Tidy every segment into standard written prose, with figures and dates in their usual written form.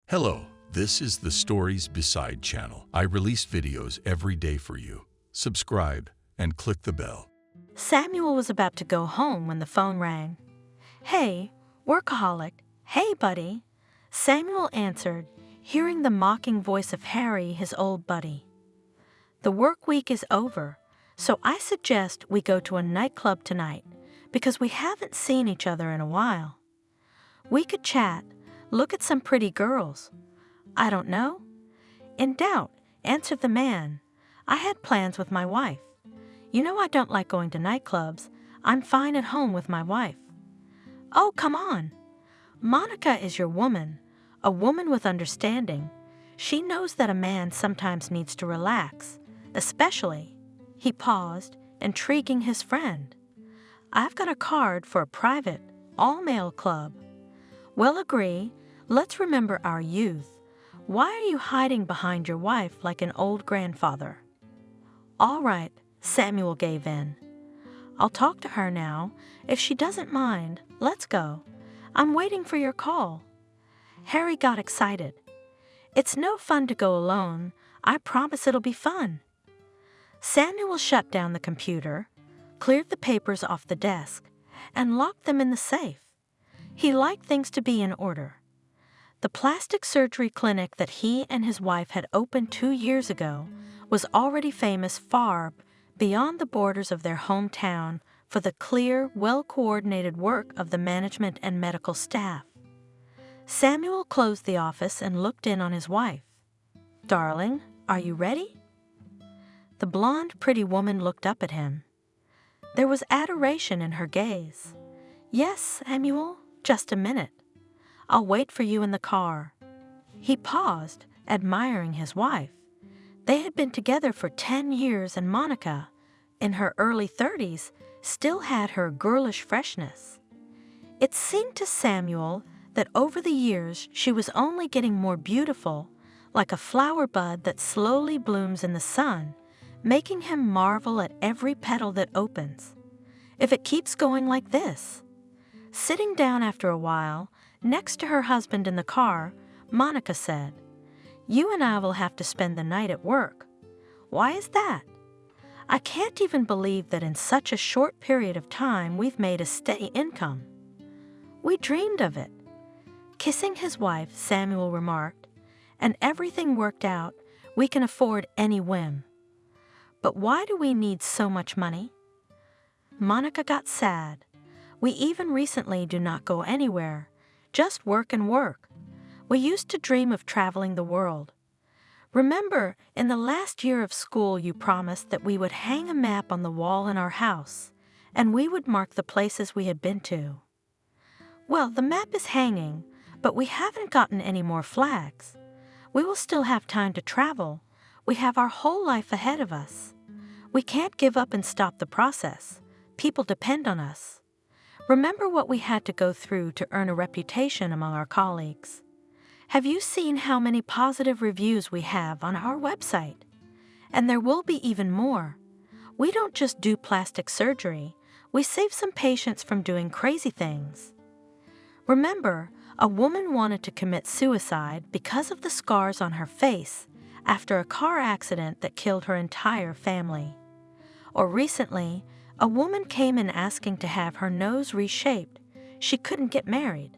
Hello, this is the Stories Beside channel. I release videos every day for you. Subscribe and click the bell. Samuel was about to go home when the phone rang. "Hey, workaholic. Hey, buddy." Samuel answered, hearing the mocking voice of Harry, his old buddy. "The work week is over, so I suggest we go to a nightclub tonight because we haven't seen each other in a while. We could chat, look at some pretty girls. I don't know." "In doubt," answered the man. "I had plans with my wife. You know I don't like going to nightclubs. I'm fine at home with my wife." "Oh, come on. Monica is your woman, a woman with understanding. She knows that a man sometimes needs to relax, especially." He paused, intriguing his friend. "I've got a card for a private, all-male club." "Well, agree. Let's remember our youth. Why are you hiding behind your wife like an old grandfather?" "All right," Samuel gave in. "I'll talk to her now. If she doesn't mind, let's go. I'm waiting for your call." Harry got excited. "It's no fun to go alone. I promise it'll be fun." Samuel shut down the computer, cleared the papers off the desk, and locked them in the safe. He liked things to be in order. The plastic surgery clinic that he and his wife had opened 2 years ago was already famous far beyond the borders of their hometown for the clear, well-coordinated work of the management and medical staff. Samuel closed the office and looked in on his wife. "Darling, are you ready?" The blonde, pretty woman looked up at him. There was adoration in her gaze. "Yes, Samuel, just a minute. I'll wait for you in the car." He paused, admiring his wife. They had been together for 10 years, and Monica, in her early 30s, still had her girlish freshness. It seemed to Samuel that over the years she was only getting more beautiful, like a flower bud that slowly blooms in the sun, making him marvel at every petal that opens. If it keeps going like this. Sitting down after a while, next to her husband in the car, Monica said, "You and I will have to spend the night at work." "Why is that?" "I can't even believe that in such a short period of time we've made a steady income." "We dreamed of it." Kissing his wife, Samuel remarked, "And everything worked out. We can afford any whim." "But why do we need so much money?" Monica got sad. "We even recently do not go anywhere, just work and work. We used to dream of traveling the world. Remember, in the last year of school you promised that we would hang a map on the wall in our house, and we would mark the places we had been to. Well, the map is hanging, but we haven't gotten any more flags. We will still have time to travel. We have our whole life ahead of us. We can't give up and stop the process. People depend on us. Remember what we had to go through to earn a reputation among our colleagues. Have you seen how many positive reviews we have on our website? And there will be even more. We don't just do plastic surgery. We save some patients from doing crazy things. Remember, a woman wanted to commit suicide because of the scars on her face after a car accident that killed her entire family. Or recently, a woman came in asking to have her nose reshaped. She couldn't get married.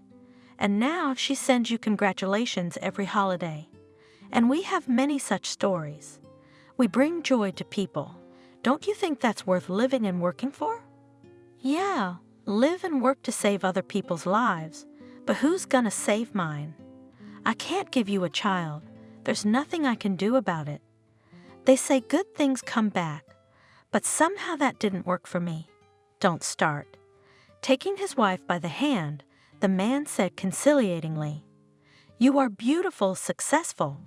And now she sends you congratulations every holiday. And we have many such stories. We bring joy to people. Don't you think that's worth living and working for? Yeah, live and work to save other people's lives. But who's gonna save mine? I can't give you a child. There's nothing I can do about it. They say good things come back. But somehow that didn't work for me. Don't start. Taking his wife by the hand, the man said conciliatingly, "You are beautiful, successful,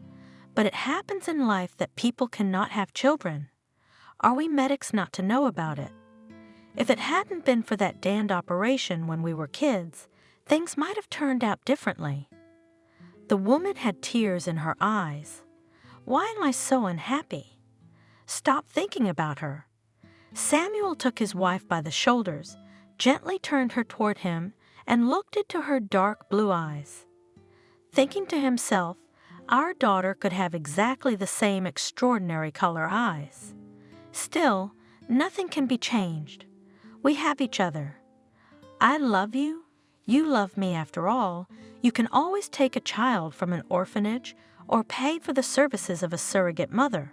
but it happens in life that people cannot have children. Are we medics not to know about it? If it hadn't been for that damned operation when we were kids, things might have turned out differently." The woman had tears in her eyes. "Why am I so unhappy?" "Stop thinking about her." Samuel took his wife by the shoulders, gently turned her toward him, and looked into her dark blue eyes. thinking to himself, our daughter could have exactly the same extraordinary color eyes. Still, nothing can be changed. We have each other. I love you. You love me after all. You can always take a child from an orphanage or pay for the services of a surrogate mother.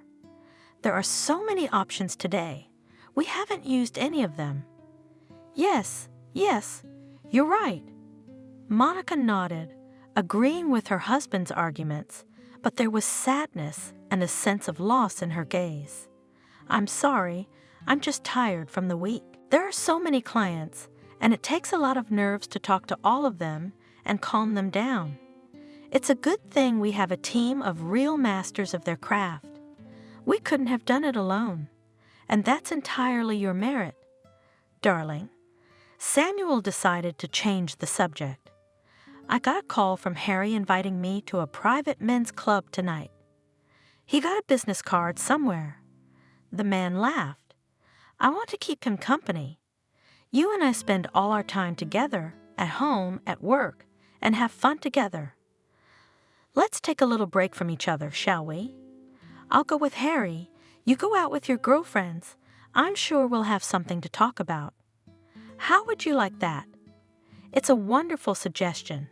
There are so many options today. We haven't used any of them. Yes, you're right. Monica nodded, agreeing with her husband's arguments, but there was sadness and a sense of loss in her gaze. I'm sorry, I'm just tired from the week. There are so many clients, and it takes a lot of nerves to talk to all of them and calm them down. It's a good thing we have a team of real masters of their craft. We couldn't have done it alone, and that's entirely your merit. Darling, Samuel decided to change the subject. I got a call from Harry inviting me to a private men's club tonight. He got a business card somewhere. The man laughed. I want to keep him company. You and I spend all our time together, at home, at work, and have fun together. Let's take a little break from each other, shall we? I'll go with Harry. You go out with your girlfriends. I'm sure we'll have something to talk about. How would you like that? It's a wonderful suggestion.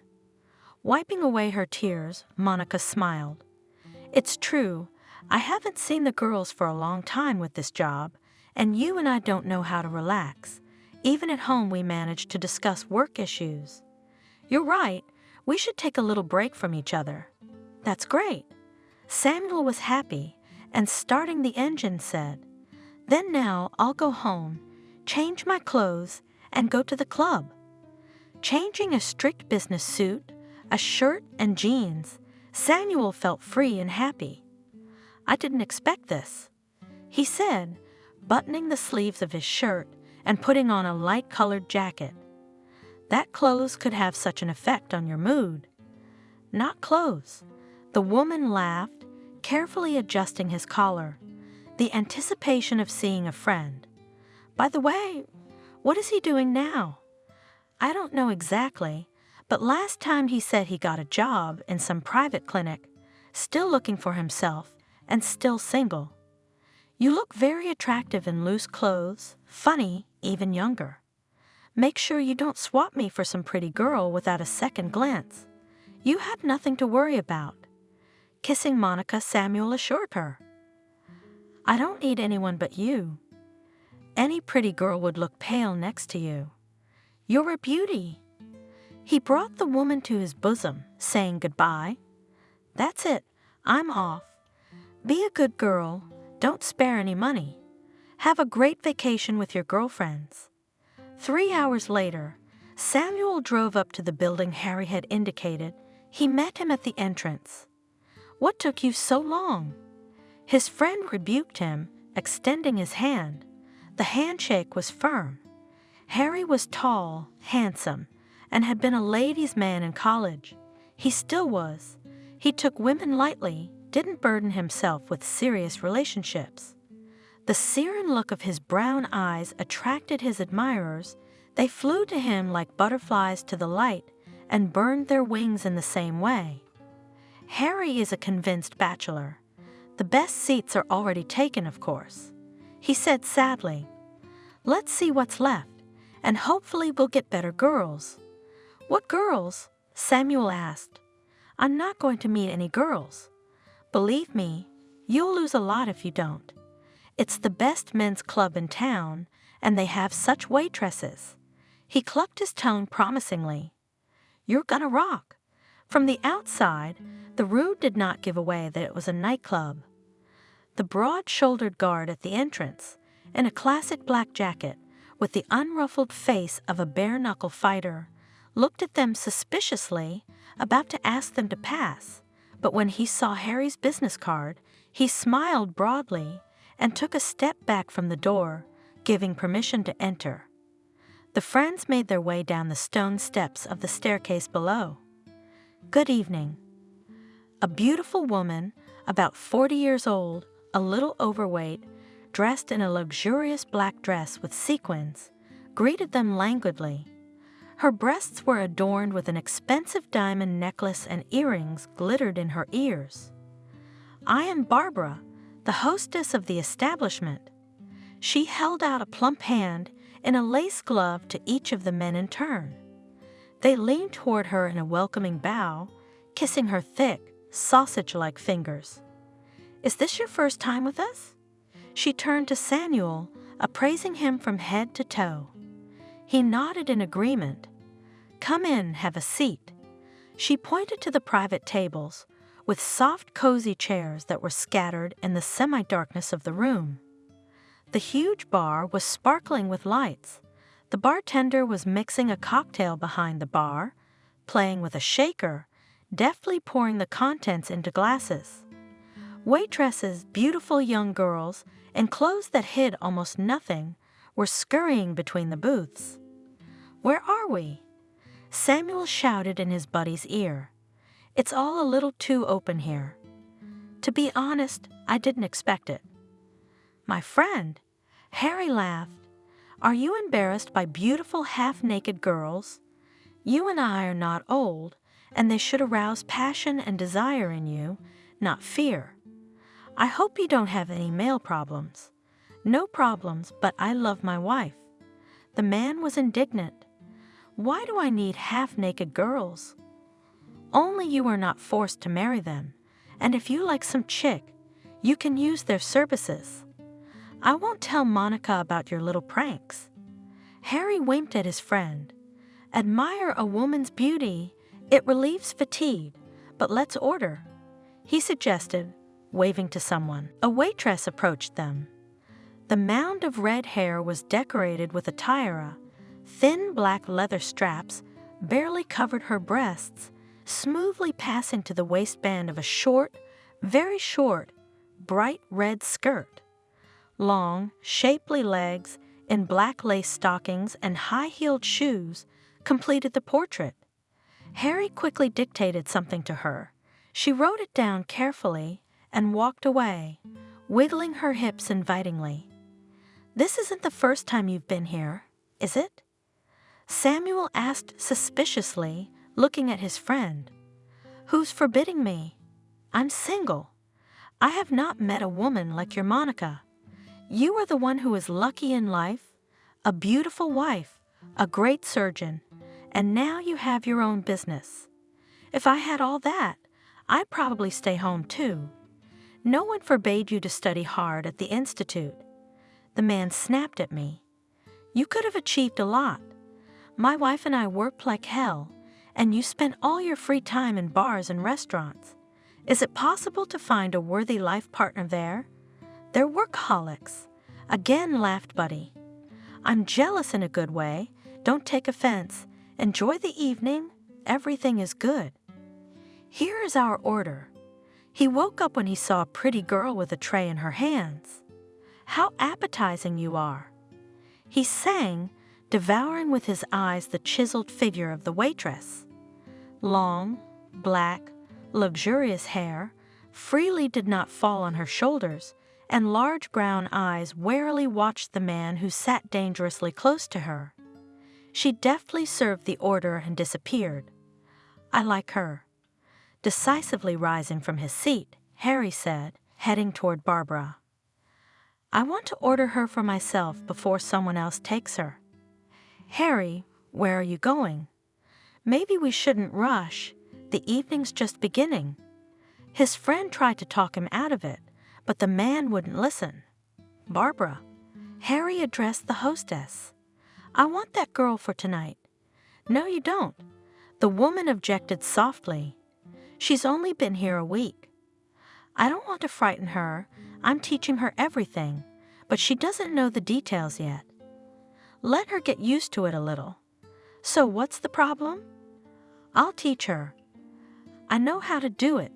Wiping away her tears, Monica smiled. It's true, I haven't seen the girls for a long time with this job, and you and I don't know how to relax. Even at home we manage to discuss work issues. You're right, we should take a little break from each other. That's great. Samuel was happy, and starting the engine said, Then now I'll go home, change my clothes, and go to the club. Changing a strict business suit, a shirt and jeans, Samuel felt free and happy. I didn't expect this, he said, buttoning the sleeves of his shirt and putting on a light-colored jacket. That clothes could have such an effect on your mood. Not clothes. The woman laughed, carefully adjusting his collar. The anticipation of seeing a friend. By the way, what is he doing now? I don't know exactly, but last time he said he got a job in some private clinic, still looking for himself, and still single. You look very attractive in loose clothes, funny, even younger. Make sure you don't swap me for some pretty girl without a second glance. You have nothing to worry about. Kissing Monica, Samuel assured her. I don't need anyone but you. Any pretty girl would look pale next to you. You're a beauty. He brought the woman to his bosom, saying goodbye. That's it, I'm off. Be a good girl, don't spare any money. Have a great vacation with your girlfriends. 3 hours later, Samuel drove up to the building Harry had indicated. He met him at the entrance. What took you so long? His friend rebuked him, extending his hand. The handshake was firm. Harry was tall, handsome, and had been a ladies' man in college. He still was. He took women lightly, didn't burden himself with serious relationships. The searing look of his brown eyes attracted his admirers. They flew to him like butterflies to the light and burned their wings in the same way. Harry is a convinced bachelor. The best seats are already taken, of course. He said sadly, Let's see what's left, and hopefully we'll get better girls. What girls? Samuel asked. I'm not going to meet any girls. Believe me, you'll lose a lot if you don't. It's the best men's club in town, and they have such waitresses. He clucked his tongue promisingly. You're gonna rock. From the outside, the room did not give away that it was a nightclub. The broad-shouldered guard at the entrance, in a classic black jacket, with the unruffled face of a bare-knuckle fighter, looked at them suspiciously, about to ask them to pass, but when he saw Harry's business card, he smiled broadly and took a step back from the door, giving permission to enter. The friends made their way down the stone steps of the staircase below. Good evening. A beautiful woman, about 40 years old, a little overweight, dressed in a luxurious black dress with sequins, greeted them languidly. Her breasts were adorned with an expensive diamond necklace and earrings glittered in her ears. "I am Barbara, the hostess of the establishment." She held out a plump hand in a lace glove to each of the men in turn. They leaned toward her in a welcoming bow, kissing her thick, sausage-like fingers. "Is this your first time with us?" She turned to Samuel, appraising him from head to toe. He nodded in agreement. "Come in, have a seat." She pointed to the private tables, with soft, cozy chairs that were scattered in the semi-darkness of the room. The huge bar was sparkling with lights. The bartender was mixing a cocktail behind the bar, playing with a shaker, deftly pouring the contents into glasses. Waitresses, beautiful young girls, in clothes that hid almost nothing, were scurrying between the booths. "Where are we?" Samuel shouted in his buddy's ear. "It's all a little too open here. To be honest, I didn't expect it." "My friend," Harry laughed, "are you embarrassed by beautiful half-naked girls? You and I are not old, and they should arouse passion and desire in you, not fear. I hope you don't have any male problems." "No problems, but I love my wife." The man was indignant. "Why do I need half-naked girls?" "Only you are not forced to marry them, and if you like some chick, you can use their services. I won't tell Monica about your little pranks." Harry winked at his friend. "Admire a woman's beauty. It relieves fatigue, but let's order," he suggested, waving to someone. A waitress approached them. The mound of red hair was decorated with a tiara. Thin black leather straps barely covered her breasts, smoothly passing to the waistband of a short, very short, bright red skirt. Long, shapely legs in black lace stockings and high-heeled shoes completed the portrait. Harry quickly dictated something to her. She wrote it down carefully and walked away, wiggling her hips invitingly. "This isn't the first time you've been here, is it?" Samuel asked suspiciously, looking at his friend. "Who's forbidding me? I'm single. I have not met a woman like your Monica. You are the one who is lucky in life, a beautiful wife, a great surgeon, and now you have your own business. If I had all that, I'd probably stay home too. No one forbade you to study hard at the institute." The man snapped at me. "You could have achieved a lot. My wife and I worked like hell, and you spent all your free time in bars and restaurants. Is it possible to find a worthy life partner there? They're workaholics." Again laughed Buddy. "I'm jealous in a good way. Don't take offense. Enjoy the evening. Everything is good. Here is our order." He woke up when he saw a pretty girl with a tray in her hands. "How appetizing you are," he sang, devouring with his eyes the chiseled figure of the waitress. Long, black, luxurious hair freely did not fall on her shoulders, and large brown eyes warily watched the man who sat dangerously close to her. She deftly served the order and disappeared. "I like her." Decisively rising from his seat, Harry said, heading toward Barbara. "I want to order her for myself before someone else takes her." "Harry, where are you going?" "Maybe we shouldn't rush. The evening's just beginning." His friend tried to talk him out of it, but the man wouldn't listen. "Barbara," Harry addressed the hostess, "I want that girl for tonight." "No, you don't," the woman objected softly. "She's only been here a week." "I don't want to frighten her. I'm teaching her everything, but she doesn't know the details yet." "Let her get used to it a little." "So what's the problem?" "I'll teach her. I know how to do it.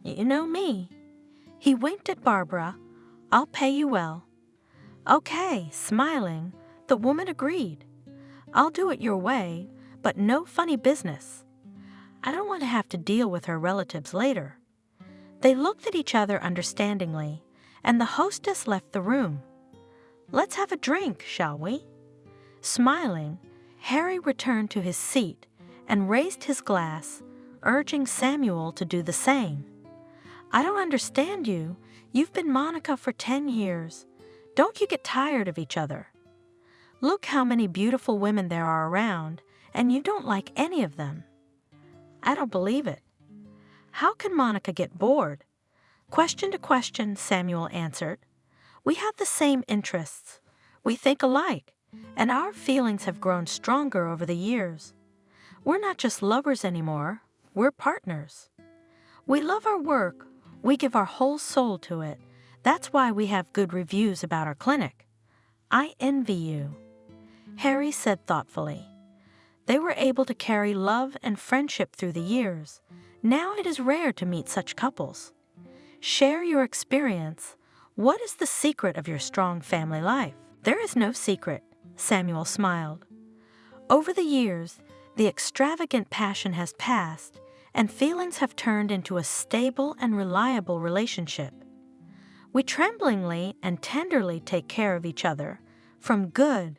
You know me." He winked at Barbara. "I'll pay you well." "Okay," smiling, the woman agreed. "I'll do it your way, but no funny business. I don't want to have to deal with her relatives later." They looked at each other understandingly, and the hostess left the room. "Let's have a drink, shall we?" Smiling, Harry returned to his seat and raised his glass, urging Samuel to do the same. I don't understand you. You've been Monica for 10 years. Don't you get tired of each other? Look how many beautiful women there are around, and you don't like any of them. I don't believe it. How can Monica get bored? Question to question, Samuel answered. We have the same interests. We think alike, and our feelings have grown stronger over the years. We're not just lovers anymore, we're partners. We love our work, we give our whole soul to it. That's why we have good reviews about our clinic. I envy you, Harry said thoughtfully. They were able to carry love and friendship through the years. Now it is rare to meet such couples. Share your experience. What is the secret of your strong family life? There is no secret, Samuel smiled. Over the years, the extravagant passion has passed, and feelings have turned into a stable and reliable relationship. We tremblingly and tenderly take care of each other, from good.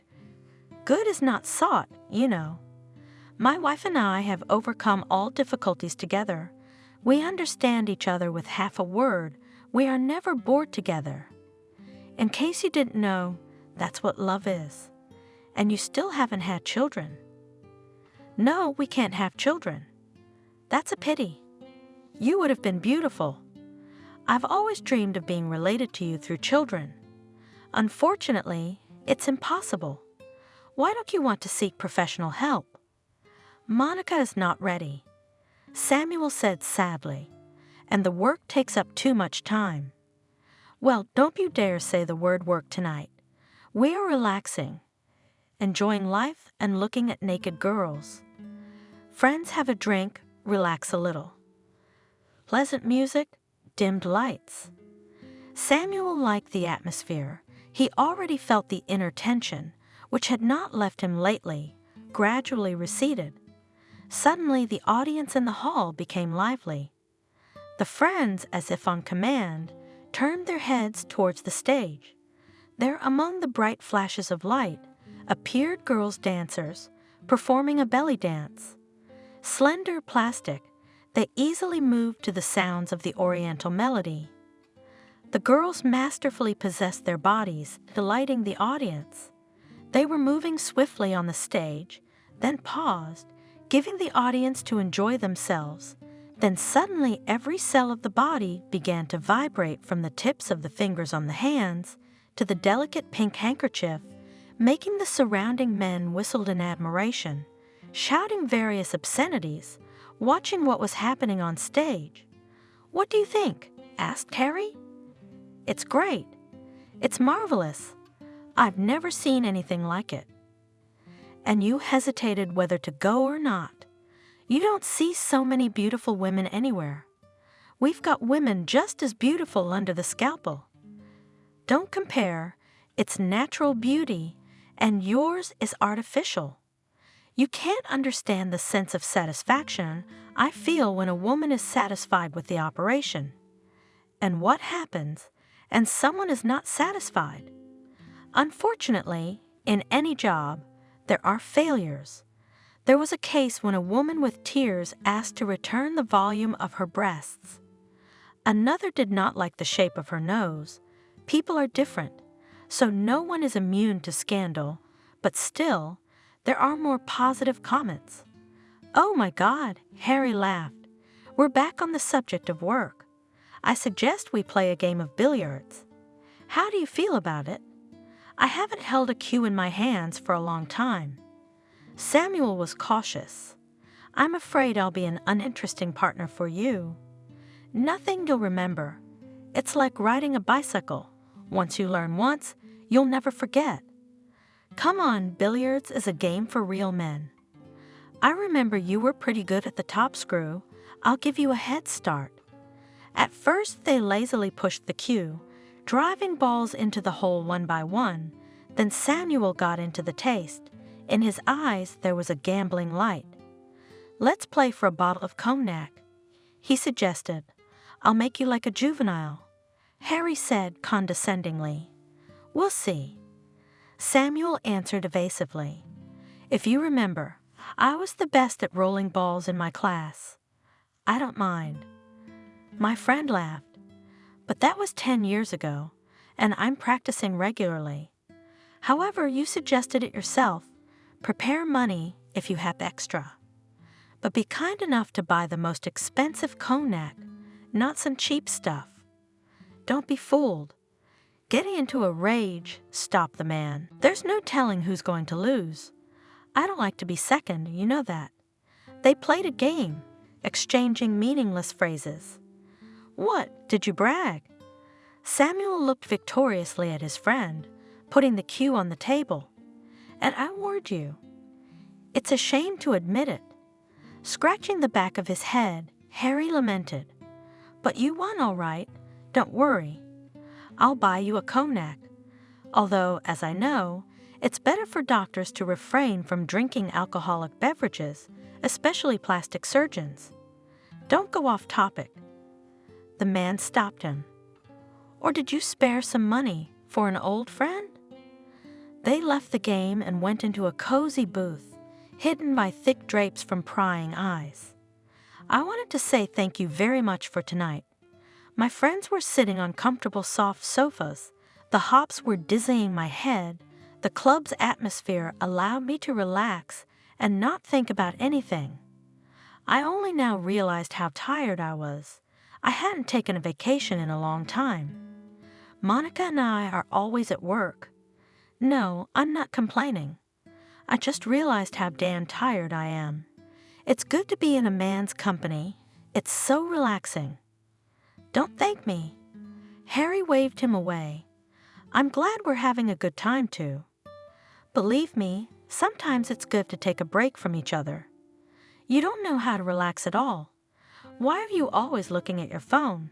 Good is not sought, you know. My wife and I have overcome all difficulties together. We understand each other with half a word. We are never bored together. In case you didn't know, that's what love is. And you still haven't had children. No, we can't have children. That's a pity. You would have been beautiful. I've always dreamed of being related to you through children. Unfortunately, it's impossible. Why don't you want to seek professional help? Monica is not ready, Samuel said sadly, and the work takes up too much time. Well, don't you dare say the word work tonight. We are relaxing, enjoying life and looking at naked girls. Friends have a drink, relax a little. Pleasant music, dimmed lights. Samuel liked the atmosphere. He already felt the inner tension, which had not left him lately, gradually receded. Suddenly, the audience in the hall became lively. The friends, as if on command, turned their heads towards the stage. There, among the bright flashes of light, appeared girls dancers, performing a belly dance. Slender, plastic, they easily moved to the sounds of the oriental melody. The girls masterfully possessed their bodies, delighting the audience. They were moving swiftly on the stage, then paused, giving the audience to enjoy themselves. Then suddenly every cell of the body began to vibrate from the tips of the fingers on the hands to the delicate pink handkerchief, making the surrounding men whistled in admiration, shouting various obscenities, watching what was happening on stage. What do you think? Asked Harry. It's great. It's marvelous. I've never seen anything like it. And you hesitated whether to go or not. You don't see so many beautiful women anywhere. We've got women just as beautiful under the scalpel. Don't compare. It's natural beauty, and yours is artificial. You can't understand the sense of satisfaction I feel when a woman is satisfied with the operation. And what happens, and someone is not satisfied? Unfortunately, in any job, there are failures. There was a case when a woman with tears asked to return the volume of her breasts. Another did not like the shape of her nose. People are different, so no one is immune to scandal, but still, there are more positive comments. Oh my God, Harry laughed. We're back on the subject of work. I suggest we play a game of billiards. How do you feel about it? I haven't held a cue in my hands for a long time. Samuel was cautious. I'm afraid I'll be an uninteresting partner for you. Nothing you'll remember. It's like riding a bicycle. Once you learn once, you'll never forget. Come on, billiards is a game for real men. I remember you were pretty good at the top screw. I'll give you a head start. At first, they lazily pushed the cue, driving balls into the hole one by one. Then Samuel got into the taste. In his eyes, there was a gambling light. Let's play for a bottle of cognac, he suggested. I'll make you like a juvenile. Harry said condescendingly. We'll see. Samuel answered evasively. If you remember, I was the best at rolling balls in my class. I don't mind. My friend laughed. But that was 10 years ago, and I'm practicing regularly. However, you suggested it yourself. Prepare money if you have extra. But be kind enough to buy the most expensive cognac, not some cheap stuff. Don't be fooled. Getting into a rage stopped the man. There's no telling who's going to lose. I don't like to be second, you know that. They played a game, exchanging meaningless phrases. What, did you brag? Samuel looked victoriously at his friend, putting the cue on the table. And I warned you. It's a shame to admit it. Scratching the back of his head, Harry lamented. But you won all right. Don't worry. I'll buy you a cognac. Although, as I know, it's better for doctors to refrain from drinking alcoholic beverages, especially plastic surgeons. Don't go off topic. The man stopped him. Or did you spare some money for an old friend? They left the game and went into a cozy booth, hidden by thick drapes from prying eyes. I wanted to say thank you very much for tonight. My friends were sitting on comfortable soft sofas. The hops were dizzying my head. The club's atmosphere allowed me to relax and not think about anything. I only now realized how tired I was. I hadn't taken a vacation in a long time. Monica and I are always at work. No, I'm not complaining. I just realized how damn tired I am. It's good to be in a man's company. It's so relaxing. Don't thank me. Harry waved him away. I'm glad we're having a good time too. Believe me, sometimes it's good to take a break from each other. You don't know how to relax at all. Why are you always looking at your phone?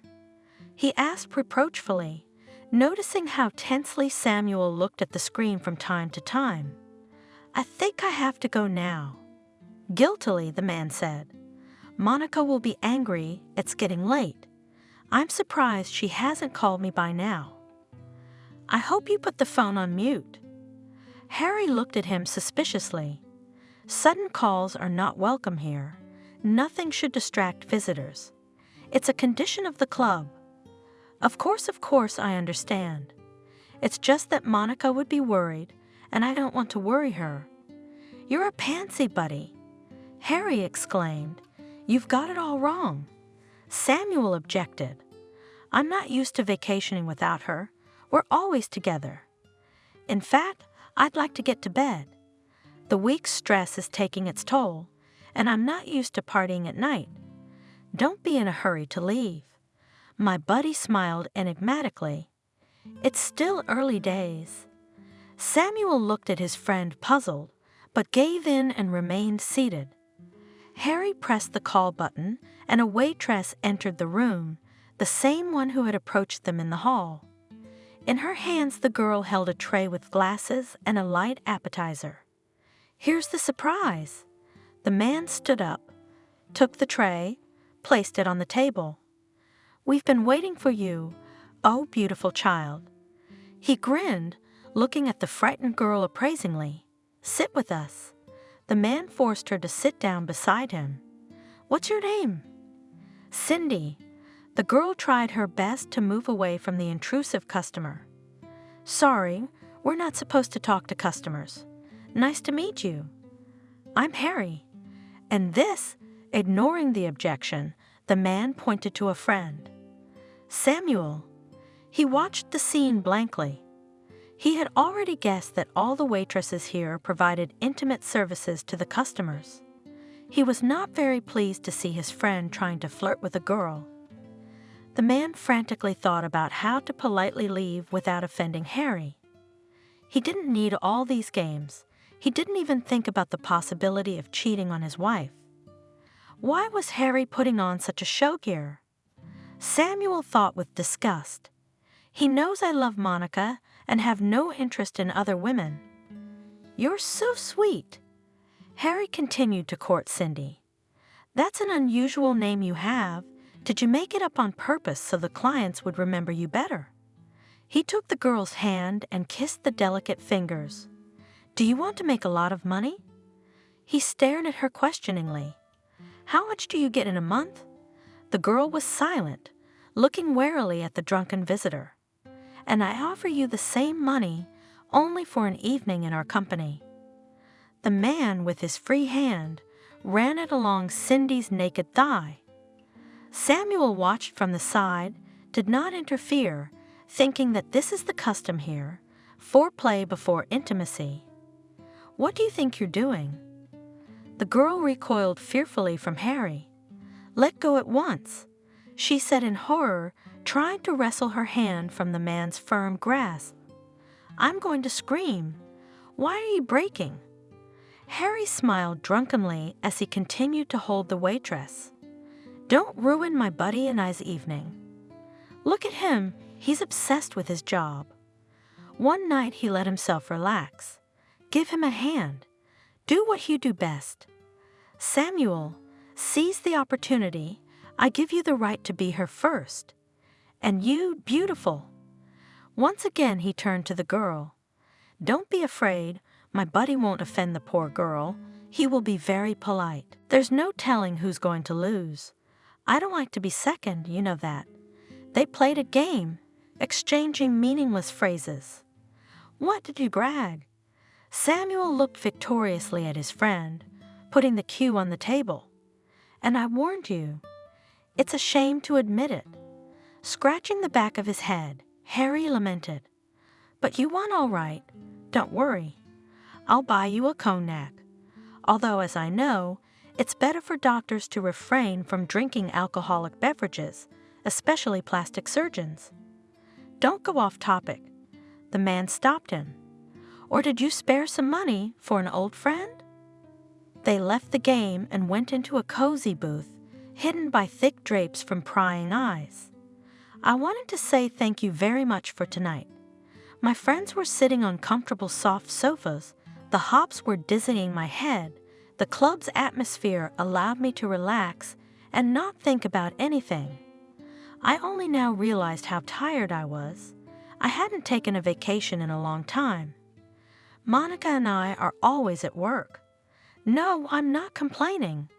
He asked reproachfully, noticing how tensely Samuel looked at the screen from time to time. I think I have to go now. Guiltily, the man said. Monica will be angry, it's getting late. I'm surprised she hasn't called me by now. I hope you put the phone on mute. Harry looked at him suspiciously. Sudden calls are not welcome here. Nothing should distract visitors. It's a condition of the club. Of course, I understand. It's just that Monica would be worried, and I don't want to worry her. You're a pansy, buddy. Harry exclaimed. You've got it all wrong. Samuel objected. I'm not used to vacationing without her. We're always together. In fact, I'd like to get to bed. The week's stress is taking its toll, and I'm not used to partying at night. Don't be in a hurry to leave. My buddy smiled enigmatically. It's still early days. Samuel looked at his friend puzzled, but gave in and remained seated. Harry pressed the call button, and a waitress entered the room, the same one who had approached them in the hall. In her hands, the girl held a tray with glasses and a light appetizer. Here's the surprise. The man stood up, took the tray, placed it on the table. We've been waiting for you, oh beautiful child. He grinned, looking at the frightened girl appraisingly. Sit with us. The man forced her to sit down beside him. What's your name? Cindy. The girl tried her best to move away from the intrusive customer. Sorry, we're not supposed to talk to customers. Nice to meet you. I'm Harry. And this, ignoring the objection, the man pointed to a friend. Samuel. He watched the scene blankly. He had already guessed that all the waitresses here provided intimate services to the customers. He was not very pleased to see his friend trying to flirt with a girl. The man frantically thought about how to politely leave without offending Harry. He didn't need all these games. He didn't even think about the possibility of cheating on his wife. Why was Harry putting on such a show gear? Samuel thought with disgust. He knows I love Monica and have no interest in other women. You're so sweet. Harry continued to court Cindy. That's an unusual name you have. Did you make it up on purpose so the clients would remember you better? He took the girl's hand and kissed the delicate fingers. Do you want to make a lot of money? He stared at her questioningly. "How much do you get in a month?" The girl was silent, looking warily at the drunken visitor. "And I offer you the same money, only for an evening in our company." The man, with his free hand, ran it along Cindy's naked thigh. Samuel watched from the side, did not interfere, thinking that this is the custom here, foreplay before intimacy. "What do you think you're doing?" The girl recoiled fearfully from Harry. "Let go at once," she said in horror, trying to wrestle her hand from the man's firm grasp. "I'm going to scream. Why are you breaking?" Harry smiled drunkenly as he continued to hold the waitress. "Don't ruin my buddy and I's evening. Look at him, he's obsessed with his job. One night he let himself relax. Give him a hand. Do what you do best. Samuel, seize the opportunity. I give you the right to be her first. And you, beautiful." Once again he turned to the girl. "Don't be afraid. My buddy won't offend the poor girl. He will be very polite. There's no telling who's going to lose. I don't like to be second, you know that." They played a game, exchanging meaningless phrases. "What did you brag?" Samuel looked victoriously at his friend, putting the cue on the table. "And I warned you." "It's a shame to admit it." Scratching the back of his head, Harry lamented. "But you won all right. Don't worry. I'll buy you a cognac. Although, as I know, it's better for doctors to refrain from drinking alcoholic beverages, especially plastic surgeons." "Don't go off topic." The man stopped him. "Or did you spare some money for an old friend?" They left the game and went into a cozy booth, hidden by thick drapes from prying eyes. "I wanted to say thank you very much for tonight. My friends were sitting on comfortable soft sofas, the hops were dizzying my head, the club's atmosphere allowed me to relax and not think about anything. I only now realized how tired I was. I hadn't taken a vacation in a long time. Monica and I are always at work. No, I'm not complaining.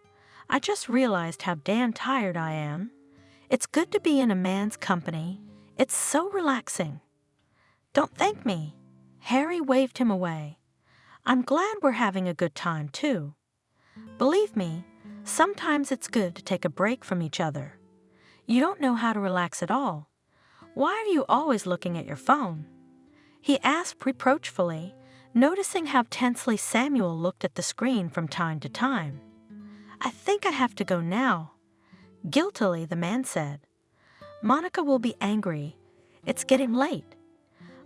I just realized how damn tired I am. It's good to be in a man's company. It's so relaxing." "Don't thank me." Harry waved him away. "I'm glad we're having a good time, too. Believe me, sometimes it's good to take a break from each other. You don't know how to relax at all. Why are you always looking at your phone?" he asked reproachfully, noticing how tensely Samuel looked at the screen from time to time. "I think I have to go now." Guiltily, the man said. "Monica will be angry. It's getting late.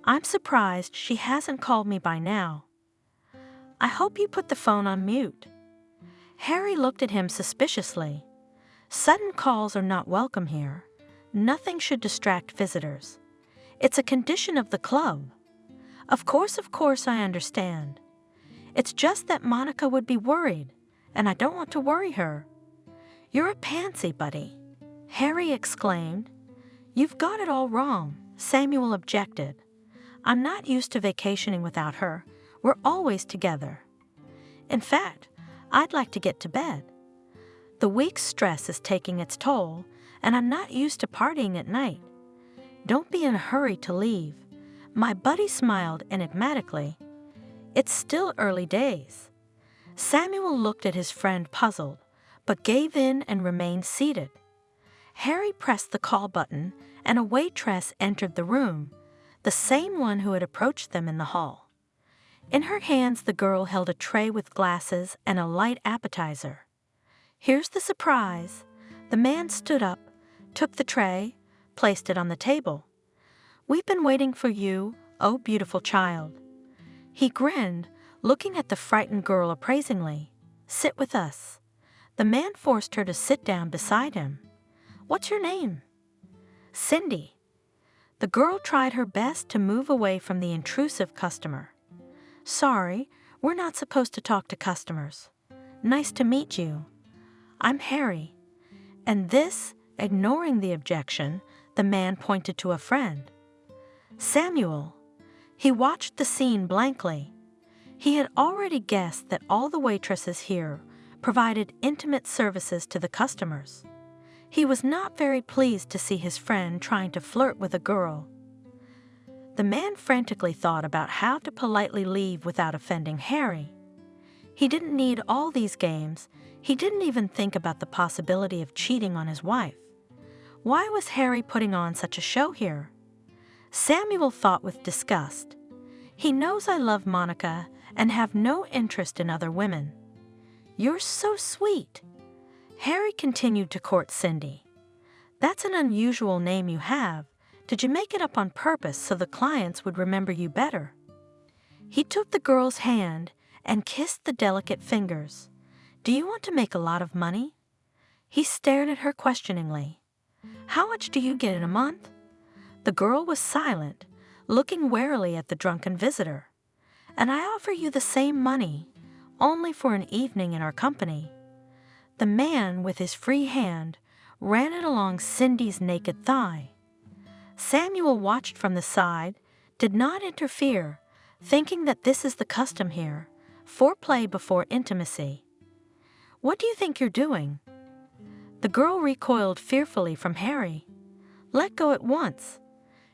I'm surprised she hasn't called me by now. I hope you put the phone on mute." Harry looked at him suspiciously. Sudden calls are not welcome here. Nothing should distract visitors. It's a condition of the club. Of course, I understand. It's just that Monica would be worried, and I don't want to worry her." "You're a pansy, buddy," Harry exclaimed. "You've got it all wrong," Samuel objected. "I'm not used to vacationing without her. We're always together. In fact, I'd like to get to bed. The week's stress is taking its toll, and I'm not used to partying at night. Don't be in a hurry to leave." My buddy smiled enigmatically. "It's still early days." Samuel looked at his friend puzzled, but gave in and remained seated. Harry pressed the call button, and a waitress entered the room, the same one who had approached them in the hall. In her hands, the girl held a tray with glasses and a light appetizer. "Here's the surprise." The man stood up, took the tray, placed it on the table. "We've been waiting for you, oh beautiful child." He grinned, looking at the frightened girl appraisingly. "Sit with us." The man forced her to sit down beside him. "What's your name?" "Cindy." The girl tried her best to move away from the intrusive customer. "Sorry, we're not supposed to talk to customers. Nice to meet you. I'm Harry." And this, ignoring the objection, the man pointed to a friend. "Samuel." He watched the scene blankly. He had already guessed that all the waitresses here provided intimate services to the customers. He was not very pleased to see his friend trying to flirt with a girl. The man frantically thought about how to politely leave without offending Harry. He didn't need all these games. He didn't even think about the possibility of cheating on his wife. Why was Harry putting on such a show here? Samuel thought with disgust. He knows I love Monica and have no interest in other women. You're so sweet. Harry continued to court Cindy. That's an unusual name you have. Did you make it up on purpose so the clients would remember you better? He took the girl's hand and kissed the delicate fingers. Do you want to make a lot of money? He stared at her questioningly. How much do you get in a month? The girl was silent, looking warily at the drunken visitor. And I offer you the same money, only for an evening in our company. The man, with his free hand, ran it along Cindy's naked thigh. Samuel watched from the side, did not interfere, thinking that this is the custom here, foreplay before intimacy. What do you think you're doing? The girl recoiled fearfully from Harry. Let go at once,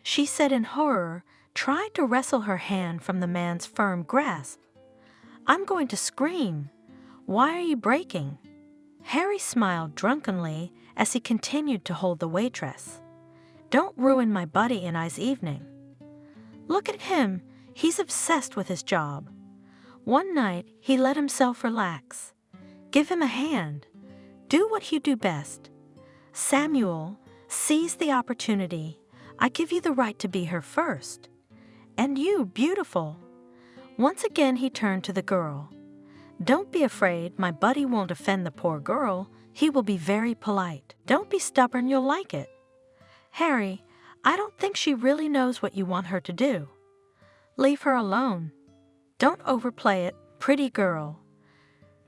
she said in horror, trying to wrestle her hand from the man's firm grasp. I'm going to scream. Why are you breaking? Harry smiled drunkenly as he continued to hold the waitress. Don't ruin my buddy and I's evening. Look at him. He's obsessed with his job. One night, he let himself relax. Give him a hand. Do what you do best. Samuel, seize the opportunity. I give you the right to be her first. And you, beautiful. Once again, he turned to the girl. Don't be afraid. My buddy won't offend the poor girl. He will be very polite. Don't be stubborn. You'll like it. Harry, I don't think she really knows what you want her to do. Leave her alone. Don't overplay it, pretty girl.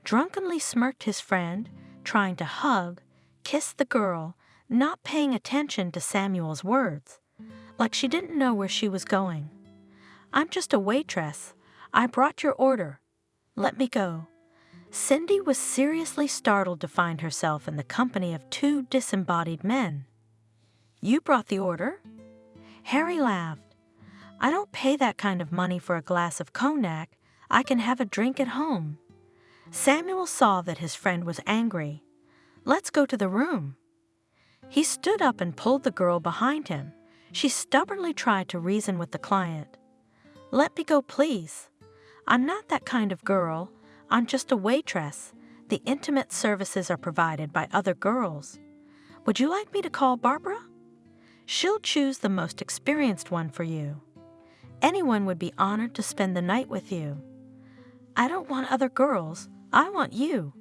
Drunkenly smirked his friend, trying to hug, kiss the girl, not paying attention to Samuel's words, like she didn't know where she was going. I'm just a waitress. I brought your order. Let me go. Cindy was seriously startled to find herself in the company of two disembodied men. You brought the order? Harry laughed. I don't pay that kind of money for a glass of cognac. I can have a drink at home. Samuel saw that his friend was angry. Let's go to the room. He stood up and pulled the girl behind him. She stubbornly tried to reason with the client. Let me go, please. I'm not that kind of girl. I'm just a waitress. The intimate services are provided by other girls. Would you like me to call Barbara? She'll choose the most experienced one for you. Anyone would be honored to spend the night with you. I don't want other girls. I want you.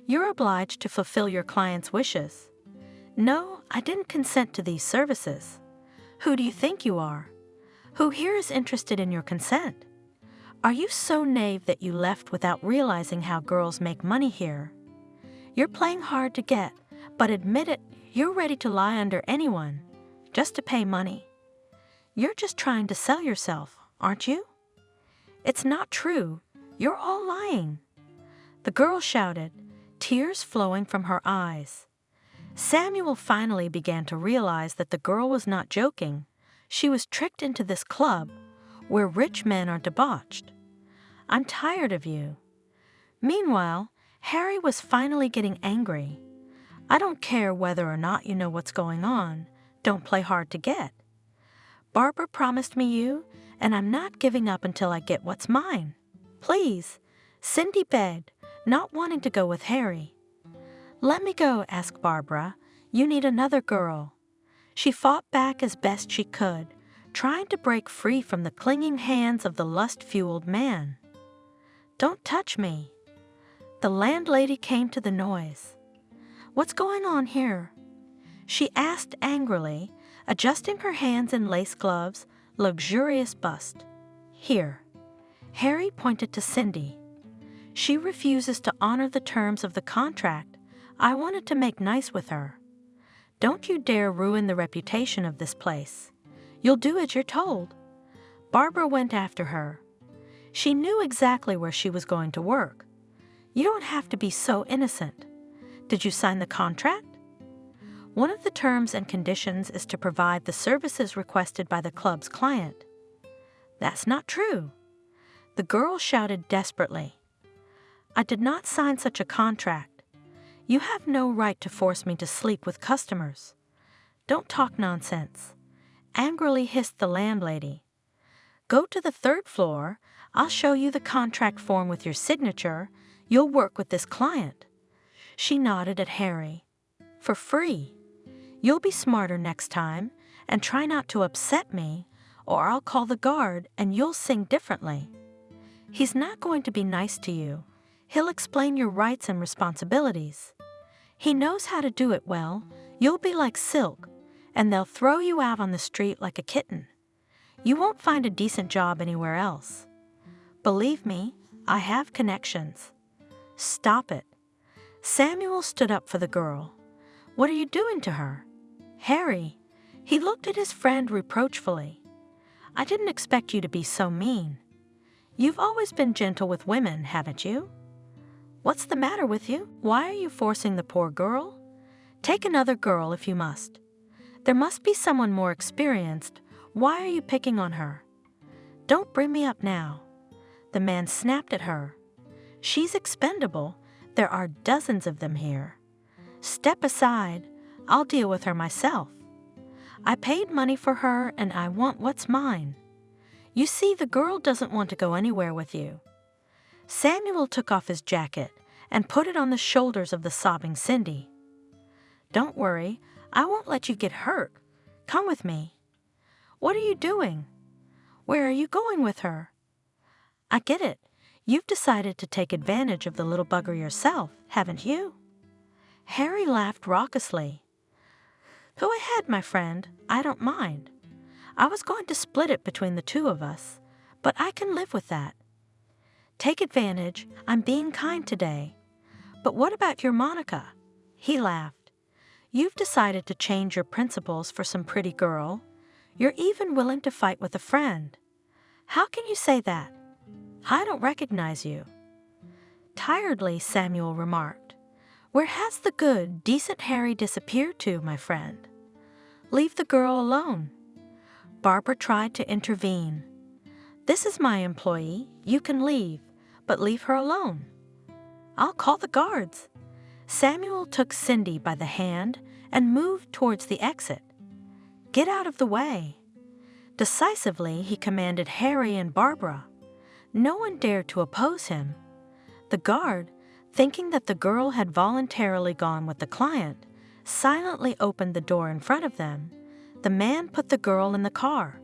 You're obliged to fulfill your client's wishes. No, I didn't consent to these services. Who do you think you are? Who here is interested in your consent? Are you so naive that you left without realizing how girls make money here? You're playing hard to get, but admit it, you're ready to lie under anyone, just to pay money. You're just trying to sell yourself, aren't you? It's not true. You're all lying. The girl shouted, tears flowing from her eyes. Samuel finally began to realize that the girl was not joking. She was tricked into this club where rich men are debauched. I'm tired of you. Meanwhile, Harry was finally getting angry. I don't care whether or not you know what's going on. Don't play hard to get. Barbara promised me you, and I'm not giving up until I get what's mine. Please, Cindy begged, not wanting to go with Harry. Let me go, asked Barbara. You need another girl. She fought back as best she could, trying to break free from the clinging hands of the lust-fueled man. Don't touch me. The landlady came to the noise. What's going on here? She asked angrily, adjusting her hands in lace gloves, luxurious bust. Here. Harry pointed to Cindy. She refuses to honor the terms of the contract. I wanted to make nice with her. Don't you dare ruin the reputation of this place. You'll do as you're told. Barbara went after her. She knew exactly where she was going to work. You don't have to be so innocent. Did you sign the contract? One of the terms and conditions is to provide the services requested by the club's client. That's not true. The girl shouted desperately. I did not sign such a contract. You have no right to force me to sleep with customers. Don't talk nonsense, angrily hissed the landlady. Go to the 3rd floor. I'll show you the contract form with your signature. You'll work with this client. She nodded at Harry. For free. You'll be smarter next time and try not to upset me, or I'll call the guard and you'll sing differently. He's not going to be nice to you. He'll explain your rights and responsibilities. He knows how to do it well. You'll be like silk, and they'll throw you out on the street like a kitten. You won't find a decent job anywhere else. Believe me, I have connections. Stop it. Samuel stood up for the girl. What are you doing to her? Harry, he looked at his friend reproachfully. I didn't expect you to be so mean. You've always been gentle with women, haven't you? What's the matter with you? Why are you forcing the poor girl? Take another girl if you must. There must be someone more experienced. Why are you picking on her? Don't bring me up now. The man snapped at her. She's expendable. There are dozens of them here. Step aside. I'll deal with her myself. I paid money for her and I want what's mine. You see, the girl doesn't want to go anywhere with you. Samuel took off his jacket and put it on the shoulders of the sobbing Cindy. Don't worry, I won't let you get hurt. Come with me. What are you doing? Where are you going with her? I get it. You've decided to take advantage of the little bugger yourself, haven't you? Harry laughed raucously. Go ahead, my friend. I don't mind. I was going to split it between the two of us, but I can live with that. Take advantage. I'm being kind today. But what about your Monica? He laughed. You've decided to change your principles for some pretty girl. You're even willing to fight with a friend. How can you say that? I don't recognize you. Tiredly, Samuel remarked. Where has the good, decent Harry disappeared to, my friend? Leave the girl alone. Barbara tried to intervene. This is my employee. You can leave, but leave her alone. I'll call the guards. Samuel took Cindy by the hand and moved towards the exit. Get out of the way. Decisively, he commanded Harry and Barbara. No one dared to oppose him. The guard, thinking that the girl had voluntarily gone with the client, silently opened the door in front of them. The man put the girl in the car.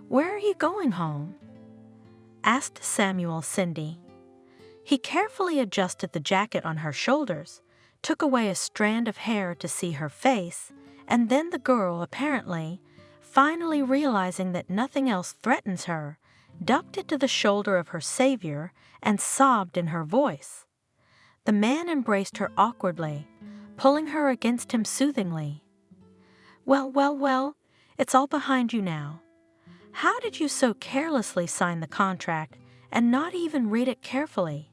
Where are you going home? Asked Samuel Cindy. He carefully adjusted the jacket on her shoulders, took away a strand of hair to see her face, and then the girl, apparently, finally realizing that nothing else threatens her, ducked into the shoulder of her savior and sobbed in her voice. The man embraced her awkwardly, pulling her against him soothingly. Well, it's all behind you now. How did you so carelessly sign the contract and not even read it carefully?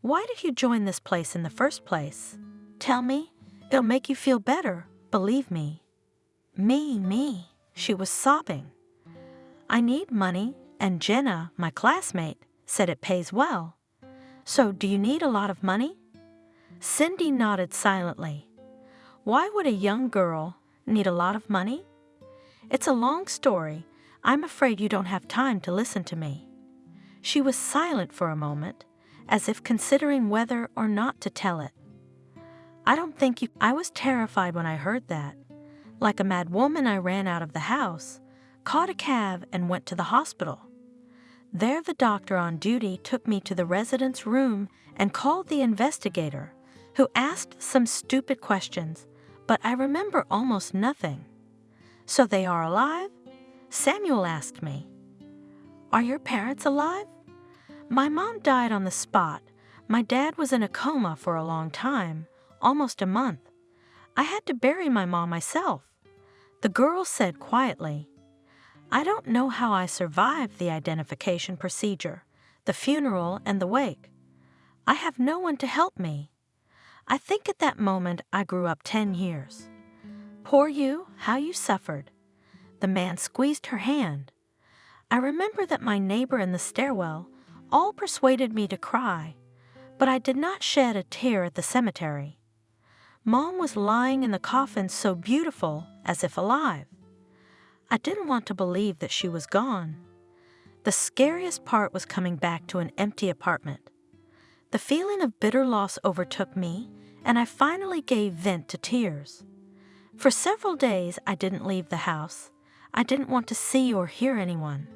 Why did you join this place in the first place? Tell me, it'll make you feel better, believe me. Me, she was sobbing. I need money, and Jenna, my classmate, said it pays well. So do you need a lot of money? Cindy nodded silently. Why would a young girl need a lot of money? It's a long story. I'm afraid you don't have time to listen to me. She was silent for a moment, as if considering whether or not to tell it. I was terrified when I heard that. Like a mad woman, I ran out of the house, caught a cab, and went to the hospital. There the doctor on duty took me to the resident's room and called the investigator, who asked some stupid questions, but I remember almost nothing. So they are alive? Samuel asked me. Are your parents alive? My mom died on the spot. My dad was in a coma for a long time, almost a month. I had to bury my mom myself. The girl said quietly. I don't know how I survived the identification procedure. the funeral, and the wake. I have no one to help me. I think at that moment I grew up 10 years. Poor you, how you suffered. The man squeezed her hand. I remember that my neighbor in the stairwell all persuaded me to cry, but I did not shed a tear at the cemetery. Mom was lying in the coffin so beautiful, as if alive. I didn't want to believe that she was gone. The scariest part was coming back to an empty apartment. The feeling of bitter loss overtook me, and I finally gave vent to tears. For several days I didn't leave the house. I didn't want to see or hear anyone.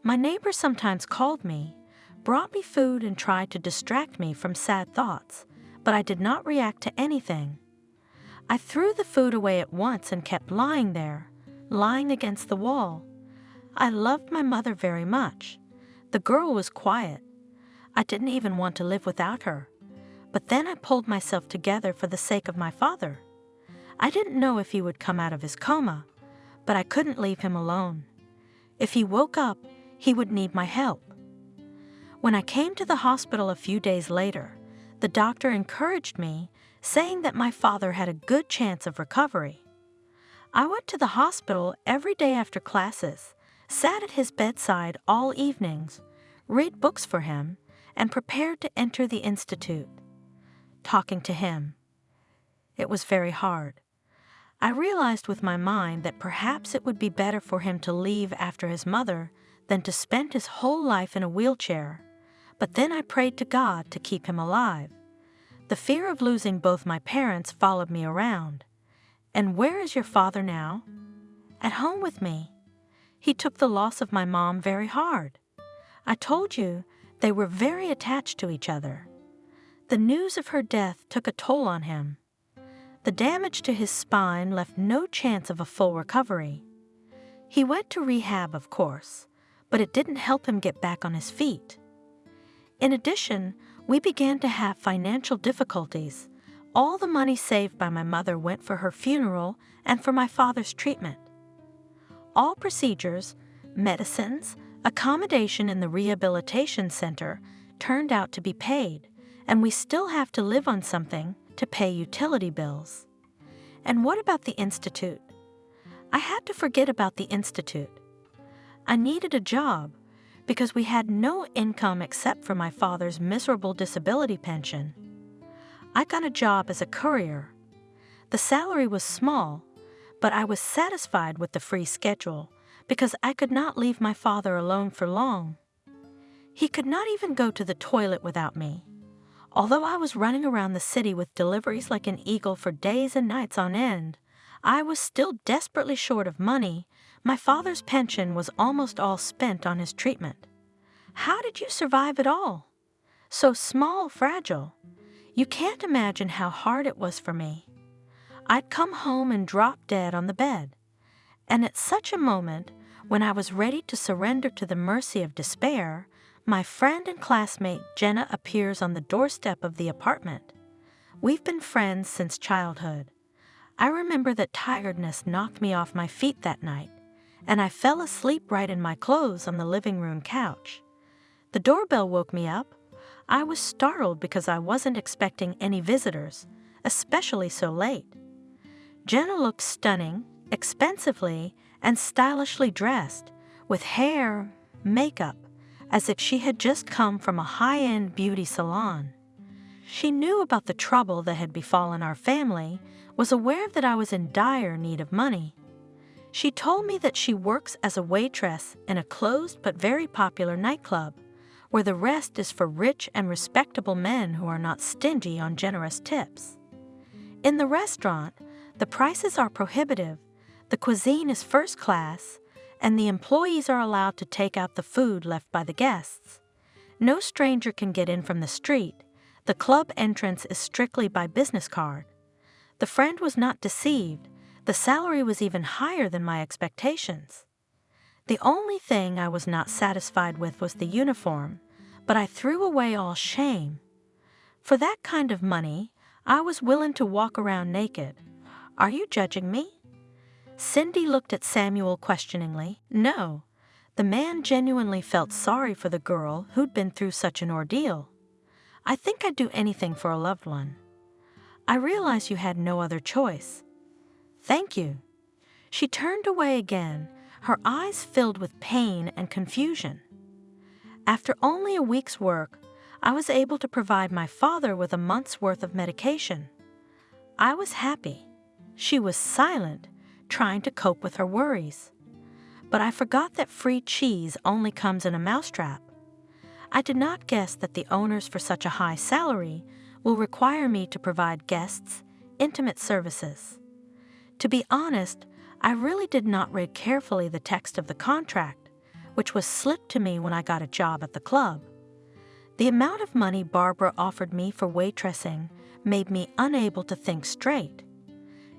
My neighbor sometimes called me, brought me food, and tried to distract me from sad thoughts, but I did not react to anything. I threw the food away at once and kept lying there, lying against the wall. I loved my mother very much. The girl was quiet. I didn't even want to live without her. But then I pulled myself together for the sake of my father. I didn't know if he would come out of his coma, but I couldn't leave him alone. If he woke up, he would need my help. When I came to the hospital a few days later, the doctor encouraged me, saying that my father had a good chance of recovery. I went to the hospital every day after classes, sat at his bedside all evenings, read books for him, and prepared to enter the institute. Talking to him. It was very hard. I realized with my mind that perhaps it would be better for him to leave after his mother than to spend his whole life in a wheelchair. But then I prayed to God to keep him alive. The fear of losing both my parents followed me around. And where is your father now? At home with me. He took the loss of my mom very hard. I told you they were very attached to each other. The news of her death took a toll on him. The damage to his spine left no chance of a full recovery. He went to rehab, of course, but it didn't help him get back on his feet. In addition, we began to have financial difficulties. All the money saved by my mother went for her funeral and for my father's treatment. All procedures, medicines, accommodation in the rehabilitation center turned out to be paid, and we still have to live on something to pay utility bills. And what about the institute? I had to forget about the institute. I needed a job because we had no income except for my father's miserable disability pension. I got a job as a courier. The salary was small, but I was satisfied with the free schedule because I could not leave my father alone for long. He could not even go to the toilet without me. Although I was running around the city with deliveries like an eagle for days and nights on end, I was still desperately short of money. My father's pension was almost all spent on his treatment. How did you survive it all? So small, fragile. You can't imagine how hard it was for me. I'd come home and drop dead on the bed. And at such a moment, when I was ready to surrender to the mercy of despair, my friend and classmate Jenna appears on the doorstep of the apartment. We've been friends since childhood. I remember that tiredness knocked me off my feet that night, and I fell asleep right in my clothes on the living room couch. The doorbell woke me up. I was startled because I wasn't expecting any visitors, especially so late. Jenna looked stunning, expensively, and stylishly dressed, with hair, makeup, as if she had just come from a high-end beauty salon. She knew about the trouble that had befallen our family, was aware that I was in dire need of money. She told me that she works as a waitress in a closed but very popular nightclub, where the rest is for rich and respectable men who are not stingy on generous tips. In the restaurant, the prices are prohibitive, the cuisine is first class, and the employees are allowed to take out the food left by the guests. No stranger can get in from the street. The club entrance is strictly by business card. The friend was not deceived. The salary was even higher than my expectations. The only thing I was not satisfied with was the uniform, but I threw away all shame. For that kind of money, I was willing to walk around naked. Are you judging me? Cindy looked at Samuel questioningly. No. The man genuinely felt sorry for the girl who'd been through such an ordeal. "I think I'd do anything for a loved one. I realize you had no other choice." "Thank you." She turned away again, her eyes filled with pain and confusion. After only a week's work, I was able to provide my father with a month's worth of medication. I was happy. She was silent, trying to cope with her worries. But I forgot that free cheese only comes in a mousetrap. I did not guess that the owners for such a high salary will require me to provide guests intimate services. To be honest, I really did not read carefully the text of the contract, which was slipped to me when I got a job at the club. The amount of money Barbara offered me for waitressing made me unable to think straight.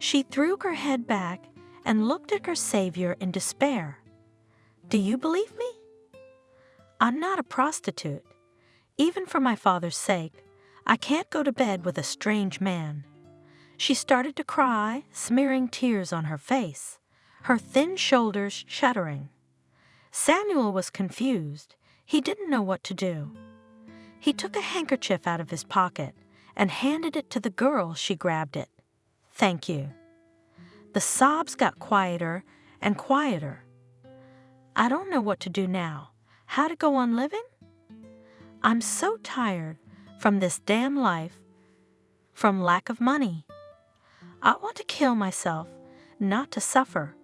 She threw her head back and looked at her savior in despair. "Do you believe me? I'm not a prostitute. Even for my father's sake, I can't go to bed with a strange man." She started to cry, smearing tears on her face, her thin shoulders shuddering. Samuel was confused. He didn't know what to do. He took a handkerchief out of his pocket and handed it to the girl. She grabbed it. "Thank you." The sobs got quieter and quieter. "I don't know what to do now. How to go on living? I'm so tired from this damn life, from lack of money. I want to kill myself, not to suffer,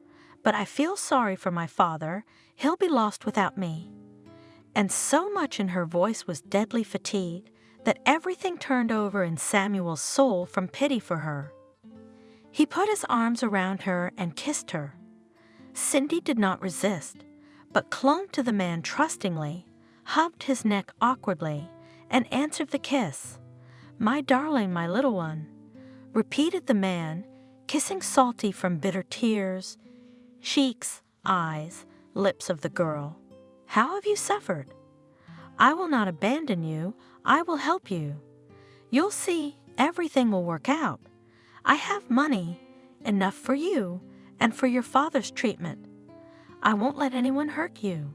but I feel sorry for my father. He'll be lost without me." And so much in her voice was deadly fatigue that everything turned over in Samuel's soul from pity for her. He put his arms around her and kissed her. Cindy did not resist, but clung to the man trustingly, hugged his neck awkwardly, and answered the kiss. "My darling, my little one," repeated the man, kissing salty from bitter tears, cheeks, eyes, lips of the girl. "How have you suffered? I will not abandon you. I will help you. You'll see, everything will work out. I have money, enough for you and for your father's treatment. I won't let anyone hurt you."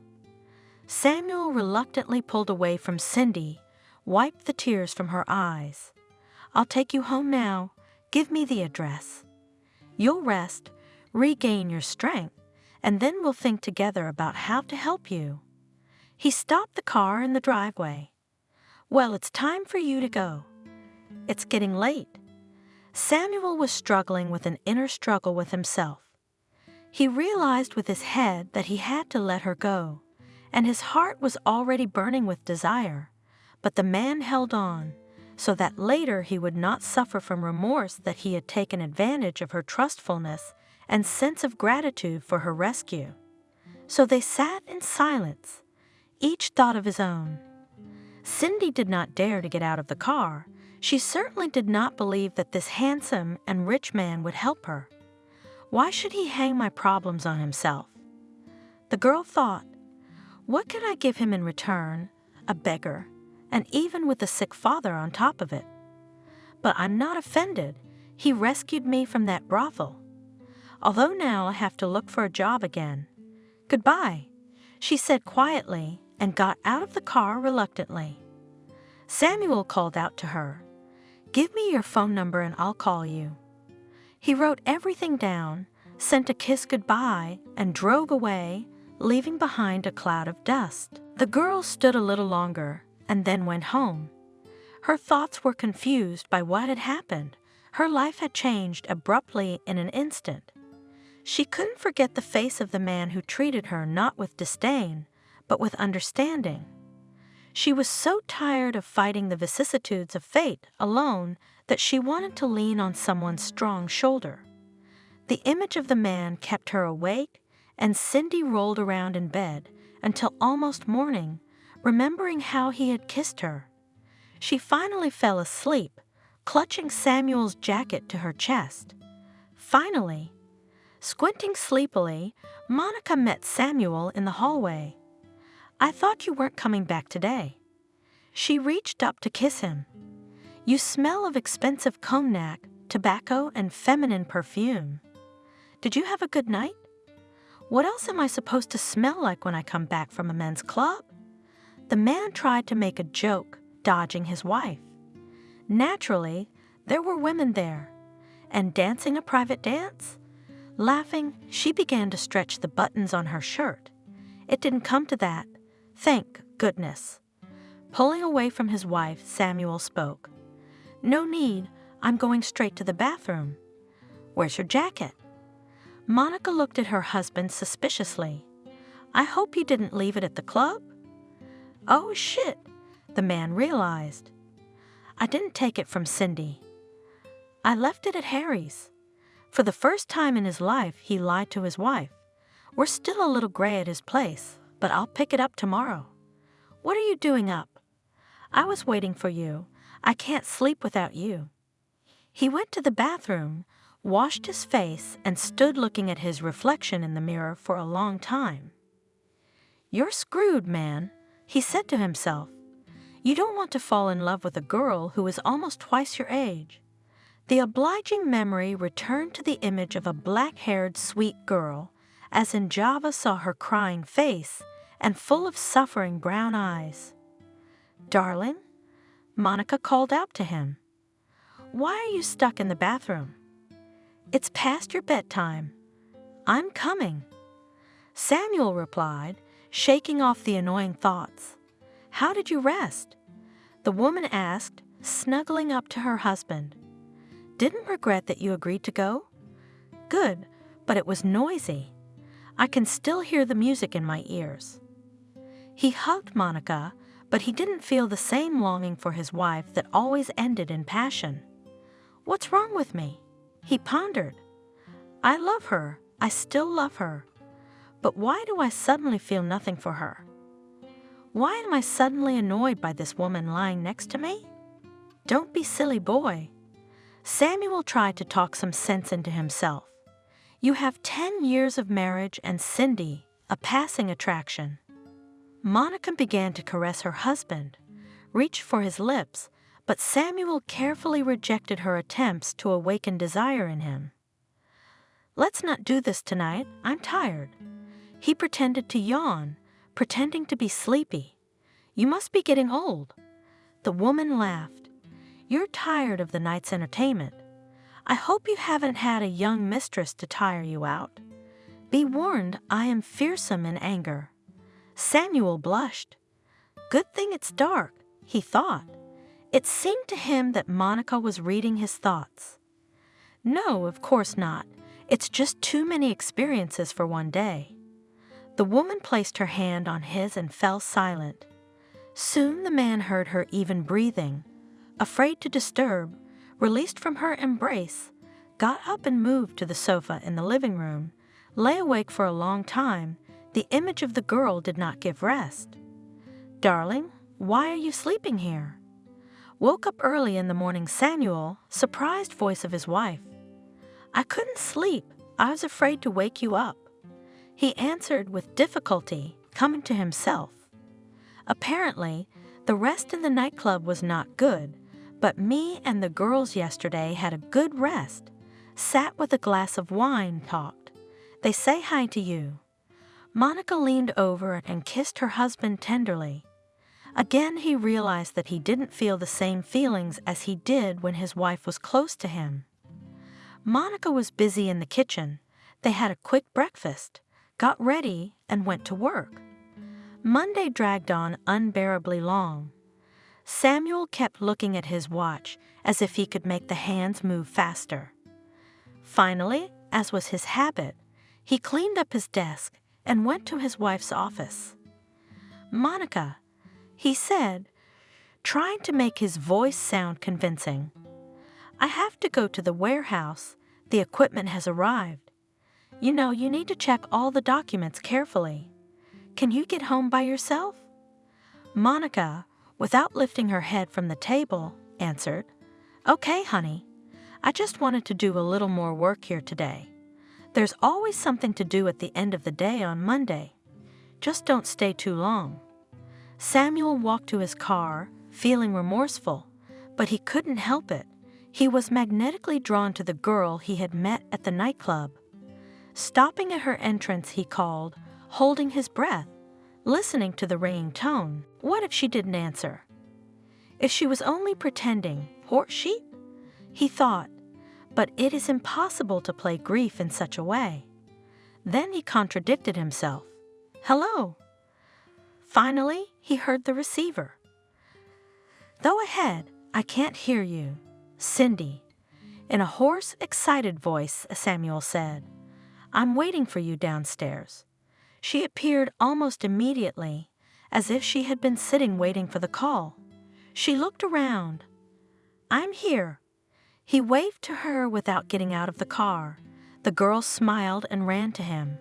Samuel reluctantly pulled away from Cindy, wiped the tears from her eyes. "I'll take you home now. Give me the address. You'll rest, regain your strength, and then we'll think together about how to help you." He stopped the car in the driveway. "Well, it's time for you to go. It's getting late." Samuel was struggling with an inner struggle with himself. He realized with his head that he had to let her go, and his heart was already burning with desire, but the man held on, so that later he would not suffer from remorse that he had taken advantage of her trustfulness and sense of gratitude for her rescue. So they sat in silence, each thought of his own. Cindy did not dare to get out of the car. She certainly did not believe that this handsome and rich man would help her. Why should he hang my problems on himself? The girl thought, what could I give him in return? A beggar, and even with a sick father on top of it. But I'm not offended. He rescued me from that brothel. Although now I have to look for a job again. Goodbye, she said quietly and got out of the car reluctantly. Samuel called out to her, "Give me your phone number and I'll call you." He wrote everything down, sent a kiss goodbye, and drove away, leaving behind a cloud of dust. The girl stood a little longer and then went home. Her thoughts were confused by what had happened. Her life had changed abruptly in an instant. She couldn't forget the face of the man who treated her not with disdain, but with understanding. She was so tired of fighting the vicissitudes of fate alone that she wanted to lean on someone's strong shoulder. The image of the man kept her awake, and Cindy rolled around in bed until almost morning, remembering how he had kissed her. She finally fell asleep, clutching Samuel's jacket to her chest. Finally, squinting sleepily, Monica met Samuel in the hallway. "I thought you weren't coming back today." She reached up to kiss him. "You smell of expensive cognac, tobacco, and feminine perfume. Did you have a good night?" What else am I supposed to smell like when I come back from a men's club? The man tried to make a joke, dodging his wife. Naturally, there were women there. And dancing a private dance? Laughing, she began to stretch the buttons on her shirt. It didn't come to that. Thank goodness. Pulling away from his wife, Samuel spoke. No need. I'm going straight to the bathroom. Where's your jacket? Monica looked at her husband suspiciously. I hope you didn't leave it at the club? Oh, shit, the man realized. I didn't take it from Cindy. I left it at Harry's. For the first time in his life, he lied to his wife. We're still a little gray at his place, but I'll pick it up tomorrow. What are you doing up? I was waiting for you. I can't sleep without you. He went to the bathroom, washed his face, and stood looking at his reflection in the mirror for a long time. You're screwed, man, he said to himself. You don't want to fall in love with a girl who is almost twice your age. The obliging memory returned to the image of a black-haired sweet girl, as Njava saw her crying face and full of suffering brown eyes. Darling, Monica called out to him. Why are you stuck in the bathroom? It's past your bedtime. I'm coming. Samuel replied, shaking off the annoying thoughts. How did you rest? The woman asked, snuggling up to her husband. Didn't regret that you agreed to go? Good, but it was noisy. I can still hear the music in my ears. He hugged Monica, but he didn't feel the same longing for his wife that always ended in passion. What's wrong with me? He pondered. I love her. I still love her. But why do I suddenly feel nothing for her? Why am I suddenly annoyed by this woman lying next to me? Don't be silly, boy. Samuel tried to talk some sense into himself. You have 10 years of marriage and Cindy, a passing attraction. Monica began to caress her husband, reached for his lips, but Samuel carefully rejected her attempts to awaken desire in him. Let's not do this tonight. I'm tired. He pretended to yawn, pretending to be sleepy. You must be getting old. The woman laughed. You're tired of the night's entertainment. I hope you haven't had a young mistress to tire you out. Be warned, I am fearsome in anger. Samuel blushed. Good thing it's dark, he thought. It seemed to him that Monica was reading his thoughts. No, of course not. It's just too many experiences for one day. The woman placed her hand on his and fell silent. Soon the man heard her even breathing. Afraid to disturb, released from her embrace, got up and moved to the sofa in the living room, lay awake for a long time. The image of the girl did not give rest. Darling, why are you sleeping here? Woke up early in the morning Samuel, surprised voice of his wife. I couldn't sleep. I was afraid to wake you up. He answered with difficulty, coming to himself. Apparently, the rest in the nightclub was not good, but me and the girls yesterday had a good rest. Sat with a glass of wine, talked. They say hi to you. Monica leaned over and kissed her husband tenderly. Again he realized that he didn't feel the same feelings as he did when his wife was close to him. Monica was busy in the kitchen. They had a quick breakfast, got ready, and went to work. Monday dragged on unbearably long. Samuel kept looking at his watch as if he could make the hands move faster. Finally, as was his habit, he cleaned up his desk and went to his wife's office. Monica, he said, trying to make his voice sound convincing. I have to go to the warehouse. The equipment has arrived. You know, you need to check all the documents carefully. Can you get home by yourself? Monica, without lifting her head from the table, answered, Okay, honey. I just wanted to do a little more work here today. There's always something to do at the end of the day on Monday. Just don't stay too long. Samuel walked to his car, feeling remorseful, but he couldn't help it. He was magnetically drawn to the girl he had met at the nightclub. Stopping at her entrance, he called, holding his breath, listening to the ringing tone. What if she didn't answer? If she was only pretending, horse sheep? He thought, but it is impossible to play grief in such a way. Then he contradicted himself. Hello. Finally, he heard the receiver. Go ahead, I can't hear you. Cindy. In a hoarse, excited voice, Samuel said, I'm waiting for you downstairs. She appeared almost immediately, as if she had been sitting waiting for the call. She looked around. I'm here. He waved to her without getting out of the car. The girl smiled and ran to him.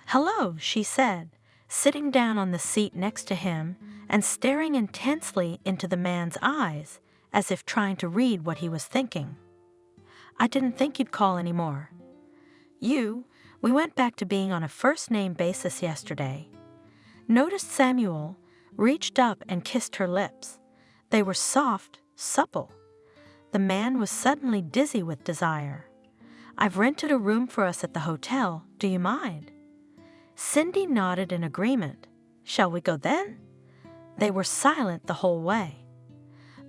Hello, she said, sitting down on the seat next to him and staring intensely into the man's eyes, as if trying to read what he was thinking. I didn't think you'd call anymore. We went back to being on a first-name basis yesterday. Noticed Samuel reached up and kissed her lips. They were soft, supple. The man was suddenly dizzy with desire. I've rented a room for us at the hotel. Do you mind? Cindy nodded in agreement. Shall we go then? They were silent the whole way.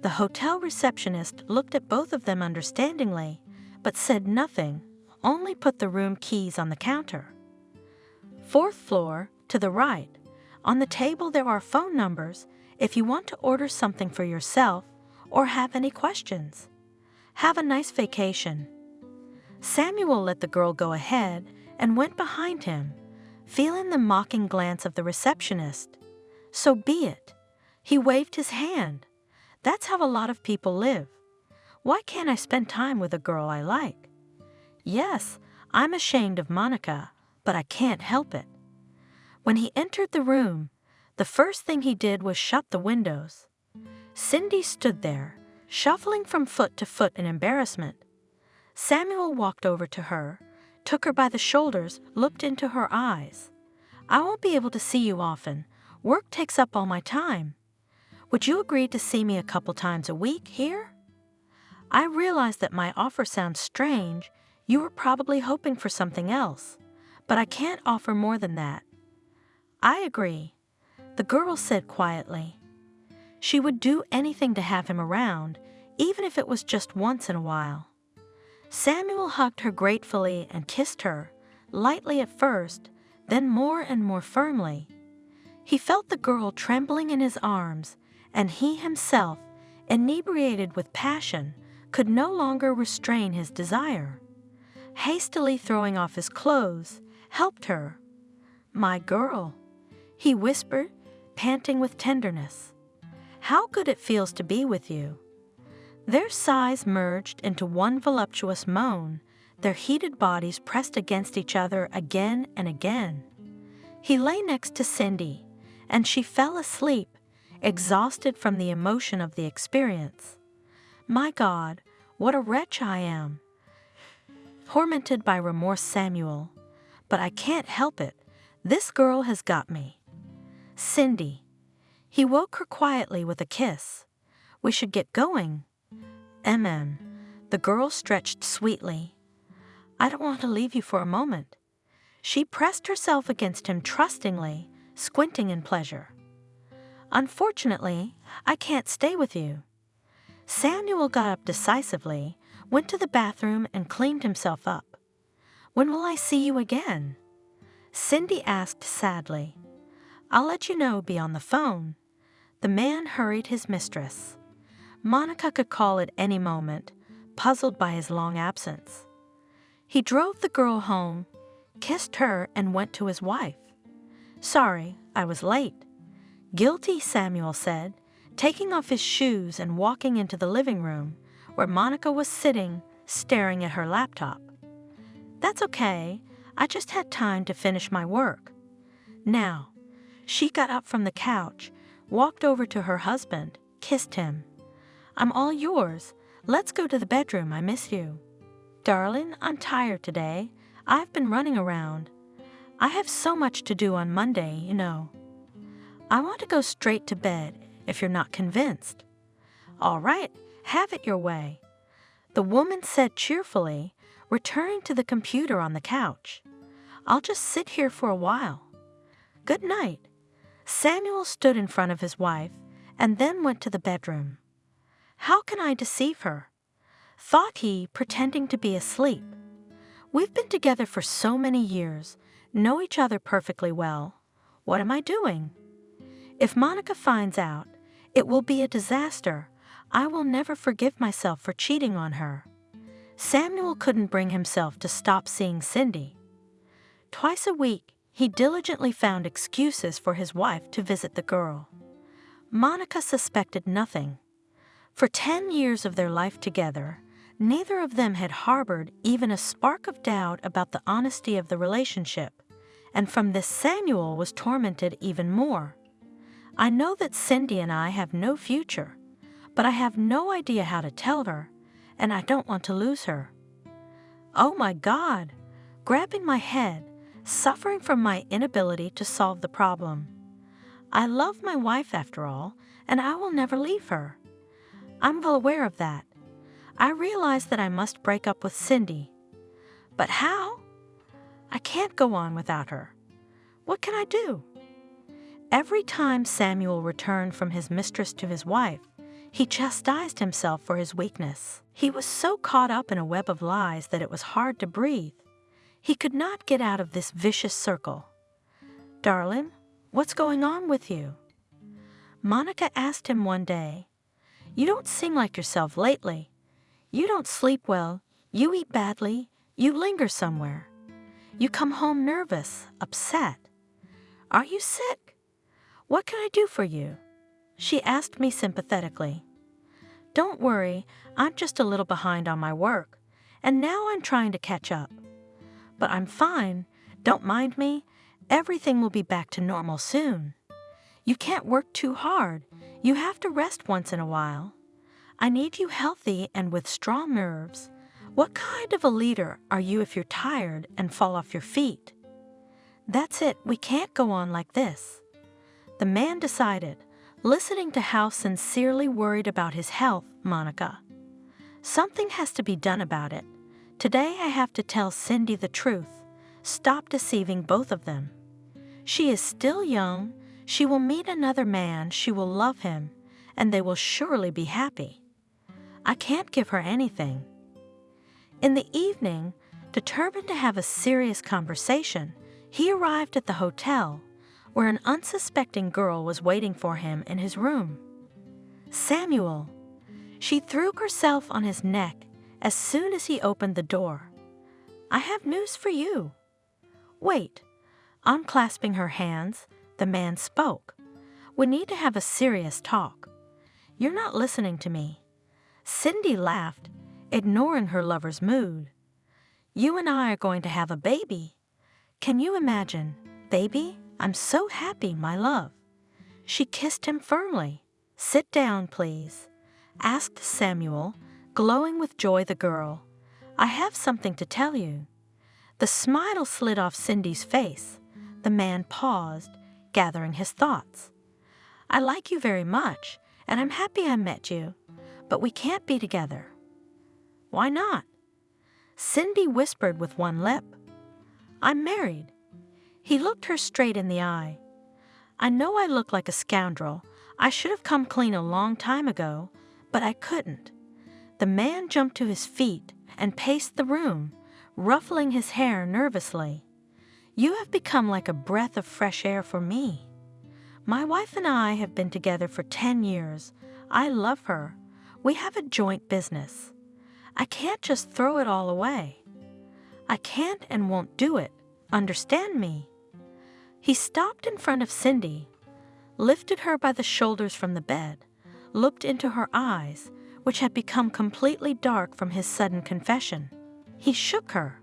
The hotel receptionist looked at both of them understandingly, but said nothing, only put the room keys on the counter. 4th floor, to the right. On the table there are phone numbers if you want to order something for yourself or have any questions. Have a nice vacation. Samuel let the girl go ahead and went behind him, feeling the mocking glance of the receptionist. So be it. He waved his hand. That's how a lot of people live. Why can't I spend time with a girl I like? Yes, I'm ashamed of Monica, but I can't help it. When he entered the room, the first thing he did was shut the windows. Cindy stood there, shuffling from foot to foot in embarrassment. Samuel walked over to her, took her by the shoulders, looked into her eyes. I won't be able to see you often. Work takes up all my time. Would you agree to see me a couple times a week here? I realize that my offer sounds strange. You were probably hoping for something else, but I can't offer more than that. I agree, the girl said quietly. She would do anything to have him around, even if it was just once in a while. Samuel hugged her gratefully and kissed her, lightly at first, then more and more firmly. He felt the girl trembling in his arms, and he himself, inebriated with passion, could no longer restrain his desire. Hastily throwing off his clothes, helped her. My girl, he whispered, panting with tenderness. How good it feels to be with you. Their sighs merged into one voluptuous moan, their heated bodies pressed against each other again and again. He lay next to Cindy, and she fell asleep, exhausted from the emotion of the experience. My God, what a wretch I am. Tormented by remorse, Samuel, but I can't help it. This girl has got me. Cindy. He woke her quietly with a kiss. We should get going. The girl stretched sweetly. I don't want to leave you for a moment. She pressed herself against him trustingly, squinting in pleasure. Unfortunately, I can't stay with you. Samuel got up decisively, went to the bathroom and cleaned himself up. When will I see you again? Cindy asked sadly. I'll let you know, be on the phone. The man hurried his mistress. Monica could call at any moment, puzzled by his long absence. He drove the girl home, kissed her, and went to his wife. Sorry, I was late. Guilty, Samuel said, taking off his shoes and walking into the living room, where Monica was sitting, staring at her laptop. That's okay. I just had time to finish my work. Now, she got up from the couch, walked over to her husband, kissed him. I'm all yours. Let's go to the bedroom. I miss you. Darling, I'm tired today. I've been running around. I have so much to do on Monday, you know. I want to go straight to bed, if you're not convinced. All right, have it your way, the woman said cheerfully, returning to the computer on the couch. I'll just sit here for a while. Good night." Samuel stood in front of his wife and then went to the bedroom. "How can I deceive her?" thought he, pretending to be asleep. "We've been together for so many years, know each other perfectly well. What am I doing? If Monica finds out, it will be a disaster. I will never forgive myself for cheating on her." Samuel couldn't bring himself to stop seeing Cindy. Twice a week, he diligently found excuses for his wife to visit the girl. Monica suspected nothing. For 10 years of their life together, neither of them had harbored even a spark of doubt about the honesty of the relationship, and from this Samuel was tormented even more. "I know that Cindy and I have no future, but I have no idea how to tell her, and I don't want to lose her. Oh my God!" grabbing my head, suffering from my inability to solve the problem. "I love my wife after all, and I will never leave her. I'm well aware of that. I realize that I must break up with Cindy. But how? I can't go on without her. What can I do?" Every time Samuel returned from his mistress to his wife, he chastised himself for his weakness. He was so caught up in a web of lies that it was hard to breathe. He could not get out of this vicious circle. "Darling, what's going on with you?" Monica asked him one day. "You don't seem like yourself lately. You don't sleep well, you eat badly, you linger somewhere. You come home nervous, upset. Are you sick? What can I do for you?" she asked me sympathetically. "Don't worry, I'm just a little behind on my work, and now I'm trying to catch up. But I'm fine, don't mind me, everything will be back to normal soon. You can't work too hard, you have to rest once in a while. I need you healthy and with strong nerves. What kind of a leader are you if you're tired and fall off your feet? That's it, we can't go on like this." The man decided, listening to how sincerely worried about his health Monica. "Something has to be done about it. Today I have to tell Cindy the truth. Stop deceiving both of them. She is still young, she will meet another man, she will love him, and they will surely be happy. I can't give her anything." In the evening, determined to have a serious conversation, he arrived at the hotel, where an unsuspecting girl was waiting for him in his room. "Samuel!" She threw herself on his neck as soon as he opened the door. "I have news for you." "Wait." Unclasping her hands, the man spoke. "We need to have a serious talk. You're not listening to me." Cindy laughed, ignoring her lover's mood. "You and I are going to have a baby. Can you imagine? Baby, I'm so happy, my love." She kissed him firmly. "Sit down, please," asked Samuel, glowing with joy the girl. "I have something to tell you." The smile slid off Cindy's face. The man paused, gathering his thoughts. "I like you very much, and I'm happy I met you, but we can't be together." "Why not?" Cindy whispered with one lip. "I'm married." He looked her straight in the eye. "I know I look like a scoundrel. I should have come clean a long time ago, but I couldn't." The man jumped to his feet and paced the room, ruffling his hair nervously. "You have become like a breath of fresh air for me. My wife and I have been together for 10 years. I love her. We have a joint business. I can't just throw it all away. I can't and won't do it. Understand me?" He stopped in front of Cindy, lifted her by the shoulders from the bed, looked into her eyes, which had become completely dark from his sudden confession. He shook her.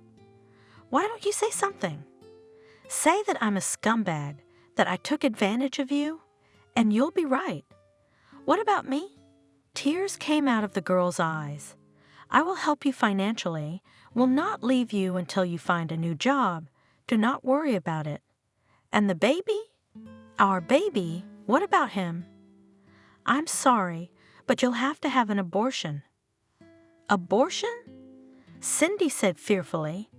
"Why don't you say something? Say that I'm a scumbag, that I took advantage of you, and you'll be right. What about me?" Tears came out of the girl's eyes. "I will help you financially, will not leave you until you find a new job. Do not worry about it. And the baby? Our baby, what about him?" "I'm sorry, but you'll have to have an abortion." "Abortion?" Cindy said fearfully.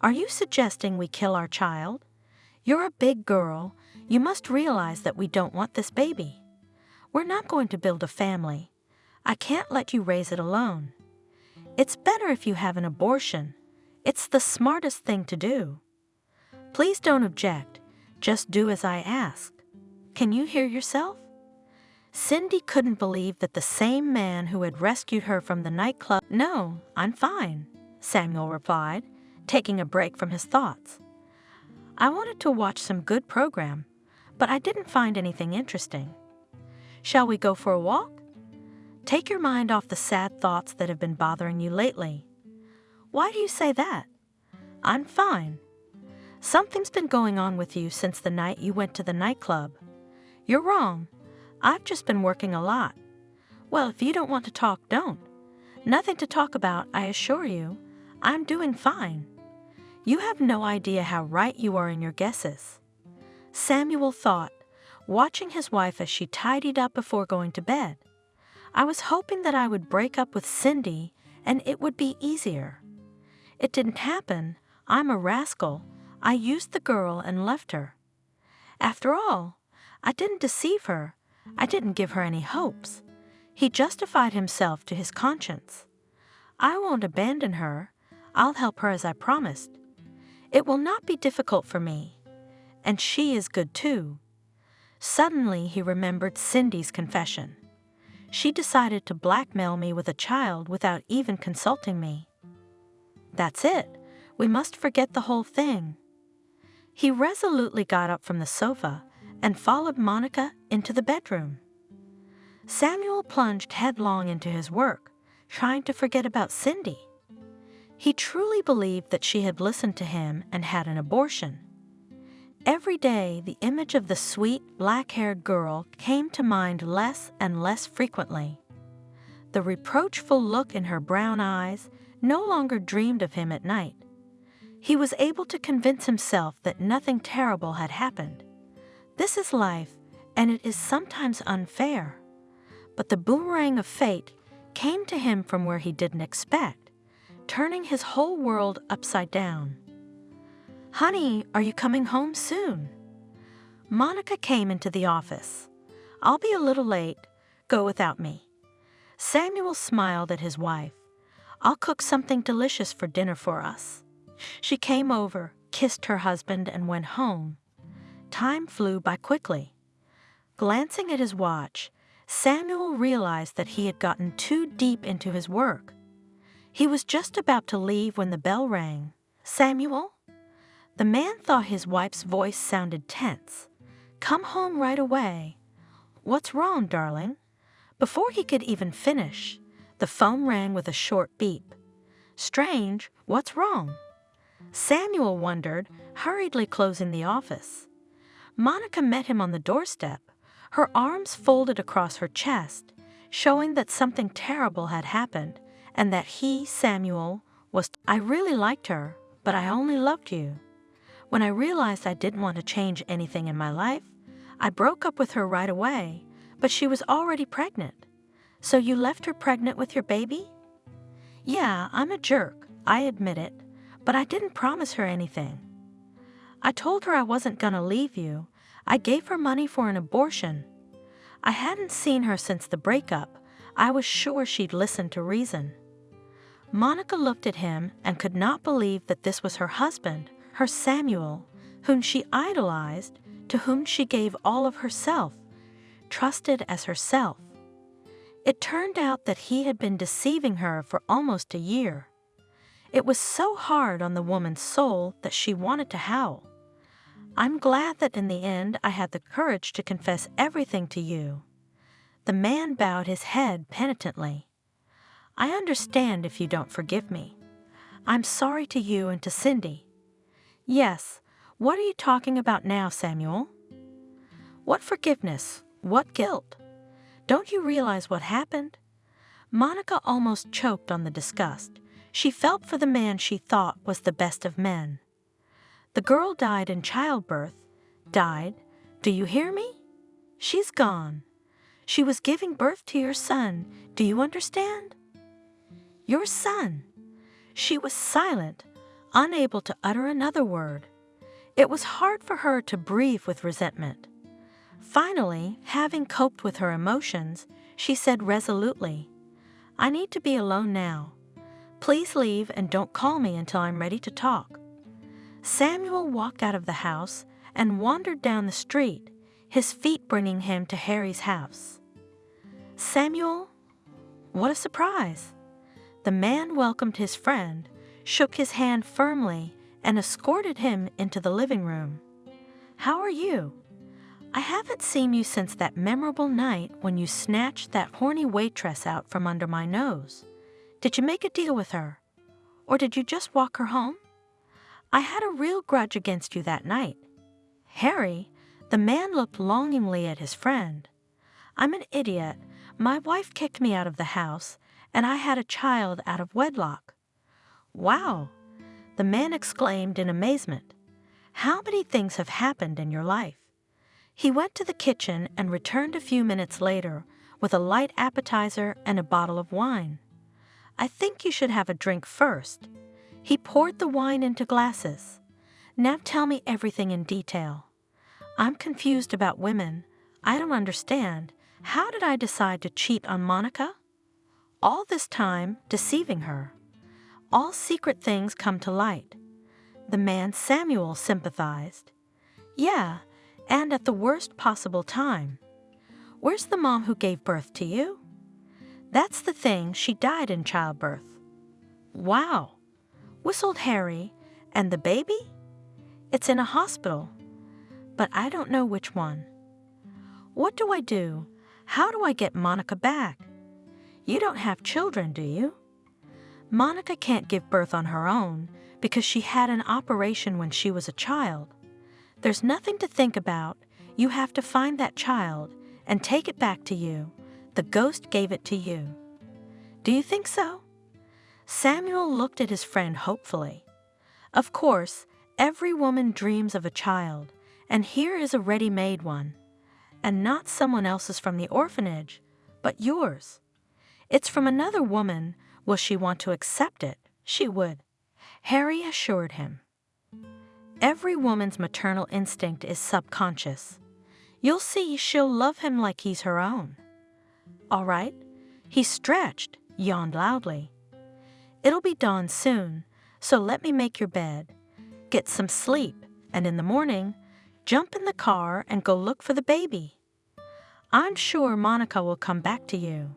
Are you suggesting we kill our child? You're a big girl. You must realize that we don't want this baby. We're not going to build a family. I can't let you raise it alone. It's better if you have an abortion. It's the smartest thing to do. Please don't object. Just do as I ask. Can you hear yourself? Cindy couldn't believe that the same man who had rescued her from the nightclub— "No, I'm fine," Samuel replied, taking a break from his thoughts. "I wanted to watch some good program, but I didn't find anything interesting. Shall we go for a walk? Take your mind off the sad thoughts that have been bothering you lately." "Why do you say that?" "I'm fine. Something's been going on with you since the night you went to the nightclub." "You're wrong. I've just been working a lot." "Well, if you don't want to talk, don't. Nothing to talk about, I assure you. I'm doing fine." "You have no idea how right you are in your guesses." Samuel thought, watching his wife as she tidied up before going to bed. "I was hoping that I would break up with Cindy and it would be easier. It didn't happen. I'm a rascal. I used the girl and left her. After all, I didn't deceive her. I didn't give her any hopes." He justified himself to his conscience. "I won't abandon her. I'll help her as I promised. It will not be difficult for me. And she is good too." Suddenly he remembered Cindy's confession. "She decided to blackmail me with a child without even consulting me. That's it. We must forget the whole thing." He resolutely got up from the sofa and followed Monica into the bedroom. Samuel plunged headlong into his work, trying to forget about Cindy. He truly believed that she had listened to him and had an abortion. Every day, the image of the sweet, black-haired girl came to mind less and less frequently. The reproachful look in her brown eyes no longer dreamed of him at night. He was able to convince himself that nothing terrible had happened. This is life, and it is sometimes unfair. But the boomerang of fate came to him from where he didn't expect, turning his whole world upside down. "Honey, are you coming home soon?" Monica came into the office. "I'll be a little late. Go without me." Samuel smiled at his wife. "I'll cook something delicious for dinner for us." She came over, kissed her husband, and went home. Time flew by quickly. Glancing at his watch, Samuel realized that he had gotten too deep into his work. He was just about to leave when the bell rang. "Samuel?" The man thought his wife's voice sounded tense. "Come home right away." "What's wrong, darling?" Before he could even finish, the phone rang with a short beep. "Strange, what's wrong?" Samuel wondered, hurriedly closing the office. Monica met him on the doorstep, her arms folded across her chest, showing that something terrible had happened and that he, Samuel, was— "I really liked her, but I only loved you. When I realized I didn't want to change anything in my life, I broke up with her right away, but she was already pregnant." "So you left her pregnant with your baby?" "Yeah, I'm a jerk, I admit it, but I didn't promise her anything. I told her I wasn't gonna leave you. I gave her money for an abortion. I hadn't seen her since the breakup. I was sure she'd listen to reason." Monica looked at him and could not believe that this was her husband, her Samuel, whom she idolized, to whom she gave all of herself, trusted as herself. It turned out that he had been deceiving her for almost a year. It was so hard on the woman's soul that she wanted to howl. "I'm glad that in the end I had the courage to confess everything to you." The man bowed his head penitently. "I understand if you don't forgive me. I'm sorry to you and to Cindy." "Yes, what are you talking about now, Samuel?" "What forgiveness? What guilt? Don't you realize what happened?" Monica almost choked on the disgust. She felt for the man she thought was the best of men. "The girl died in childbirth. Died. Do you hear me? She's gone. She was giving birth to your son. Do you understand?" "Your son." She was silent, unable to utter another word. It was hard for her to breathe with resentment. Finally, having coped with her emotions, she said resolutely, "I need to be alone now. Please leave and don't call me until I'm ready to talk." Samuel walked out of the house and wandered down the street, his feet bringing him to Harry's house. "Samuel?" What a surprise! The man welcomed his friend, shook his hand firmly, and escorted him into the living room. "How are you? I haven't seen you since that memorable night when you snatched that horny waitress out from under my nose. Did you make a deal with her? Or did you just walk her home? I had a real grudge against you that night." "Harry," the man looked longingly at his friend. "I'm an idiot. My wife kicked me out of the house, and I had a child out of wedlock." "Wow!" the man exclaimed in amazement. "How many things have happened in your life?" He went to the kitchen and returned a few minutes later with a light appetizer and a bottle of wine. "I think you should have a drink first." He poured the wine into glasses. "Now tell me everything in detail. I'm confused about women. I don't understand. How did I decide to cheat on Monica? All this time, deceiving her. All secret things come to light." The man Samuel sympathized. "Yeah, and at the worst possible time. Where's the mom who gave birth to you?" "That's the thing, she died in childbirth." "Wow," whistled Harry. "And the baby?" "It's in a hospital, but I don't know which one." "What do I do? How do I get Monica back?" "You don't have children, do you?" "Monica can't give birth on her own because she had an operation when she was a child. There's nothing to think about. You have to find that child and take it back to you. The ghost gave it to you." "Do you think so?" Samuel looked at his friend hopefully. "Of course, every woman dreams of a child, and here is a ready-made one. And not someone else's from the orphanage, but yours. It's from another woman. Will she want to accept it?" "She would," Harry assured him. "Every woman's maternal instinct is subconscious. You'll see she'll love him like he's her own." "All right." He stretched, yawned loudly. "It'll be dawn soon, so let me make your bed. Get some sleep, and in the morning, jump in the car and go look for the baby. I'm sure Monica will come back to you."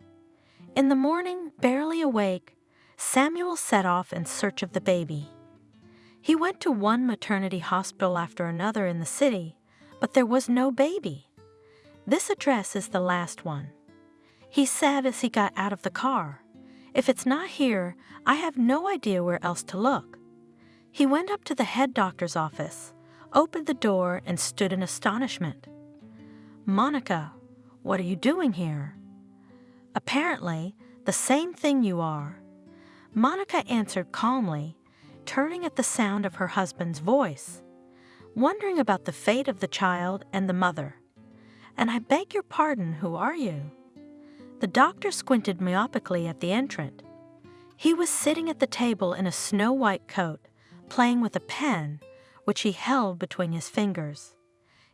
In the morning, barely awake, Samuel set off in search of the baby. He went to one maternity hospital after another in the city, but there was no baby. "This address is the last one," he said as he got out of the car. "If it's not here, I have no idea where else to look." He went up to the head doctor's office, opened the door, and stood in astonishment. "Monica, what are you doing here?" "Apparently, the same thing you are," Monica answered calmly, turning at the sound of her husband's voice, wondering about the fate of the child and the mother. "And I beg your pardon, who are you?" The doctor squinted myopically at the entrant. He was sitting at the table in a snow-white coat, playing with a pen, which he held between his fingers.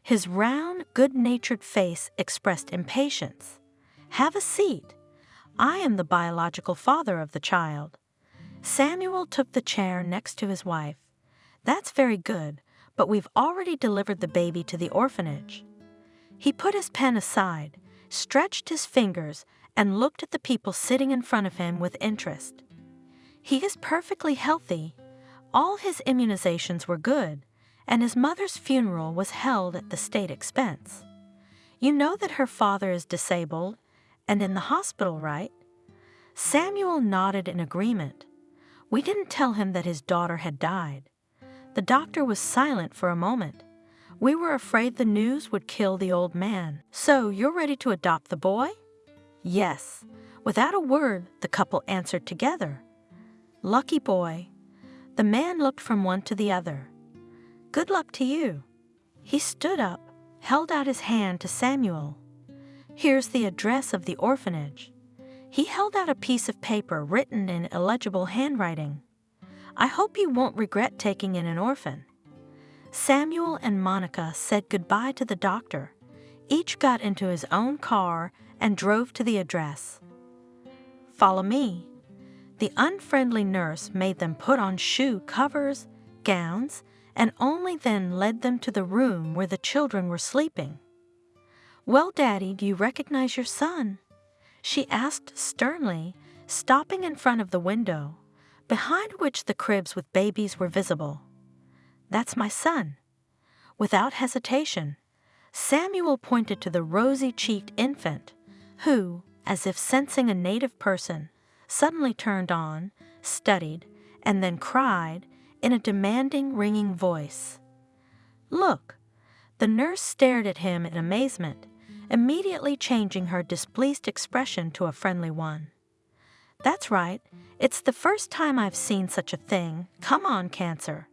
His round, good-natured face expressed impatience. "Have a seat. I am the biological father of the child." Samuel took the chair next to his wife. "That's very good, but we've already delivered the baby to the orphanage." He put his pen aside, stretched his fingers, and looked at the people sitting in front of him with interest. "He is perfectly healthy. All his immunizations were good, and his mother's funeral was held at the state expense. You know that her father is disabled and in the hospital, right?" Samuel nodded in agreement. "We didn't tell him that his daughter had died." The doctor was silent for a moment. "We were afraid the news would kill the old man. So you're ready to adopt the boy?" "Yes." Without a word, the couple answered together. "Lucky boy." The man looked from one to the other. "Good luck to you." He stood up, held out his hand to Samuel. "Here's the address of the orphanage." He held out a piece of paper written in illegible handwriting. I hope you won't regret taking in an orphan." Samuel and Monica said goodbye to the doctor. Each got into his own car and drove to the address. "Follow me." The unfriendly nurse made them put on shoe covers, gowns, and only then led them to the room where the children were sleeping. "Well, Daddy, do you recognize your son?" she asked sternly, stopping in front of the window, behind which the cribs with babies were visible. "That's my son." Without hesitation, Samuel pointed to the rosy-cheeked infant, who, as if sensing a native person, suddenly turned on, studied, and then cried in a demanding, ringing voice. "Look!" The nurse stared at him in amazement, immediately changing her displeased expression to a friendly one. "That's right. It's the first time I've seen such a thing. Come on, Cancer."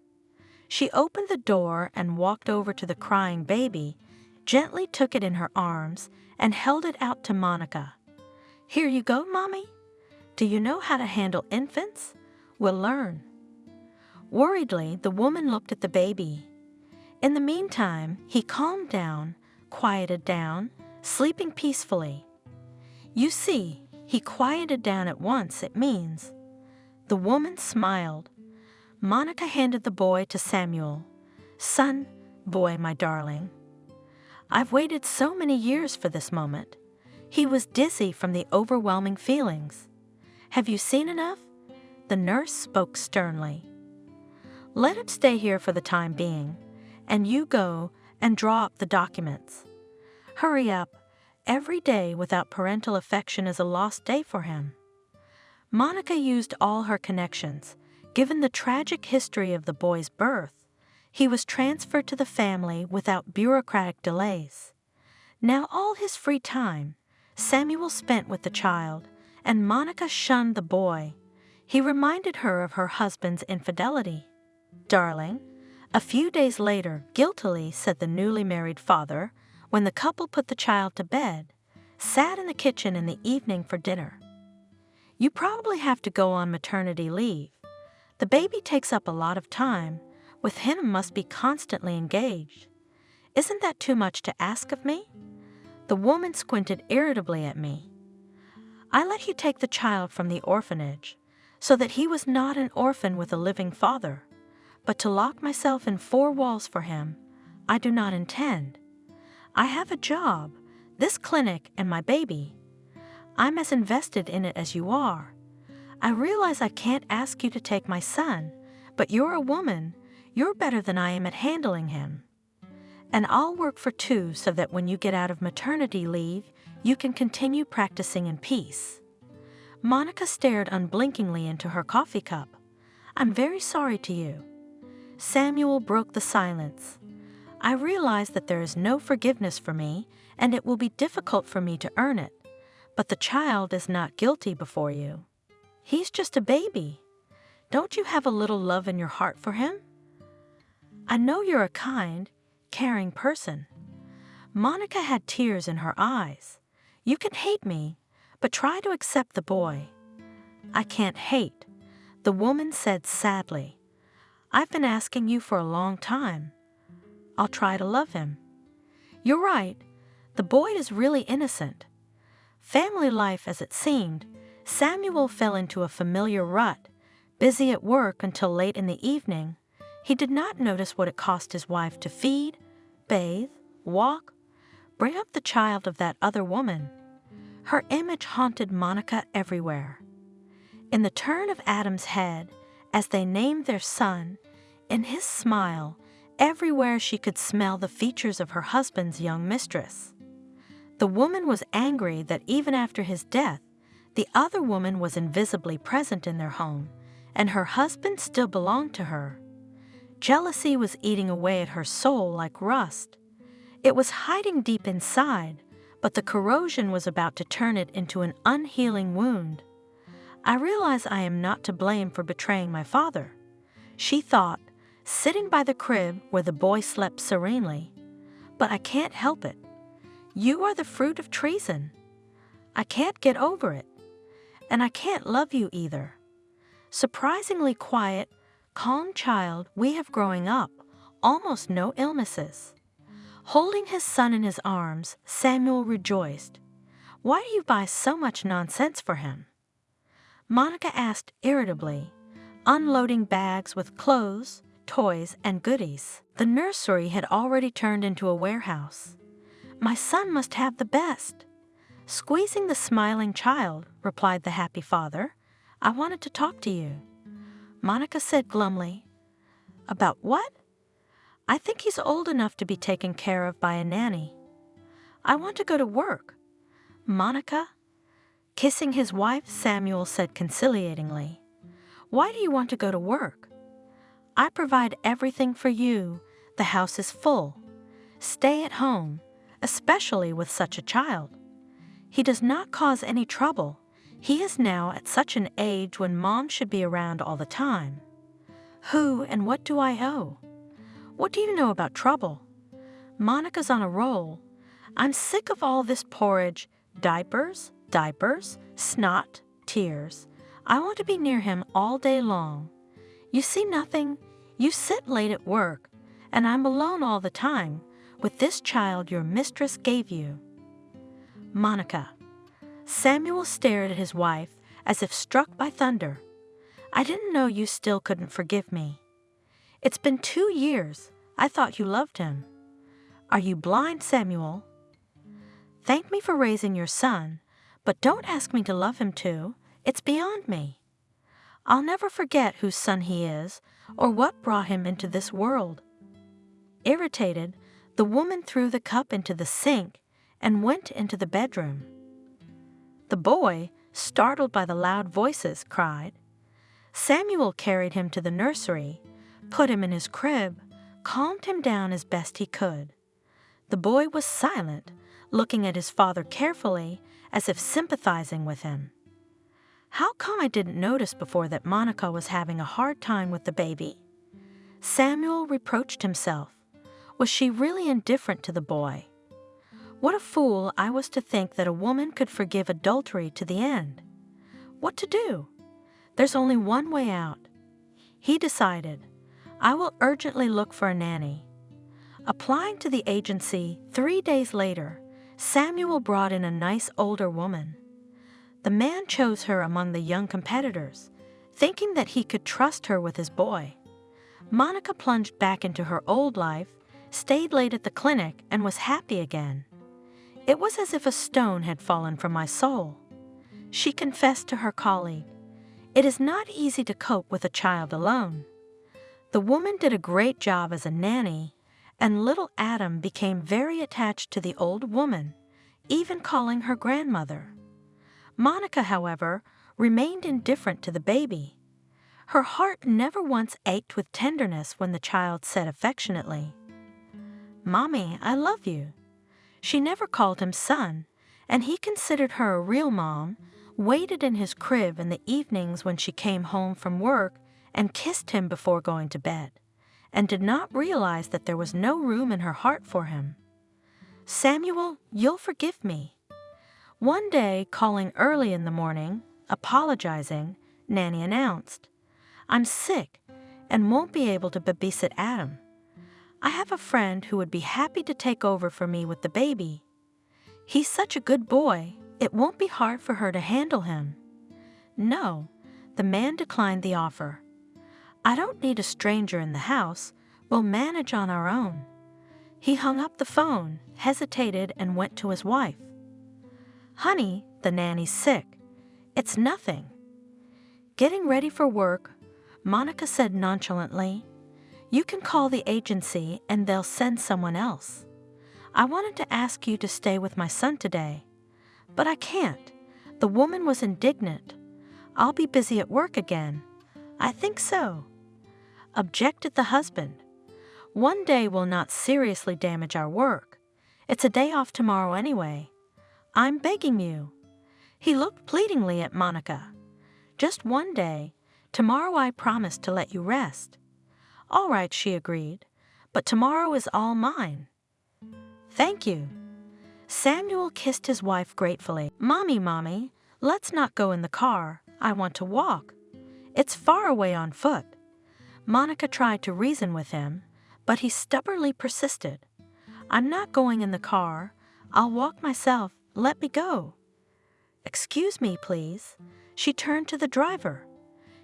She opened the door and walked over to the crying baby, gently took it in her arms, and held it out to Monica. "Here you go, Mommy. Do you know how to handle infants? We'll learn." Worriedly, the woman looked at the baby. In the meantime, he calmed down, quieted down, sleeping peacefully. "You see, he quieted down at once, it means." The woman smiled. Monica handed the boy to Samuel. "Son, boy, my darling. I've waited so many years for this moment." He was dizzy from the overwhelming feelings. "Have you seen enough?" The nurse spoke sternly. "Let him stay here for the time being, and you go and draw up the documents. Hurry up. Every day without parental affection is a lost day for him." Monica used all her connections. Given the tragic history of the boy's birth, he was transferred to the family without bureaucratic delays. Now all his free time, Samuel spent with the child, and Monica shunned the boy. He reminded her of her husband's infidelity. "Darling," a few days later, guiltily said the newly married father, when the couple put the child to bed, sat in the kitchen in the evening for dinner. "You probably have to go on maternity leave. The baby takes up a lot of time. With him must be constantly engaged. Isn't that too much to ask of me?" The woman squinted irritably at me. "I let you take the child from the orphanage, so that he was not an orphan with a living father. But to lock myself in 4 walls for him, I do not intend. I have a job, this clinic, and my baby. I'm as invested in it as you are. I realize I can't ask you to take my son, but you're a woman. You're better than I am at handling him. And I'll work for 2 so that when you get out of maternity leave, you can continue practicing in peace." Monica stared unblinkingly into her coffee cup. "I'm very sorry to you." Samuel broke the silence. "I realize that there is no forgiveness for me, and it will be difficult for me to earn it. But the child is not guilty before you. He's just a baby. Don't you have a little love in your heart for him? I know you're a kind, caring person." Monica had tears in her eyes. "You can hate me, but try to accept the boy." "I can't hate," the woman said sadly. "I've been asking you for a long time. I'll try to love him." "You're right. The boy is really innocent." Family life as it seemed, Samuel fell into a familiar rut, busy at work until late in the evening. He did not notice what it cost his wife to feed, bathe, walk, bring up the child of that other woman. Her image haunted Monica everywhere. In the turn of Adam's head, as they named their son, in his smile, everywhere she could smell the features of her husband's young mistress. The woman was angry that even after his death, the other woman was invisibly present in their home, and her husband still belonged to her. Jealousy was eating away at her soul like rust. It was hiding deep inside, but the corrosion was about to turn it into an unhealing wound. "I realize I am not to blame for betraying my father," she thought, sitting by the crib where the boy slept serenely. "But I can't help it. You are the fruit of treason. I can't get over it. And I can't love you either." Surprisingly quiet, Calm child we have growing up, almost no illnesses. Holding his son in his arms, Samuel rejoiced. Why do you buy so much nonsense for him? Monica asked irritably, unloading bags with clothes, toys, and goodies. The nursery had already turned into a warehouse. My son must have the best. Squeezing the smiling child, replied the happy father, I wanted to talk to you. Monica said glumly, About what? I think he's old enough to be taken care of by a nanny. I want to go to work. Monica? Kissing his wife, Samuel said conciliatingly, Why do you want to go to work? I provide everything for you. The house is full. Stay at home, especially with such a child. He does not cause any trouble. He is now at such an age when mom should be around all the time. Who and what do I owe? What do you know about trouble? Monica's on a roll. I'm sick of all this porridge, diapers, snot, tears. I want to be near him all day long. You see nothing. You sit late at work, and I'm alone all the time with this child your mistress gave you. Monica. Samuel stared at his wife as if struck by thunder. I didn't know you still couldn't forgive me. It's been 2 years. I thought you loved him. Are you blind, Samuel? Thank me for raising your son, but don't ask me to love him too. It's beyond me. I'll never forget whose son he is or what brought him into this world. Irritated, the woman threw the cup into the sink and went into the bedroom. The boy, startled by the loud voices, cried. Samuel carried him to the nursery, put him in his crib, calmed him down as best he could. The boy was silent, looking at his father carefully, as if sympathizing with him. How come I didn't notice before that Monica was having a hard time with the baby? Samuel reproached himself. Was she really indifferent to the boy? What a fool I was to think that a woman could forgive adultery to the end. What to do? There's only one way out. He decided, I will urgently look for a nanny. Applying to the agency 3 days later, Samuel brought in a nice older woman. The man chose her among the young competitors, thinking that he could trust her with his boy. Monica plunged back into her old life, stayed late at the clinic, and was happy again. It was as if a stone had fallen from my soul. She confessed to her colleague, It is not easy to cope with a child alone. The woman did a great job as a nanny, and little Adam became very attached to the old woman, even calling her grandmother. Monica, however, remained indifferent to the baby. Her heart never once ached with tenderness when the child said affectionately, Mommy, I love you. She never called him son, and he considered her a real mom, waited in his crib in the evenings when she came home from work and kissed him before going to bed, and did not realize that there was no room in her heart for him. Samuel, you'll forgive me. One day, calling early in the morning, apologizing, Nanny announced, I'm sick and won't be able to babysit Adam. I have a friend who would be happy to take over for me with the baby. He's such a good boy, it won't be hard for her to handle him. No, the man declined the offer. I don't need a stranger in the house. We'll manage on our own. He hung up the phone, hesitated, and went to his wife. Honey, the nanny's sick. It's nothing. Getting ready for work, Monica said nonchalantly, You can call the agency and they'll send someone else. I wanted to ask you to stay with my son today, but I can't. The woman was indignant. I'll be busy at work again. I think so. Objected the husband. One day will not seriously damage our work. It's a day off tomorrow anyway. I'm begging you. He looked pleadingly at Monica. Just one day. Tomorrow I promise to let you rest. All right, she agreed, but tomorrow is all mine. Thank you. Samuel kissed his wife gratefully. Mommy, let's not go in the car. I want to walk. It's far away on foot. Monica tried to reason with him, but he stubbornly persisted. "I'm not going in the car. I'll walk myself. Let me go." "Excuse me, please." She turned to the driver.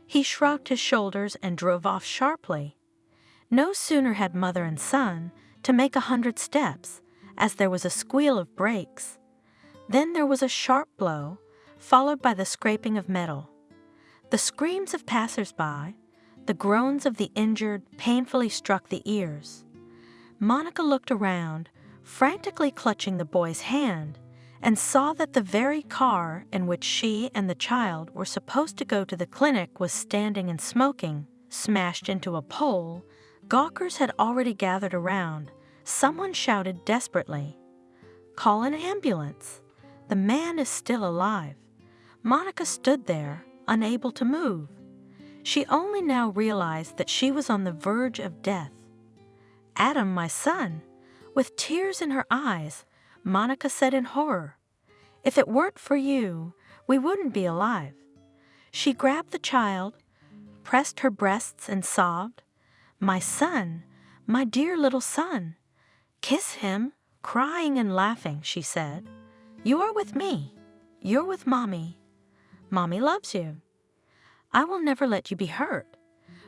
He shrugged his shoulders and drove off sharply. No sooner had mother and son to make 100 steps, as there was a squeal of brakes. Then there was a sharp blow, followed by the scraping of metal. The screams of passers-by, the groans of the injured painfully struck the ears. Monica looked around, frantically clutching the boy's hand, and saw that the very car in which she and the child were supposed to go to the clinic was standing and smoking, smashed into a pole. Gawkers had already gathered around. Someone shouted desperately, "Call an ambulance! The man is still alive." Monica stood there, unable to move. She only now realized that she was on the verge of death. "Adam, my son!" With tears in her eyes, Monica said in horror, "If it weren't for you, we wouldn't be alive." She grabbed the child, pressed her breasts and sobbed, "My son, my dear little son. Kiss him," crying and laughing, she said. "You are with me. You're with Mommy. Mommy loves you. I will never let you be hurt."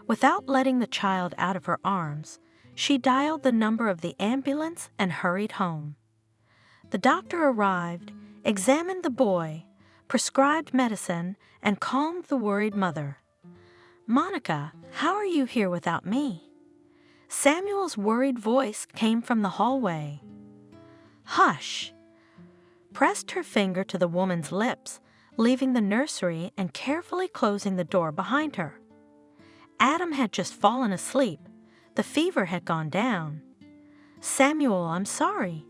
Without letting the child out of her arms, she dialed the number of the ambulance and hurried home. The doctor arrived, examined the boy, prescribed medicine, and calmed the worried mother. "Monica, how are you here without me?" Samuel's worried voice came from the hallway. "Hush!" Pressed her finger to the woman's lips, leaving the nursery and carefully closing the door behind her. Adam had just fallen asleep. The fever had gone down. "Samuel, I'm sorry,"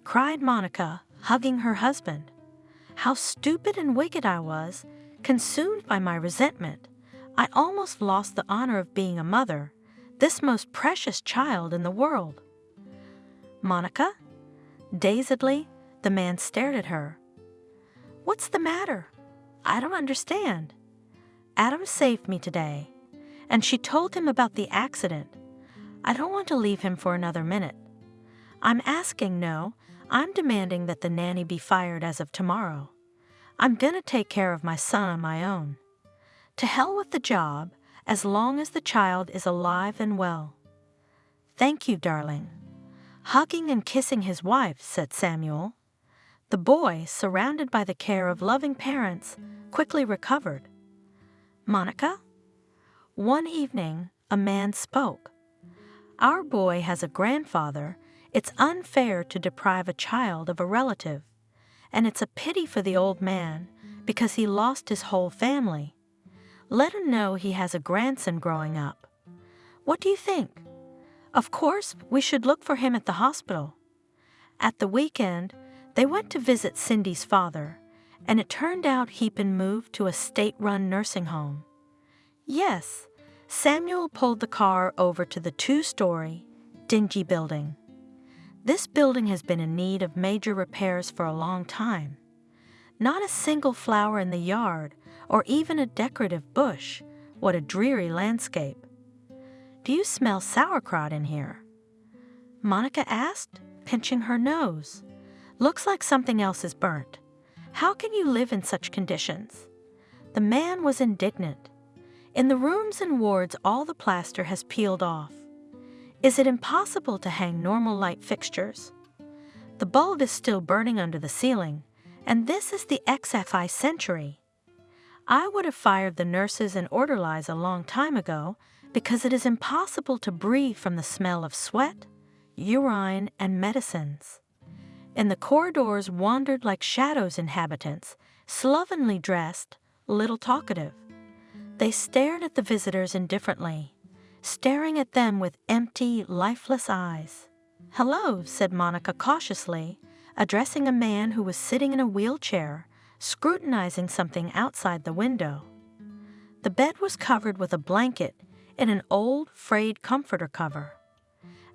cried Monica, hugging her husband. "How stupid and wicked I was, consumed by my resentment. I almost lost the honor of being a mother, this most precious child in the world." "Monica?" Dazedly, the man stared at her. "What's the matter? I don't understand." "Adam saved me today," and she told him about the accident. "I don't want to leave him for another minute. I'm demanding that the nanny be fired as of tomorrow. I'm gonna take care of my son on my own. To hell with the job, as long as the child is alive and well." "Thank you, darling." Hugging and kissing his wife, said Samuel. The boy, surrounded by the care of loving parents, quickly recovered. "Monica?" One evening, a man spoke. "Our boy has a grandfather. It's unfair to deprive a child of a relative, and it's a pity for the old man because he lost his whole family. Let him know he has a grandson growing up. What do you think? Of course, we should look for him at the hospital." At the weekend, they went to visit Cindy's father, and it turned out he'd been moved to a state-run nursing home. Yes, Samuel pulled the car over to the 2-story, dingy building. This building has been in need of major repairs for a long time. Not a single flower in the yard, or even a decorative bush. What a dreary landscape. "Do you smell sauerkraut in here?" Monica asked, pinching her nose. "Looks like something else is burnt. How can you live in such conditions?" The man was indignant. "In the rooms and wards all the plaster has peeled off. Is it impossible to hang normal light fixtures? The bulb is still burning under the ceiling, and this is the XFI century. I would have fired the nurses and orderlies a long time ago because it is impossible to breathe from the smell of sweat, urine, and medicines." In the corridors wandered like shadows inhabitants, slovenly dressed, little talkative. They stared at the visitors indifferently, staring at them with empty, lifeless eyes. "Hello," said Monica cautiously, addressing a man who was sitting in a wheelchair, scrutinizing something outside the window. The bed was covered with a blanket in an old, frayed comforter cover.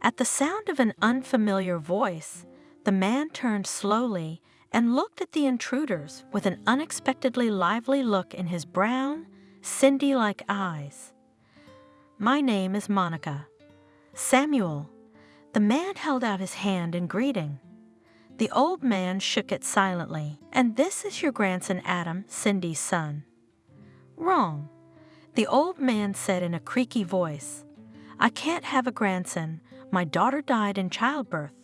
At the sound of an unfamiliar voice, the man turned slowly and looked at the intruders with an unexpectedly lively look in his brown, Cindy-like eyes. My name is Monica." "Samuel." The man held out his hand in greeting. The old man shook it silently. "And this is your grandson Adam, Cindy's son." "Wrong," the old man said in a creaky voice. "I can't have a grandson. My daughter died in childbirth."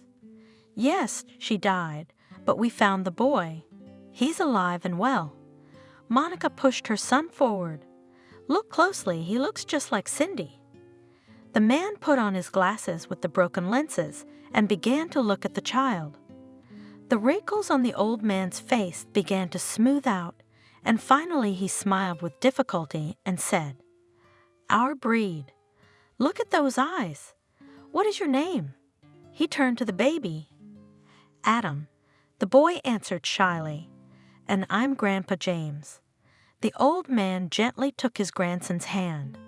"Yes, she died, but we found the boy. He's alive and well." Monica pushed her son forward. "Look closely, he looks just like Cindy." The man put on his glasses with the broken lenses and began to look at the child. The wrinkles on the old man's face began to smooth out, and finally he smiled with difficulty and said, "Our breed. Look at those eyes. What is your name?" He turned to the baby. "Adam," the boy answered shyly, "and I'm Grandpa James." The old man gently took his grandson's hand.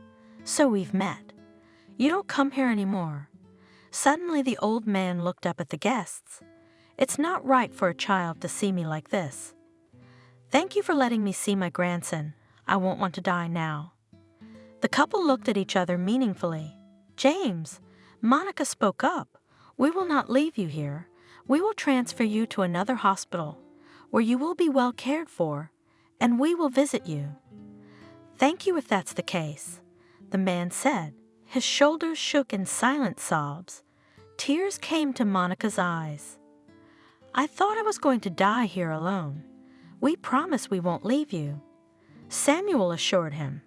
"So we've met. You don't come here anymore." Suddenly the old man looked up at the guests. "It's not right for a child to see me like this. Thank you for letting me see my grandson. I won't want to die now." The couple looked at each other meaningfully. "James," Monica spoke up, "we will not leave you here. We will transfer you to another hospital, where you will be well cared for, and we will visit you." "Thank you if that's the case," the man said. His shoulders shook in silent sobs. Tears came to Monica's eyes. "I thought I was going to die here alone. We promise we won't leave you," Samuel assured him.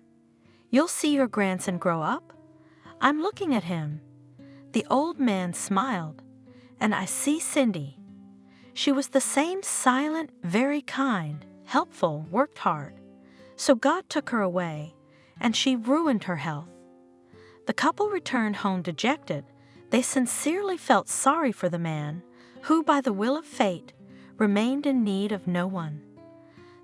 "You'll see your grandson grow up. I'm looking at him." The old man smiled. "And I see Cindy. She was the same silent, very kind, helpful, worked hard. So God took her away, and she ruined her health." The couple returned home dejected. They sincerely felt sorry for the man, who, by the will of fate, remained in need of no one.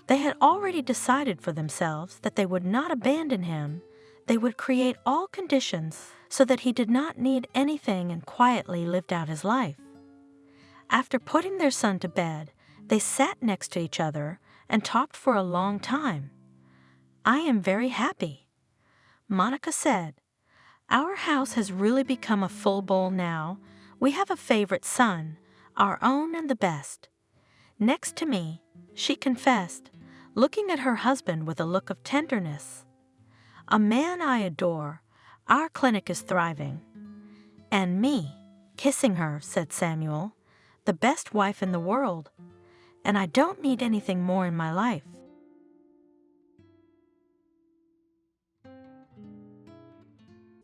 They had already decided for themselves that they would not abandon him. They would create all conditions so that he did not need anything and quietly lived out his life. After putting their son to bed, they sat next to each other and talked for a long time. "I am very happy," Monica said. "Our house has really become a full bowl now. We have a favorite son, our own and the best. Next to me," she confessed, looking at her husband with a look of tenderness. "A man I adore. Our clinic is thriving." "And me," kissing her, said Samuel, "the best wife in the world. And I don't need anything more in my life."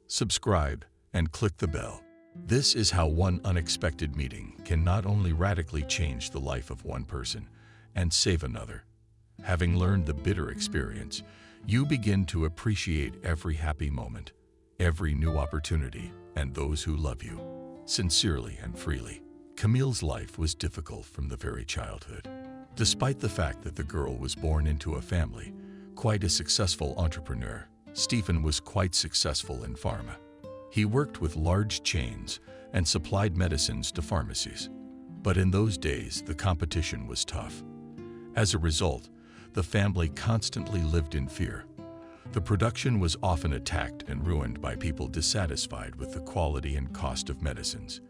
Subscribe and click the bell. This is how one unexpected meeting can not only radically change the life of one person and save another. Having learned the bitter experience, you begin to appreciate every happy moment, every new opportunity, and those who love you, sincerely and freely. Camille's life was difficult from the very childhood. Despite the fact that the girl was born into a family, quite a successful entrepreneur, Stephen was quite successful in pharma. He worked with large chains and supplied medicines to pharmacies. But in those days, the competition was tough. As a result, the family constantly lived in fear. The production was often attacked and ruined by people dissatisfied with the quality and cost of medicines.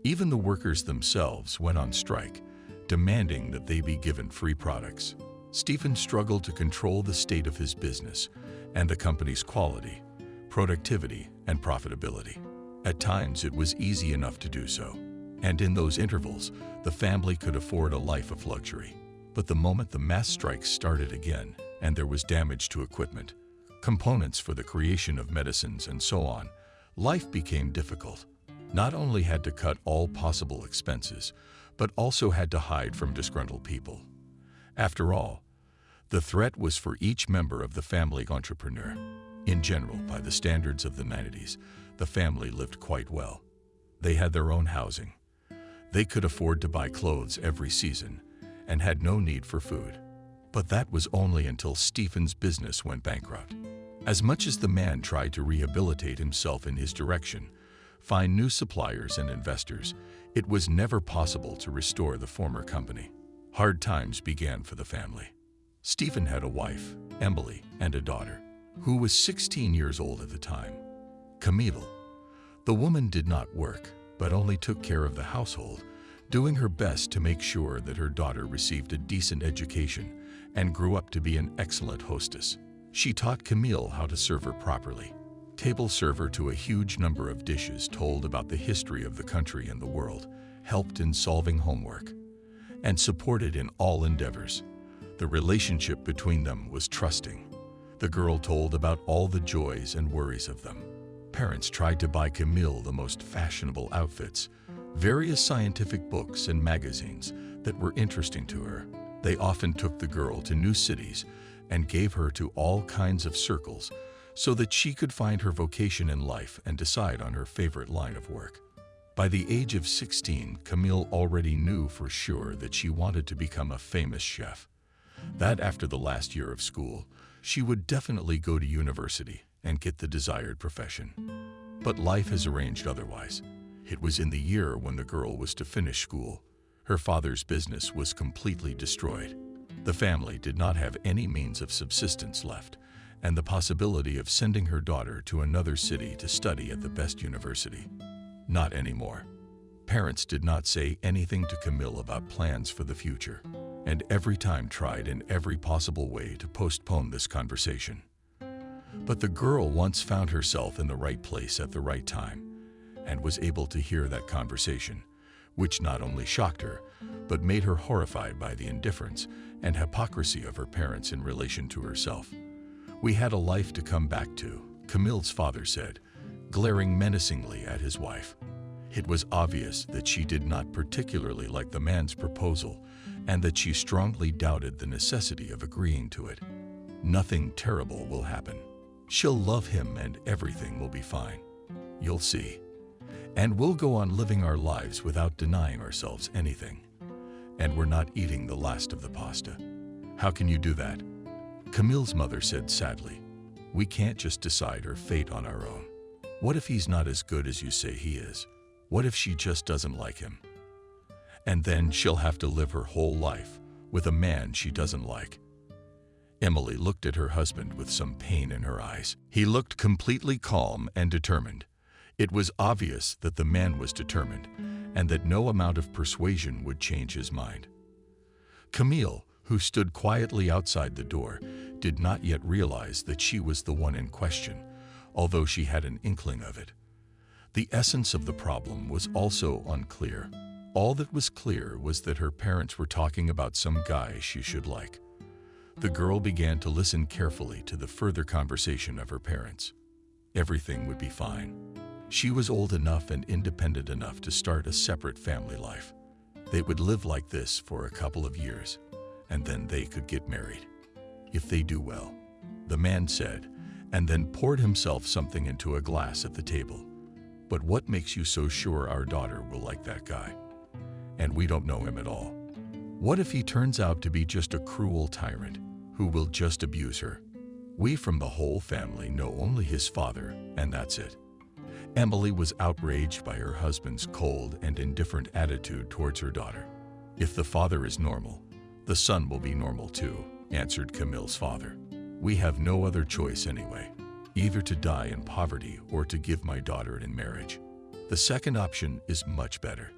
Even the workers themselves went on strike, demanding that they be given free products. Stephen struggled to control the state of his business and the company's quality, productivity, and profitability. At times, it was easy enough to do so, and in those intervals, the family could afford a life of luxury. But the moment the mass strikes started again, and there was damage to equipment, components for the creation of medicines, and so on, life became difficult. Not only had to cut all possible expenses, but also had to hide from disgruntled people. After all, the threat was for each member of the family entrepreneur. In general, by the standards of the 90s, the family lived quite well. They had their own housing. They could afford to buy clothes every season and had no need for food. But that was only until Stephen's business went bankrupt. As much as the man tried to rehabilitate himself in his direction, find new suppliers and investors, it was never possible to restore the former company. Hard times began for the family. Stephen had a wife, Emily, and a daughter, who was 16 years old at the time. Camille. The woman did not work, but only took care of the household, doing her best to make sure that her daughter received a decent education and grew up to be an excellent hostess. She taught Camille how to serve her properly, table server to a huge number of dishes, told about the history of the country and the world, helped in solving homework, and supported in all endeavors. The relationship between them was trusting. The girl told about all the joys and worries of them. Parents tried to buy Camille the most fashionable outfits, various scientific books and magazines that were interesting to her. They often took the girl to new cities and gave her to all kinds of circles so that she could find her vocation in life and decide on her favorite line of work. By the age of 16, Camille already knew for sure that she wanted to become a famous chef. That after the last year of school, she would definitely go to university and get the desired profession. But life has arranged otherwise. It was in the year when the girl was to finish school. Her father's business was completely destroyed. The family did not have any means of subsistence left, and the possibility of sending her daughter to another city to study at the best university. Not anymore. Parents did not say anything to Camille about plans for the future, and every time tried in every possible way to postpone this conversation. But the girl once found herself in the right place at the right time, and was able to hear that conversation, which not only shocked her, but made her horrified by the indifference and hypocrisy of her parents in relation to herself. "We had a life to come back to," Camille's father said, glaring menacingly at his wife. It was obvious that she did not particularly like the man's proposal and that she strongly doubted the necessity of agreeing to it. "Nothing terrible will happen. She'll love him and everything will be fine. You'll see. And we'll go on living our lives without denying ourselves anything. And we're not eating the last of the pasta." "How can you do that?" Camille's mother said sadly. "We can't just decide her fate on our own. What if he's not as good as you say he is? What if she just doesn't like him? And then she'll have to live her whole life with a man she doesn't like." Emily looked at her husband with some pain in her eyes. He looked completely calm and determined. It was obvious that the man was determined and that no amount of persuasion would change his mind. Camille, who stood quietly outside the door, did not yet realize that she was the one in question, although she had an inkling of it. The essence of the problem was also unclear. All that was clear was that her parents were talking about some guy she should like. The girl began to listen carefully to the further conversation of her parents. Everything would be fine. She was old enough and independent enough to start a separate family life. They would live like this for a couple of years, and then they could get married. If they do well, the man said, and then poured himself something into a glass at the table. "But what makes you so sure our daughter will like that guy? And we don't know him at all. What if he turns out to be just a cruel tyrant who will just abuse her? We from the whole family know only his father, and that's it." Emily was outraged by her husband's cold and indifferent attitude towards her daughter. "If the father is normal, the son will be normal too," answered Camille's father. "We have no other choice anyway, either to die in poverty or to give my daughter in marriage. The second option is much better.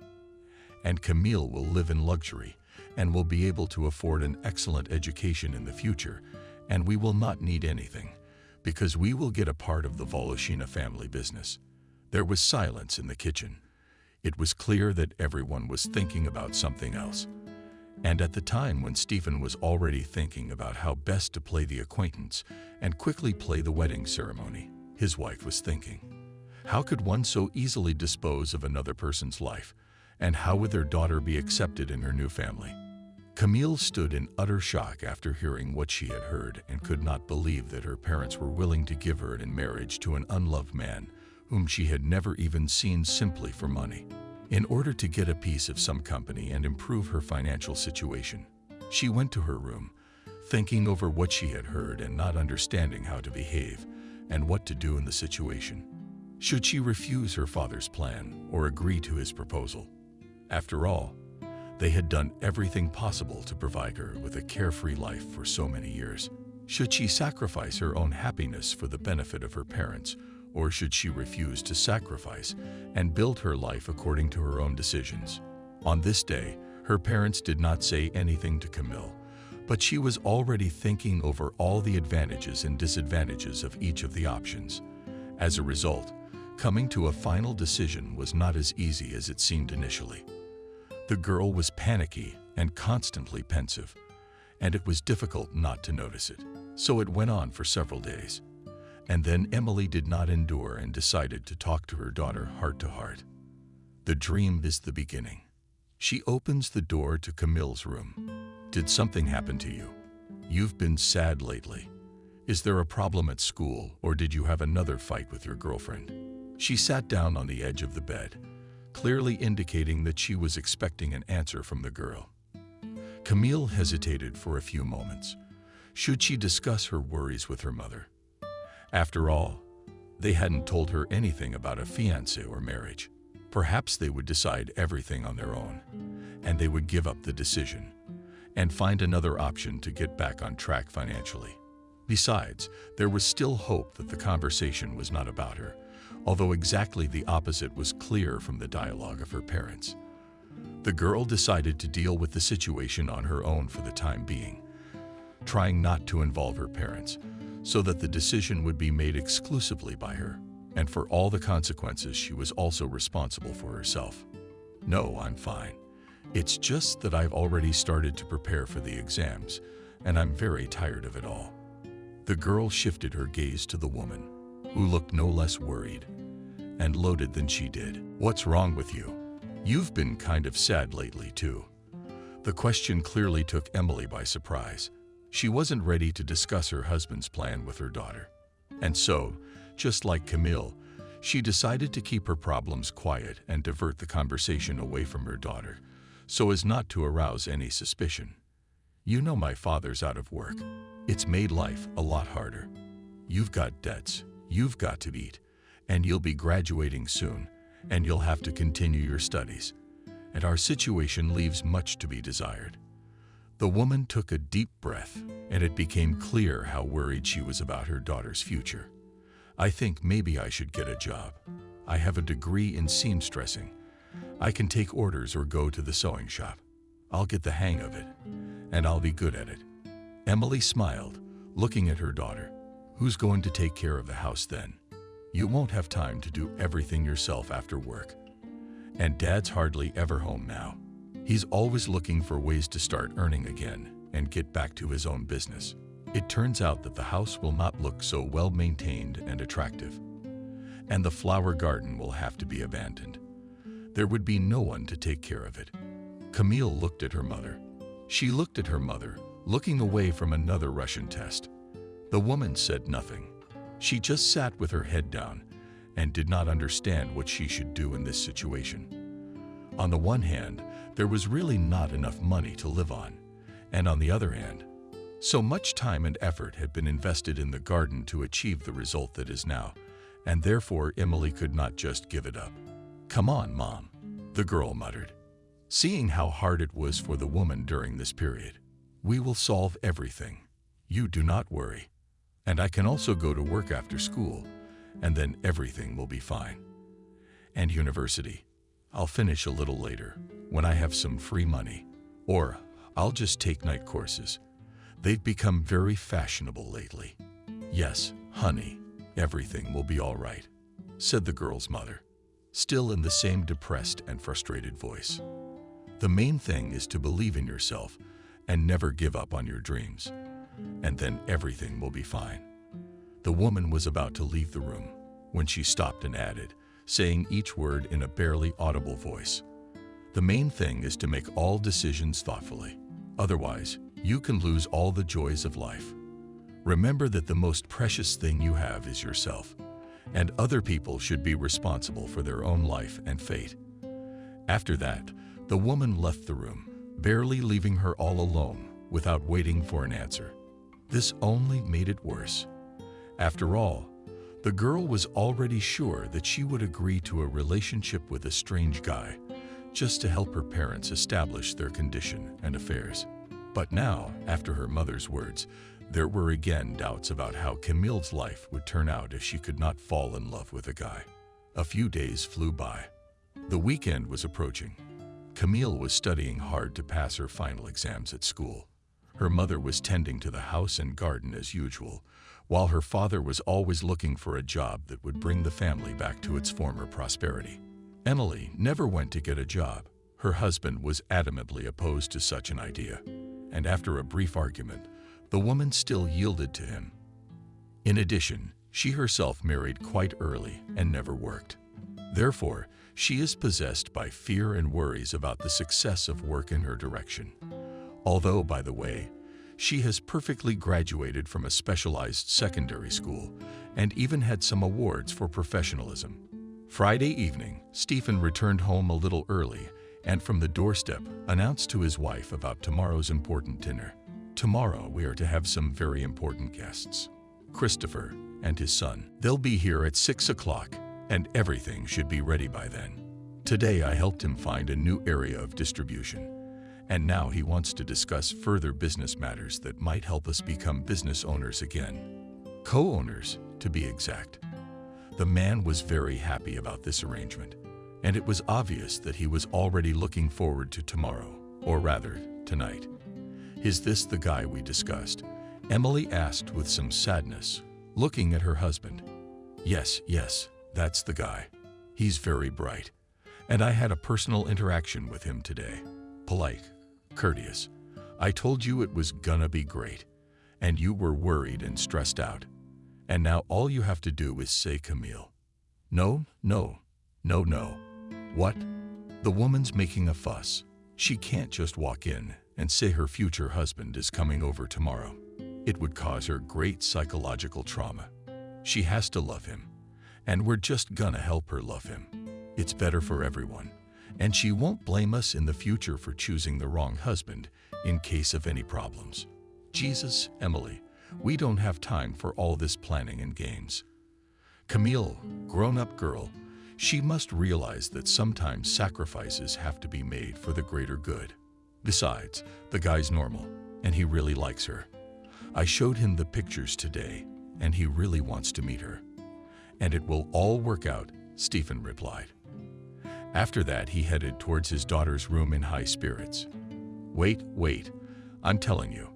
And Camille will live in luxury and will be able to afford an excellent education in the future, and we will not need anything, because we will get a part of the Voloshina family business." There was silence in the kitchen. It was clear that everyone was thinking about something else. And at the time when Stephen was already thinking about how best to play the acquaintance and quickly play the wedding ceremony, his wife was thinking, how could one so easily dispose of another person's life, and how would their daughter be accepted in her new family? Camille stood in utter shock after hearing what she had heard and could not believe that her parents were willing to give her in marriage to an unloved man whom she had never even seen simply for money. In order to get a piece of some company and improve her financial situation, she went to her room, thinking over what she had heard and not understanding how to behave and what to do in the situation. Should she refuse her father's plan or agree to his proposal? After all, they had done everything possible to provide her with a carefree life for so many years. Should she sacrifice her own happiness for the benefit of her parents, or should she refuse to sacrifice and build her life according to her own decisions? On this day, her parents did not say anything to Camille, but she was already thinking over all the advantages and disadvantages of each of the options. As a result, coming to a final decision was not as easy as it seemed initially. The girl was panicky and constantly pensive, and it was difficult not to notice it. So it went on for several days. And then Emily did not endure and decided to talk to her daughter heart to heart. The dream is the beginning. She opens the door to Camille's room. Did something happen to you? You've been sad lately. Is there a problem at school, or did you have another fight with your girlfriend? She sat down on the edge of the bed, clearly indicating that she was expecting an answer from the girl. Camille hesitated for a few moments. Should she discuss her worries with her mother? After all, they hadn't told her anything about a fiancé or marriage. Perhaps they would decide everything on their own, and they would give up the decision and find another option to get back on track financially. Besides, there was still hope that the conversation was not about her, although exactly the opposite was clear from the dialogue of her parents. The girl decided to deal with the situation on her own for the time being, trying not to involve her parents, so that the decision would be made exclusively by her, and for all the consequences she was also responsible for herself. No, I'm fine. It's just that I've already started to prepare for the exams, and I'm very tired of it all. The girl shifted her gaze to the woman, who looked no less worried and loaded than she did. What's wrong with you? You've been kind of sad lately, too. The question clearly took Emily by surprise. She wasn't ready to discuss her husband's plan with her daughter. And so, just like Camille, she decided to keep her problems quiet and divert the conversation away from her daughter, so as not to arouse any suspicion. You know my father's out of work. It's made life a lot harder. You've got debts, you've got to eat, and you'll be graduating soon, and you'll have to continue your studies. And our situation leaves much to be desired. The woman took a deep breath, and it became clear how worried she was about her daughter's future. I think maybe I should get a job. I have a degree in seamstressing. I can take orders or go to the sewing shop. I'll get the hang of it, and I'll be good at it. Emily smiled, looking at her daughter. Who's going to take care of the house then? You won't have time to do everything yourself after work. And Dad's hardly ever home now. He's always looking for ways to start earning again and get back to his own business. It turns out that the house will not look so well maintained and attractive, and the flower garden will have to be abandoned. There would be no one to take care of it. Camille looked at her mother. She looked at her mother, looking away from another Russian test. The woman said nothing. She just sat with her head down and did not understand what she should do in this situation. On the one hand, there was really not enough money to live on, and on the other hand, so much time and effort had been invested in the garden to achieve the result that is now, and therefore Emily could not just give it up. "Come on, Mom," the girl muttered, seeing how hard it was for the woman during this period. "We will solve everything. You do not worry. And I can also go to work after school, and then everything will be fine. And university, I'll finish a little later, when I have some free money. Or I'll just take night courses. They've become very fashionable lately." "Yes, honey, everything will be all right," said the girl's mother, still in the same depressed and frustrated voice. "The main thing is to believe in yourself and never give up on your dreams, and then everything will be fine." The woman was about to leave the room when she stopped and added, saying each word in a barely audible voice, "The main thing is to make all decisions thoughtfully. Otherwise, you can lose all the joys of life. Remember that the most precious thing you have is yourself, and other people should be responsible for their own life and fate." After that, the woman left the room, barely leaving her all alone without waiting for an answer. This only made it worse. After all, the girl was already sure that she would agree to a relationship with a strange guy just to help her parents establish their condition and affairs. But now, after her mother's words, There were again doubts about how Camille's life would turn out if she could not fall in love with a guy. A few days flew by. The weekend was approaching. Camille was studying hard to pass her final exams at school. Her mother was tending to the house and garden as usual, while her father was always looking for a job that would bring the family back to its former prosperity. Emily never went to get a job. Her husband was adamantly opposed to such an idea, and after a brief argument, the woman still yielded to him. In addition, she herself married quite early and never worked. Therefore, she is possessed by fear and worries about the success of work in her direction. Although, by the way, she has perfectly graduated from a specialized secondary school and even had some awards for professionalism. Friday evening, Stephen returned home a little early and from the doorstep announced to his wife about tomorrow's important dinner. Tomorrow we are to have some very important guests. Christopher and his son. They'll be here at 6 o'clock and everything should be ready by then. Today I helped him find a new area of distribution, and now he wants to discuss further business matters that might help us become business owners again. Co-owners, to be exact. The man was very happy about this arrangement, and it was obvious that he was already looking forward to tomorrow, or rather, tonight. Is this the guy we discussed? Emily asked with some sadness, looking at her husband. Yes, that's the guy. He's very bright, and I had a personal interaction with him today. Polite, courteous. I told you it was gonna be great, and you were worried and stressed out. And now all you have to do is say Camille. No. What? The woman's making a fuss. She can't just walk in and say her future husband is coming over tomorrow. It would cause her great psychological trauma. She has to love him, and we're just gonna help her love him. It's better for everyone, and she won't blame us in the future for choosing the wrong husband in case of any problems. Jesus, Emily, we don't have time for all this planning and games. Camille, grown-up girl, she must realize that sometimes sacrifices have to be made for the greater good. Besides, the guy's normal, and he really likes her. I showed him the pictures today, and he really wants to meet her. And it will all work out, Stephen replied. After that, he headed towards his daughter's room in high spirits. Wait, I'm telling you.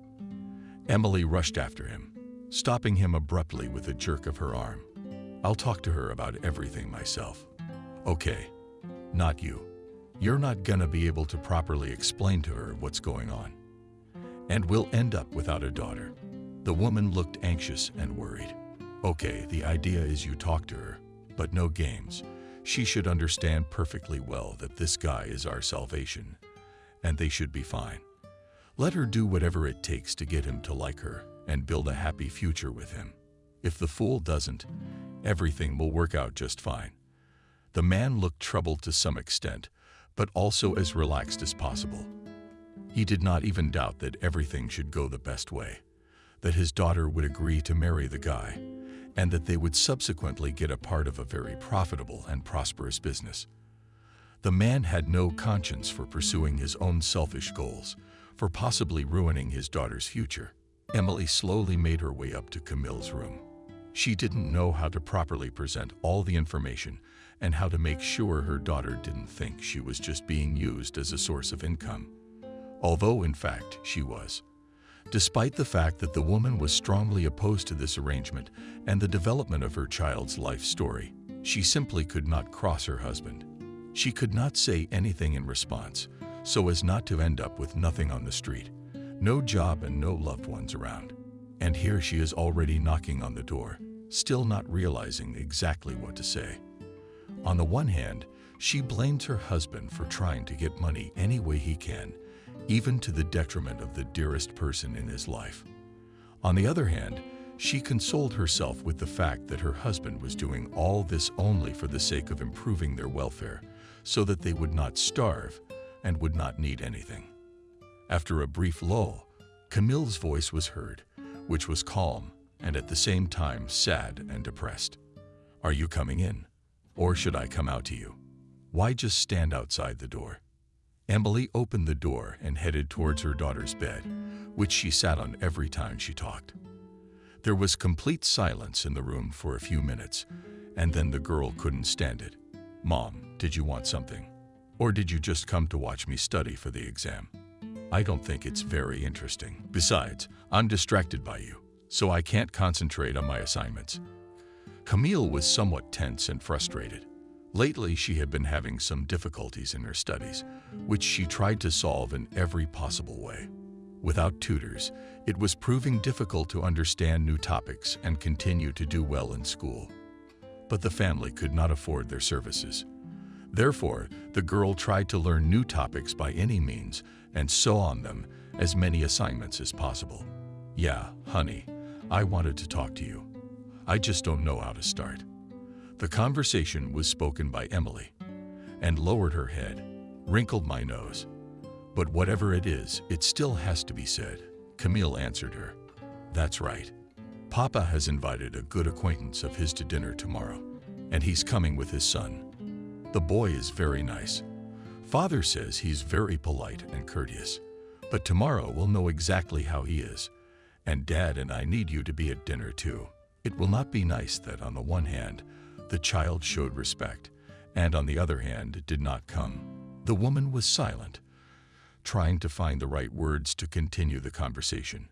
Emily rushed after him, stopping him abruptly with a jerk of her arm. I'll talk to her about everything myself. Okay, not you. You're not gonna be able to properly explain to her what's going on. And we'll end up without a daughter. The woman looked anxious and worried. Okay, the idea is you talk to her, but no games. She should understand perfectly well that this guy is our salvation, and they should be fine. Let her do whatever it takes to get him to like her and build a happy future with him. If the fool doesn't, everything will work out just fine. The man looked troubled to some extent, but also as relaxed as possible. He did not even doubt that everything should go the best way, that his daughter would agree to marry the guy, and that they would subsequently get a part of a very profitable and prosperous business. The man had no conscience for pursuing his own selfish goals, for possibly ruining his daughter's future. Emily slowly made her way up to Camille's room. She didn't know how to properly present all the information and how to make sure her daughter didn't think she was just being used as a source of income, although in fact she was. Despite the fact that the woman was strongly opposed to this arrangement and the development of her child's life story, she simply could not cross her husband. She could not say anything in response, so as not to end up with nothing on the street, no job and no loved ones around. And here she is already knocking on the door, still not realizing exactly what to say. On the one hand, she blamed her husband for trying to get money any way he can, even to the detriment of the dearest person in his life. On the other hand, she consoled herself with the fact that her husband was doing all this only for the sake of improving their welfare, so that they would not starve and would not need anything. After a brief lull, Camille's voice was heard, which was calm and at the same time sad and depressed. Are you coming in? Or should I come out to you? Why just stand outside the door? Emily opened the door and headed towards her daughter's bed, which she sat on every time she talked. There was complete silence in the room for a few minutes, and then the girl couldn't stand it. "Mom, did you want something? Or did you just come to watch me study for the exam? I don't think it's very interesting. Besides, I'm distracted by you, so I can't concentrate on my assignments." Camille was somewhat tense and frustrated. Lately, she had been having some difficulties in her studies, which she tried to solve in every possible way. Without tutors, it was proving difficult to understand new topics and continue to do well in school. But the family could not afford their services. Therefore, the girl tried to learn new topics by any means and sew on them as many assignments as possible. "Yeah, honey, I wanted to talk to you. I just don't know how to start." The conversation was spoken by Emily, and lowered her head, wrinkled my nose. "But whatever it is, it still has to be said," Camille answered her. "That's right. Papa has invited a good acquaintance of his to dinner tomorrow, and he's coming with his son. The boy is very nice. Father says he's very polite and courteous, but tomorrow we'll know exactly how he is, and Dad and I need you to be at dinner too. It will not be nice that on the one hand, the child showed respect, and on the other hand, did not come." The woman was silent, trying to find the right words to continue the conversation.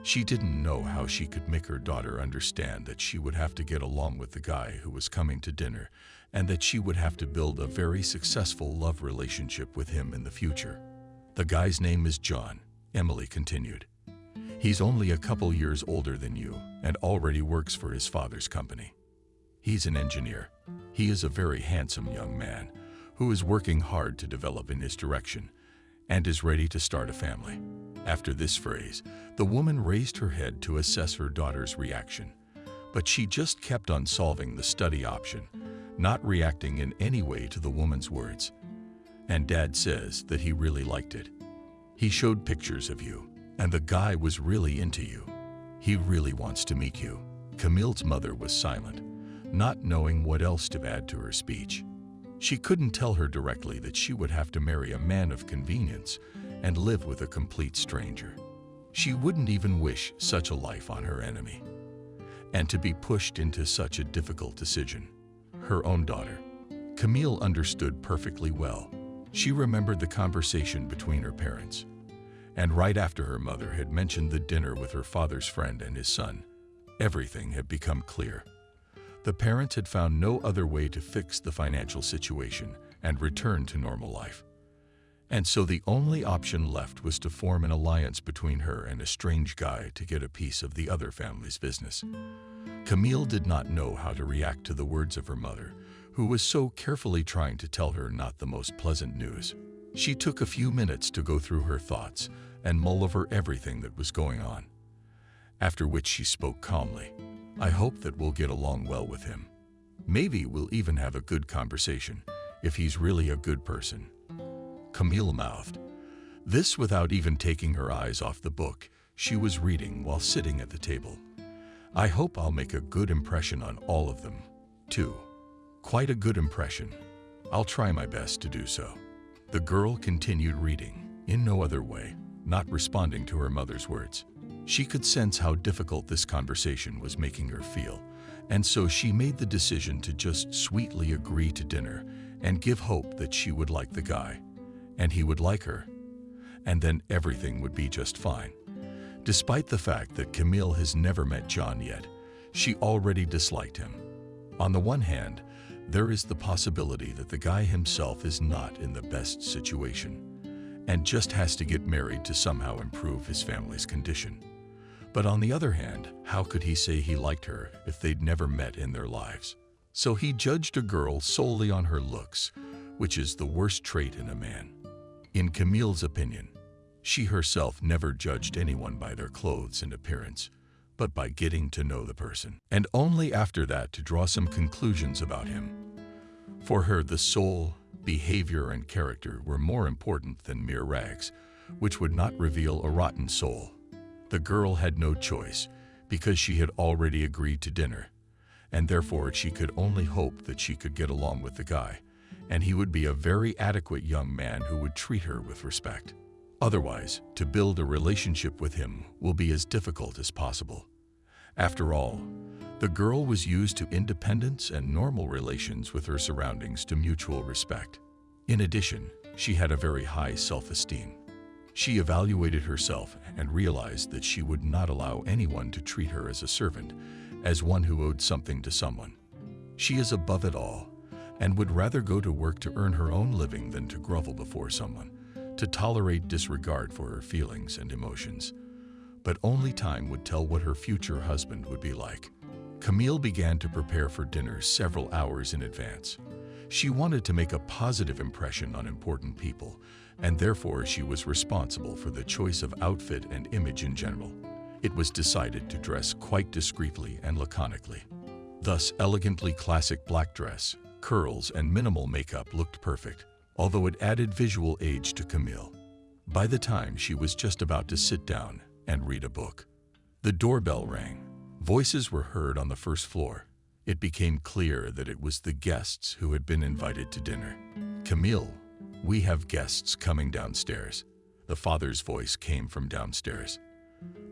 She didn't know how she could make her daughter understand that she would have to get along with the guy who was coming to dinner, and that she would have to build a very successful love relationship with him in the future. "The guy's name is John," Emily continued. "He's only a couple years older than you and already works for his father's company. He's an engineer. He is a very handsome young man who is working hard to develop in his direction and is ready to start a family." After this phrase, the woman raised her head to assess her daughter's reaction, but she just kept on solving the study option, not reacting in any way to the woman's words. "And Dad says that he really liked it. He showed pictures of you, and the guy was really into you. He really wants to meet you." Camille's mother was silent, not knowing what else to add to her speech. She couldn't tell her directly that she would have to marry a man of convenience and live with a complete stranger. She wouldn't even wish such a life on her enemy. And to be pushed into such a difficult decision. Her own daughter. Camille understood perfectly well. She remembered the conversation between her parents. And right after her mother had mentioned the dinner with her father's friend and his son, everything had become clear. The parents had found no other way to fix the financial situation and return to normal life. And so the only option left was to form an alliance between her and a strange guy to get a piece of the other family's business. Camille did not know how to react to the words of her mother, who was so carefully trying to tell her not the most pleasant news. She took a few minutes to go through her thoughts and mull over everything that was going on. After which she spoke calmly. "I hope that we'll get along well with him. Maybe we'll even have a good conversation, if he's really a good person." Camille mouthed. This without even taking her eyes off the book she was reading while sitting at the table. "I hope I'll make a good impression on all of them, too. Quite a good impression. I'll try my best to do so." The girl continued reading, in no other way, not responding to her mother's words. She could sense how difficult this conversation was making her feel, and so she made the decision to just sweetly agree to dinner and give hope that she would like the guy, and he would like her, and then everything would be just fine. Despite the fact that Camille has never met John yet, she already disliked him. On the one hand, there is the possibility that the guy himself is not in the best situation and just has to get married to somehow improve his family's condition. But on the other hand, how could he say he liked her if they'd never met in their lives? So he judged a girl solely on her looks, which is the worst trait in a man. In Camille's opinion, she herself never judged anyone by their clothes and appearance, but by getting to know the person, and only after that to draw some conclusions about him. For her, the soul, behavior, and character were more important than mere rags, which would not reveal a rotten soul. The girl had no choice, because she had already agreed to dinner, and therefore she could only hope that she could get along with the guy, and he would be a very adequate young man who would treat her with respect. Otherwise, to build a relationship with him will be as difficult as possible. After all, the girl was used to independence and normal relations with her surroundings to mutual respect. In addition, she had a very high self-esteem. She evaluated herself and realized that she would not allow anyone to treat her as a servant, as one who owed something to someone. She is above it all and would rather go to work to earn her own living than to grovel before someone, to tolerate disregard for her feelings and emotions. But only time would tell what her future husband would be like. Camille began to prepare for dinner several hours in advance. She wanted to make a positive impression on important people, and therefore she was responsible for the choice of outfit and image in general. It was decided to dress quite discreetly and laconically. Thus, elegantly classic black dress, curls, and minimal makeup looked perfect, although it added visual age to Camille. By the time she was just about to sit down and read a book, the doorbell rang. Voices were heard on the first floor. It became clear that it was the guests who had been invited to dinner. "Camille, we have guests coming downstairs." The father's voice came from downstairs.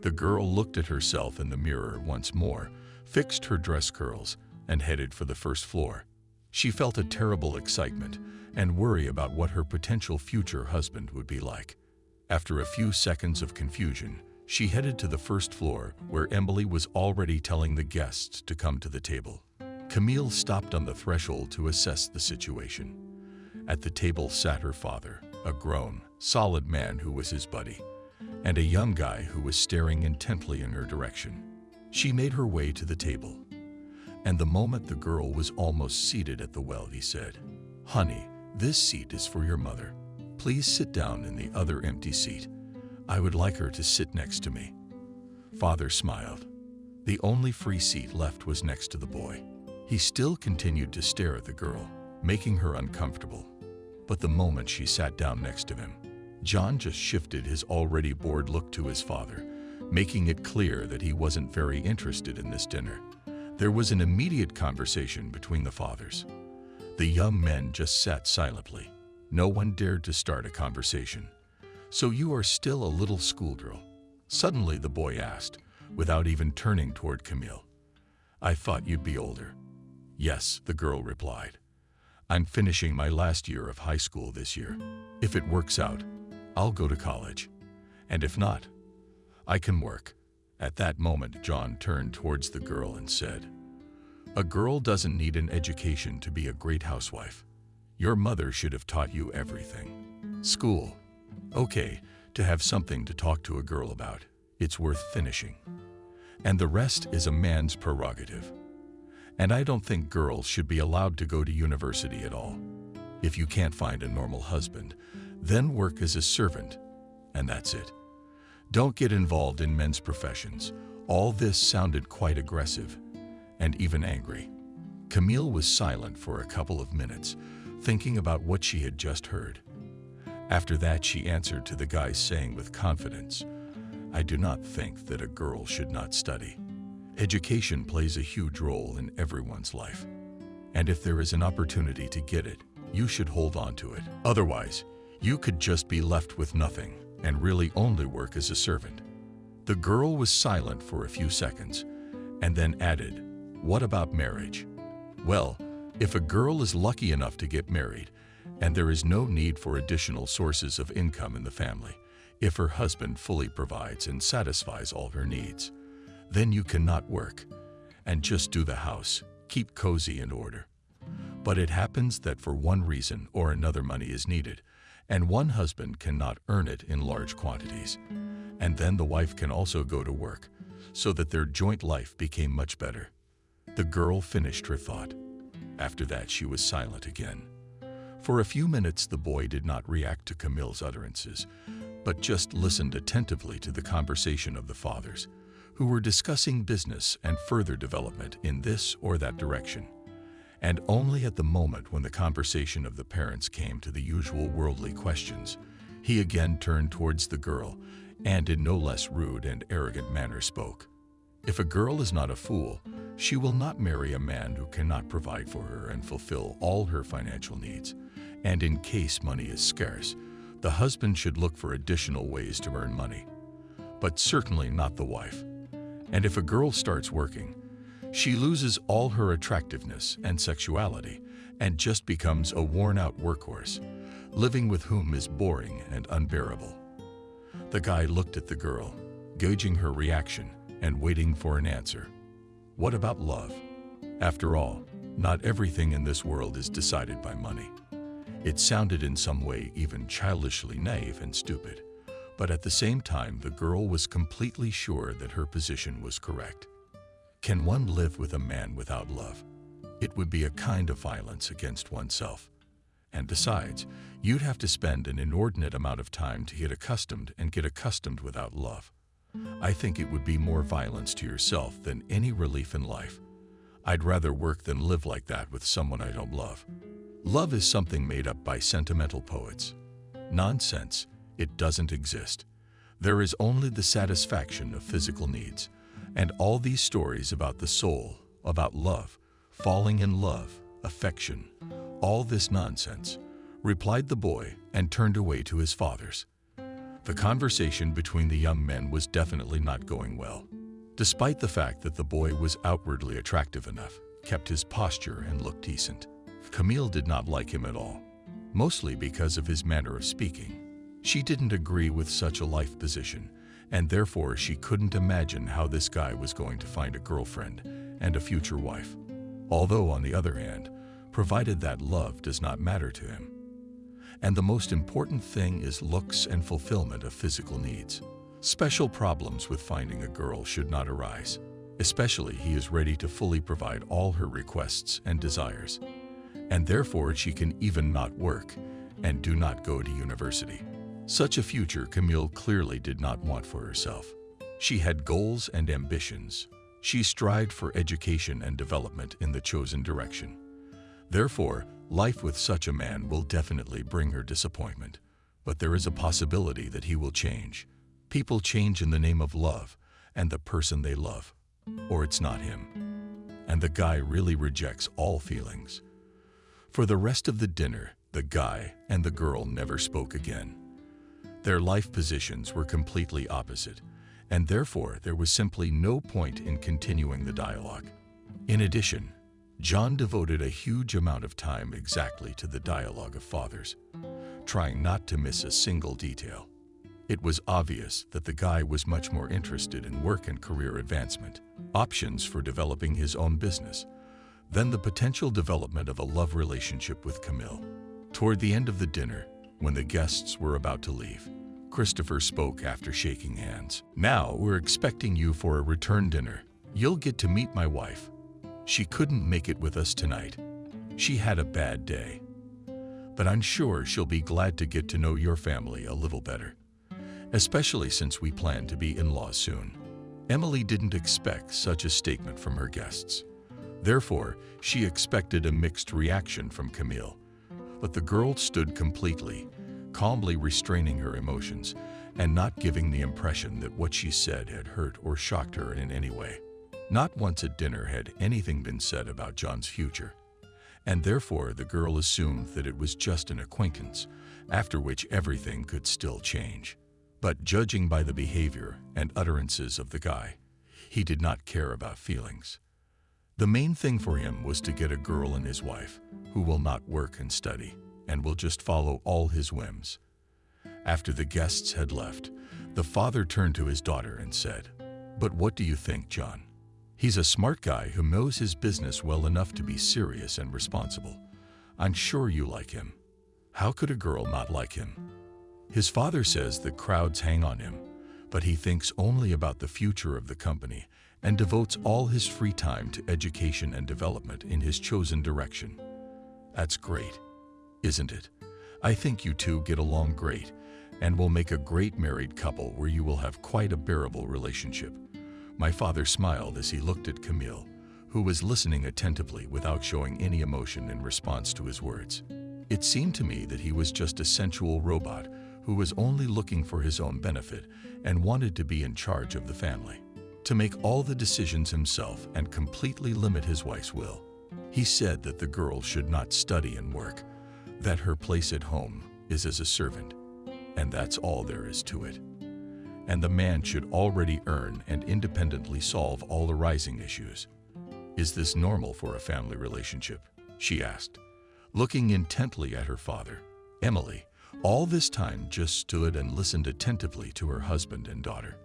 The girl looked at herself in the mirror once more, fixed her dress curls, and headed for the first floor. She felt a terrible excitement and worry about what her potential future husband would be like. After a few seconds of confusion, she headed to the first floor, where Emily was already telling the guests to come to the table. Camille stopped on the threshold to assess the situation. At the table sat her father, a grown, solid man who was his buddy, and a young guy who was staring intently in her direction. She made her way to the table, and the moment the girl was almost seated at the well, he said, "Honey, this seat is for your mother. Please sit down in the other empty seat. I would like her to sit next to me." Father smiled. The only free seat left was next to the boy. He still continued to stare at the girl, making her uncomfortable. But the moment she sat down next to him, John just shifted his already bored look to his father, making it clear that he wasn't very interested in this dinner. There was an immediate conversation between the fathers. The young men just sat silently. No one dared to start a conversation. "So you are still a little schoolgirl?" Suddenly the boy asked, without even turning toward Camille. "I thought you'd be older." "Yes," the girl replied. "I'm finishing my last year of high school this year. If it works out, I'll go to college. And if not, I can work." At that moment, John turned towards the girl and said, "A girl doesn't need an education to be a great housewife. Your mother should have taught you everything. School, okay, to have something to talk to a girl about. It's worth finishing. And the rest is a man's prerogative. And I don't think girls should be allowed to go to university at all. If you can't find a normal husband, then work as a servant, and that's it. Don't get involved in men's professions." All this sounded quite aggressive and even angry. Camille was silent for a couple of minutes, thinking about what she had just heard. After that, she answered to the guy, saying with confidence, "I do not think that a girl should not study. Education plays a huge role in everyone's life. And if there is an opportunity to get it, you should hold on to it. Otherwise, you could just be left with nothing and really only work as a servant." The girl was silent for a few seconds and then added, "What about marriage?" "Well, if a girl is lucky enough to get married and there is no need for additional sources of income in the family, if her husband fully provides and satisfies all her needs, then you cannot work and just do the house, keep cozy in order. But it happens that for one reason or another money is needed, and one husband cannot earn it in large quantities. And then the wife can also go to work, so that their joint life became much better." The girl finished her thought. After that, she was silent again. For a few minutes, the boy did not react to Camille's utterances, but just listened attentively to the conversation of the fathers, who were discussing business and further development in this or that direction. And only at the moment when the conversation of the parents came to the usual worldly questions, he again turned towards the girl and in no less rude and arrogant manner spoke. "If a girl is not a fool, she will not marry a man who cannot provide for her and fulfill all her financial needs. And in case money is scarce, The husband should look for additional ways to earn money, but certainly not the wife. And if a girl starts working, she loses all her attractiveness and sexuality and just becomes a worn-out workhorse, living with whom is boring and unbearable. The guy looked at the girl, gauging her reaction and waiting for an answer. What about love? After all, not everything in this world is decided by money. It sounded in some way even childishly naive and stupid, but at the same time the girl was completely sure that her position was correct. Can one live with a man without love? It would be a kind of violence against oneself. And besides, you'd have to spend an inordinate amount of time to get accustomed without love. I think it would be more violence to yourself than any relief in life. I'd rather work than live like that with someone I don't love. Love is something made up by sentimental poets. Nonsense. It doesn't exist. There is only the satisfaction of physical needs. And all these stories about the soul, about love, falling in love, affection, all this nonsense, replied the boy and turned away to his fathers. The conversation between the young men was definitely not going well. Despite the fact that the boy was outwardly attractive enough, kept his posture and looked decent, Camille did not like him at all, mostly because of his manner of speaking. She didn't agree with such a life position, and therefore she couldn't imagine how this guy was going to find a girlfriend and a future wife. Although, on the other hand, provided that love does not matter to him. And the most important thing is looks and fulfillment of physical needs. Special problems with finding a girl should not arise, especially he is ready to fully provide all her requests and desires. And therefore she can even not work and do not go to university. Such a future Camille clearly did not want for herself. She had goals and ambitions. She strived for education and development in the chosen direction. Therefore, life with such a man will definitely bring her disappointment. But there is a possibility that he will change. People change in the name of love and the person they love. Or it's not him. And the guy really rejects all feelings. For the rest of the dinner, the guy and the girl never spoke again. Their life positions were completely opposite, and therefore there was simply no point in continuing the dialogue. In addition, John devoted a huge amount of time exactly to the dialogue of fathers, trying not to miss a single detail. It was obvious that the guy was much more interested in work and career advancement, options for developing his own business, than the potential development of a love relationship with Camille. Toward the end of the dinner, when the guests were about to leave, Christopher spoke after shaking hands. Now we're expecting you for a return dinner. You'll get to meet my wife. She couldn't make it with us tonight. She had a bad day. But I'm sure she'll be glad to get to know your family a little better, especially since we plan to be in-laws soon. Emily didn't expect such a statement from her guests. Therefore, she expected a mixed reaction from Camille. But the girl stood completely, calmly restraining her emotions and not giving the impression that what she said had hurt or shocked her in any way. Not once at dinner had anything been said about John's future, and therefore the girl assumed that it was just an acquaintance, after which everything could still change. But judging by the behavior and utterances of the guy, he did not care about feelings. The main thing for him was to get a girl and his wife who will not work and study and will just follow all his whims. After the guests had left, the father turned to his daughter and said, "But what do you think, John? He's a smart guy who knows his business well enough to be serious and responsible. I'm sure you like him. How could a girl not like him?" His father says that crowds hang on him, but he thinks only about the future of the company and devotes all his free time to education and development in his chosen direction. That's great, isn't it? I think you two get along great and will make a great married couple where you will have quite a bearable relationship. My father smiled as he looked at Camille, who was listening attentively without showing any emotion in response to his words. It seemed to me that he was just a sensual robot who was only looking for his own benefit and wanted to be in charge of the family, to make all the decisions himself and completely limit his wife's will. He said that the girl should not study and work, that her place at home is as a servant. and that's all there is to it. And the man should already earn and independently solve all arising issues. Is this normal for a family relationship? She asked, looking intently at her father. Emily, all this time, just stood and listened attentively to her husband and daughter.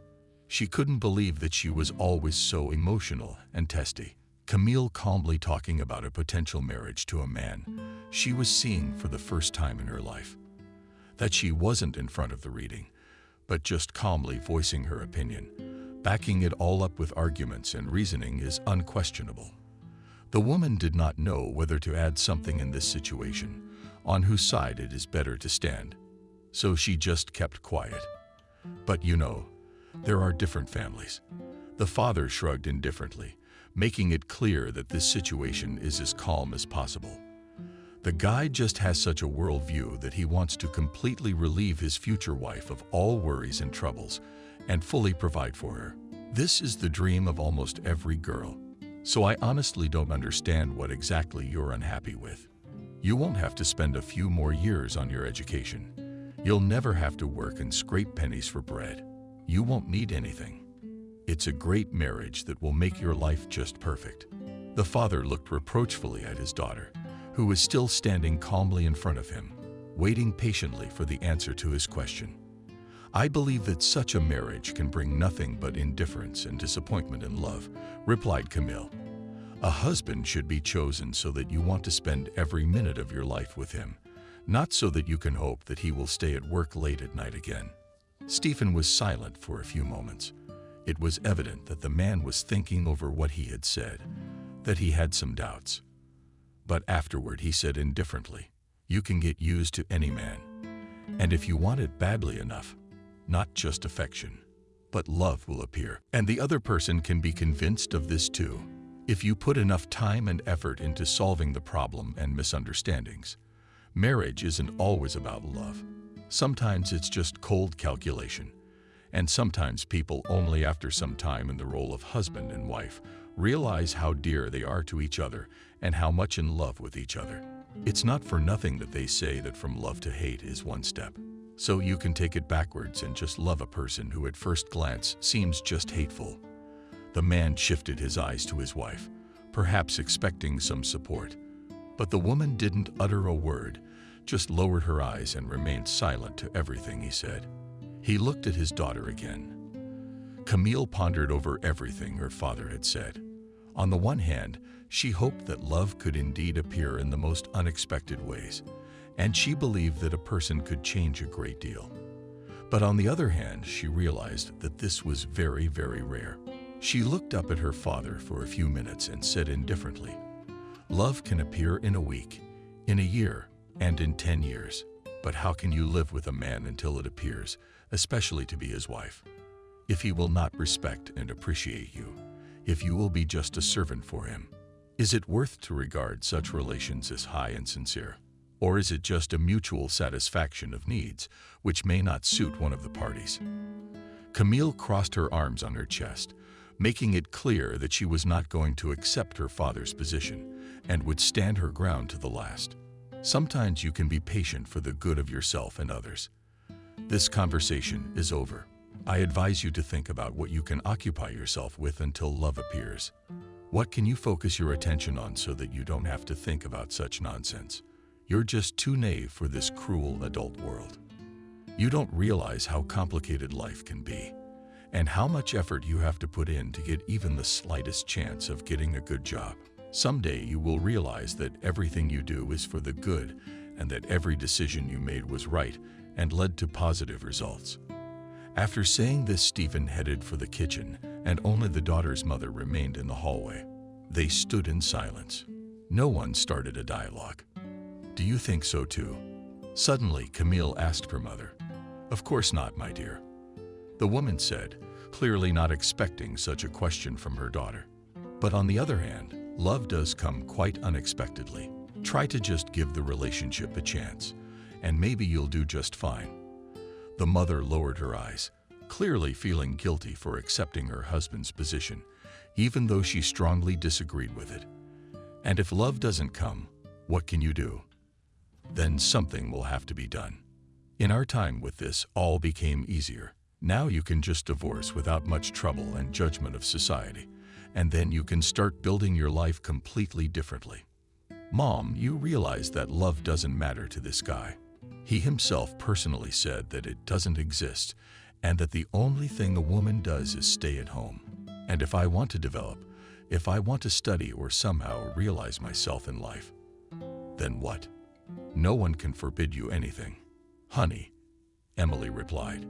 She couldn't believe that she was always so emotional and testy. Camille calmly talking about a potential marriage to a man she was seeing for the first time in her life. That she wasn't in front of the reading, but just calmly voicing her opinion, backing it all up with arguments and reasoning is unquestionable. The woman did not know whether to add something in this situation, on whose side it is better to stand, so she just kept quiet. But you know, there are different families. The father shrugged indifferently, making it clear that this situation is as calm as possible. The guy just has such a worldview that he wants to completely relieve his future wife of all worries and troubles and fully provide for her. This is the dream of almost every girl. So I honestly don't understand what exactly you're unhappy with. You won't have to spend a few more years on your education. You'll never have to work and scrape pennies for bread. You won't need anything. It's a great marriage that will make your life just perfect. The father looked reproachfully at his daughter, who was still standing calmly in front of him, waiting patiently for the answer to his question. I believe that such a marriage can bring nothing but indifference and disappointment in love, replied Camille. A husband should be chosen so that you want to spend every minute of your life with him, not so that you can hope that he will stay at work late at night again. Stephen was silent for a few moments. It was evident that the man was thinking over what he had said, that he had some doubts. But afterward he said indifferently, "You can get used to any man. And if you want it badly enough, not just affection, but love will appear. And the other person can be convinced of this too, if you put enough time and effort into solving the problem and misunderstandings. Marriage isn't always about love. Sometimes it's just cold calculation. And sometimes people only after some time in the role of husband and wife realize how dear they are to each other and how much in love with each other. It's not for nothing that they say that from love to hate is one step. So you can take it backwards and just love a person who at first glance seems just hateful." The man shifted his eyes to his wife, perhaps expecting some support. But the woman didn't utter a word, just lowered her eyes and remained silent to everything he said. He looked at his daughter again. Camille pondered over everything her father had said. On the one hand, she hoped that love could indeed appear in the most unexpected ways, and she believed that a person could change a great deal. But on the other hand, she realized that this was very, very rare. She looked up at her father for a few minutes and said indifferently, "Love can appear in a week, in a year, and in 10 years. But how can you live with a man until it appears, especially to be his wife, if he will not respect and appreciate you, if you will be just a servant for him? Is it worth to regard such relations as high and sincere? Or is it just a mutual satisfaction of needs which may not suit one of the parties?" Camille crossed her arms on her chest, making it clear that she was not going to accept her father's position and would stand her ground to the last. Sometimes you can be patient for the good of yourself and others. This conversation is over. I advise you to think about what you can occupy yourself with until love appears. What can you focus your attention on so that you don't have to think about such nonsense? You're just too naive for this cruel adult world. You don't realize how complicated life can be, and how much effort you have to put in to get even the slightest chance of getting a good job. Someday you will realize that everything you do is for the good, and that every decision you made was right and led to positive results. After saying this, Stephen headed for the kitchen, and only the daughter's mother remained in the hallway. They stood in silence. No one started a dialogue. "Do you think so too?" Suddenly, Camille asked her mother. "Of course not, my dear," the woman said, clearly not expecting such a question from her daughter. "But on the other hand, love does come quite unexpectedly. Try to just give the relationship a chance, and maybe you'll do just fine." The mother lowered her eyes, clearly feeling guilty for accepting her husband's position, even though she strongly disagreed with it. "And if love doesn't come, what can you do? Then something will have to be done. In our time with this, all became easier. Now you can just divorce without much trouble and judgment of society, and then you can start building your life completely differently. Mom, you realize that love doesn't matter to this guy. He himself personally said that it doesn't exist, and that the only thing a woman does is stay at home. And if I want to develop, if I want to study or somehow realize myself in life, then what? No one can forbid you anything. Honey, Emily replied.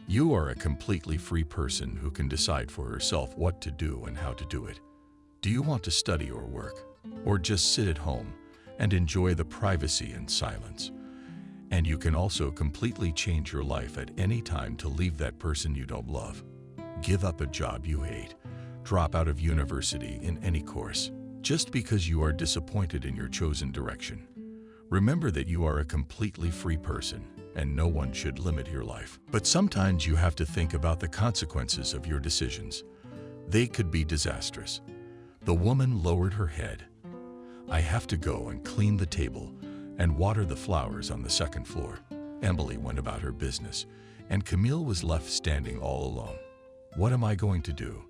You are a completely free person who can decide for herself what to do and how to do it. Do you want to study or work, or just sit at home and enjoy the privacy and silence? And you can also completely change your life at any time to leave that person you don't love. Give up a job you hate. Drop out of university in any course, just because you are disappointed in your chosen direction. Remember that you are a completely free person, and no one should limit your life. But sometimes you have to think about the consequences of your decisions. They could be disastrous. The woman lowered her head. I have to go and clean the table and water the flowers on the second floor. Emily went about her business, and Camille was left standing all alone. What am I going to do?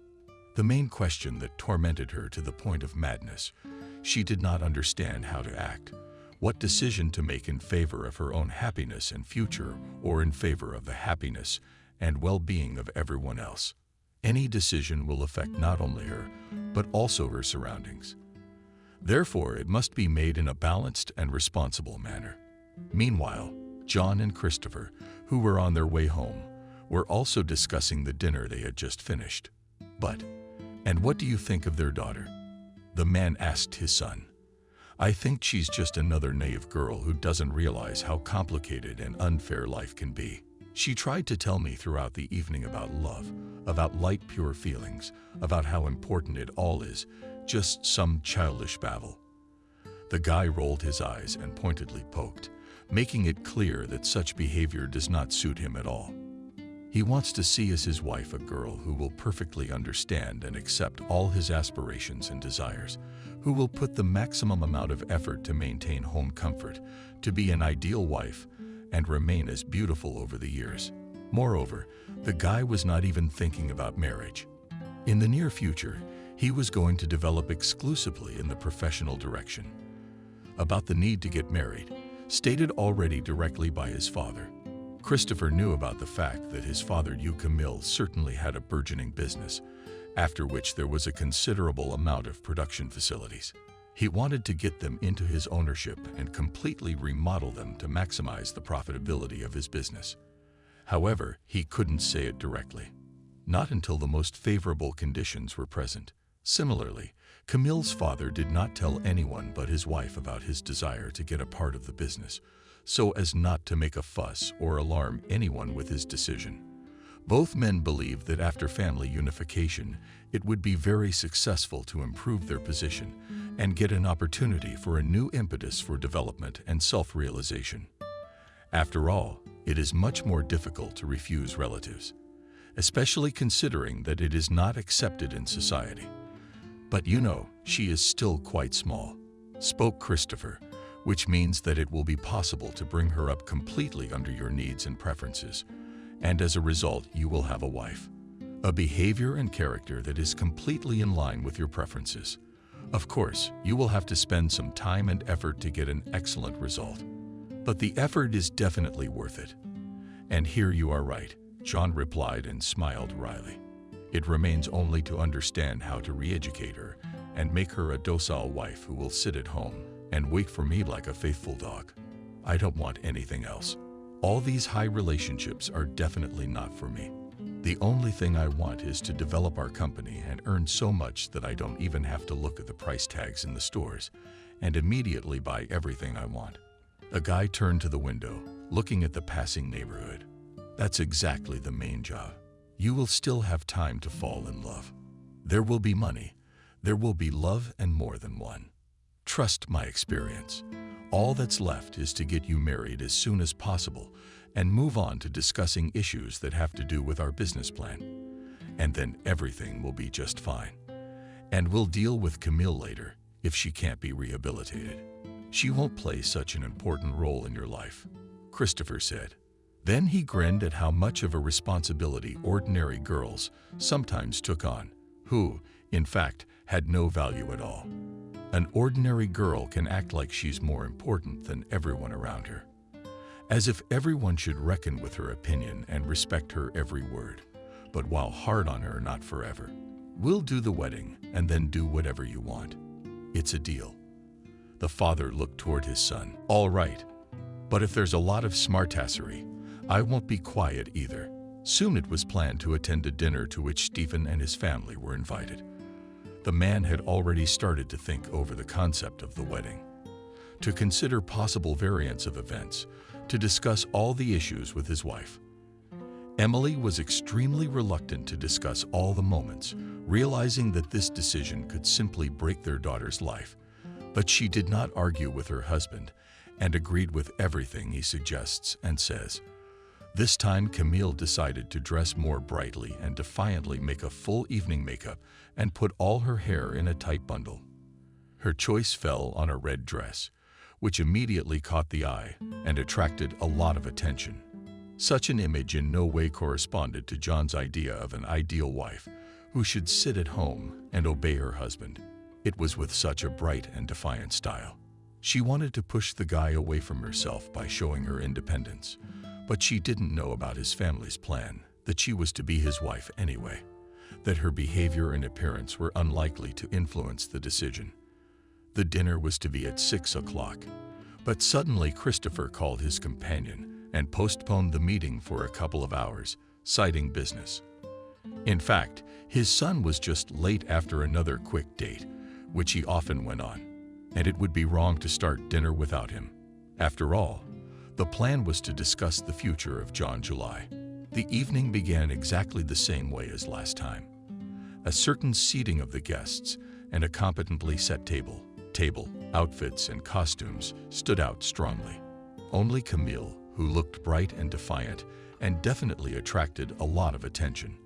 The main question that tormented her to the point of madness. She did not understand how to act, what decision to make in favor of her own happiness and future, or in favor of the happiness and well-being of everyone else. Any decision will affect not only her, but also her surroundings. Therefore, it must be made in a balanced and responsible manner. Meanwhile, John and Christopher, who were on their way home, were also discussing the dinner they had just finished. And what do you think of their daughter? The man asked his son. I think she's just another naive girl who doesn't realize how complicated and unfair life can be. She tried to tell me throughout the evening about love, about light, pure feelings, about how important it all is, just some childish babble. The guy rolled his eyes and pointedly poked, making it clear that such behavior does not suit him at all. He wants to see as his wife a girl who will perfectly understand and accept all his aspirations and desires, who will put the maximum amount of effort to maintain home comfort, to be an ideal wife, and remain as beautiful over the years. Moreover, the guy was not even thinking about marriage. In the near future, he was going to develop exclusively in the professional direction. About the need to get married, stated already directly by his father. Christopher knew about the fact that his father, Hugh Camille, certainly had a burgeoning business, after which there was a considerable amount of production facilities. He wanted to get them into his ownership and completely remodel them to maximize the profitability of his business. However, he couldn't say it directly. Not until the most favorable conditions were present. Similarly, Camille's father did not tell anyone but his wife about his desire to get a part of the business, so as not to make a fuss or alarm anyone with his decision. Both men believed that after family unification, it would be very successful to improve their position and get an opportunity for a new impetus for development and self-realization. After all, it is much more difficult to refuse relatives, especially considering that it is not accepted in society. But you know, she is still quite small, spoke Christopher, which means that it will be possible to bring her up completely under your needs and preferences, and as a result, you will have a wife, a behavior and character that is completely in line with your preferences. Of course, you will have to spend some time and effort to get an excellent result, but the effort is definitely worth it. And here you are right, John replied and smiled wryly. It remains only to understand how to re-educate her and make her a docile wife who will sit at home and wait for me like a faithful dog. I don't want anything else. All these high relationships are definitely not for me. The only thing I want is to develop our company and earn so much that I don't even have to look at the price tags in the stores and immediately buy everything I want. A guy turned to the window, looking at the passing neighborhood. That's exactly the main job. You will still have time to fall in love. There will be money. There will be love and more than one. Trust my experience. All that's left is to get you married as soon as possible and move on to discussing issues that have to do with our business plan. And then everything will be just fine. And we'll deal with Camille later if she can't be rehabilitated. She won't play such an important role in your life. Christopher said. Then he grinned at how much of a responsibility ordinary girls sometimes took on, who, in fact, had no value at all. An ordinary girl can act like she's more important than everyone around her, as if everyone should reckon with her opinion and respect her every word. But while hard on her not forever, we'll do the wedding and then do whatever you want. It's a deal. The father looked toward his son. All right, but if there's a lot of smartassery, I won't be quiet either. Soon it was planned to attend a dinner to which Stephen and his family were invited. The man had already started to think over the concept of the wedding, to consider possible variants of events, to discuss all the issues with his wife. Emily was extremely reluctant to discuss all the moments, realizing that this decision could simply break their daughter's life. But she did not argue with her husband and agreed with everything he suggests and says. This time Camille decided to dress more brightly and defiantly make a full evening makeup and put all her hair in a tight bundle. Her choice fell on a red dress, which immediately caught the eye and attracted a lot of attention. Such an image in no way corresponded to John's idea of an ideal wife who should sit at home and obey her husband. It was with such a bright and defiant style. She wanted to push the guy away from herself by showing her independence, but she didn't know about his family's plan, that she was to be his wife anyway, that her behavior and appearance were unlikely to influence the decision. The dinner was to be at 6 o'clock, but suddenly Christopher called his companion and postponed the meeting for a couple of hours, citing business. In fact, his son was just late after another quick date, which he often went on, and it would be wrong to start dinner without him. After all, the plan was to discuss the future of John July. The evening began exactly the same way as last time. A certain seating of the guests and a competently set table, outfits, and costumes stood out strongly. Only Camille, who looked bright and defiant and definitely attracted a lot of attention.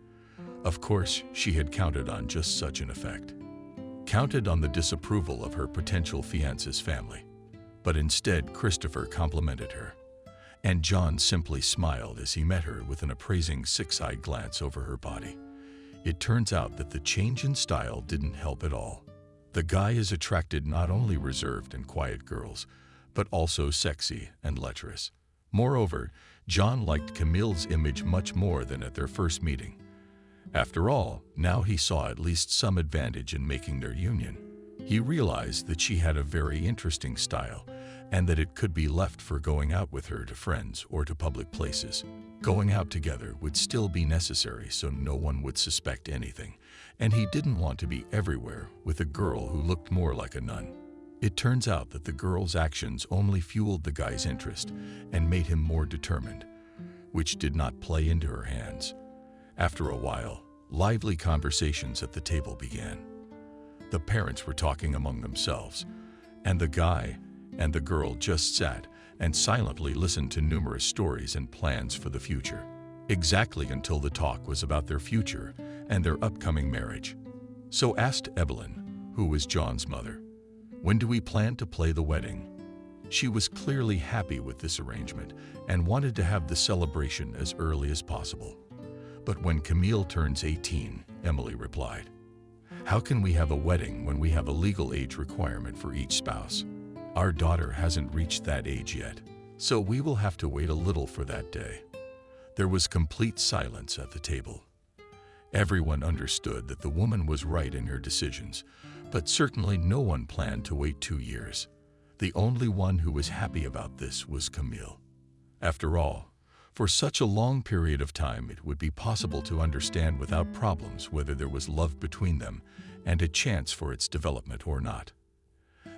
Of course, she had counted on just such an effect. Counted on the disapproval of her potential fiancé's family. But instead, Christopher complimented her, and John simply smiled as he met her with an appraising six-eyed glance over her body. It turns out that the change in style didn't help at all. The guy is attracted not only reserved and quiet girls, but also sexy and lecherous. Moreover, John liked Camille's image much more than at their first meeting. After all, now he saw at least some advantage in making their union. He realized that she had a very interesting style, and that it could be left for going out with her to friends or to public places. Going out together would still be necessary so no one would suspect anything, and he didn't want to be everywhere with a girl who looked more like a nun. It turns out that the girl's actions only fueled the guy's interest and made him more determined, which did not play into her hands. After a while, lively conversations at the table began. The parents were talking among themselves, and the guy and the girl just sat and silently listened to numerous stories and plans for the future, exactly until the talk was about their future and their upcoming marriage. So asked Evelyn, who was John's mother, "When do we plan to play the wedding?" She was clearly happy with this arrangement and wanted to have the celebration as early as possible. But when Camille turns 18, Emily replied, "How can we have a wedding when we have a legal age requirement for each spouse? Our daughter hasn't reached that age yet, so we will have to wait a little for that day." There was complete silence at the table. Everyone understood that the woman was right in her decisions, but certainly no one planned to wait 2 years. The only one who was happy about this was Camille. After all, for such a long period of time, it would be possible to understand without problems whether there was love between them and a chance for its development or not.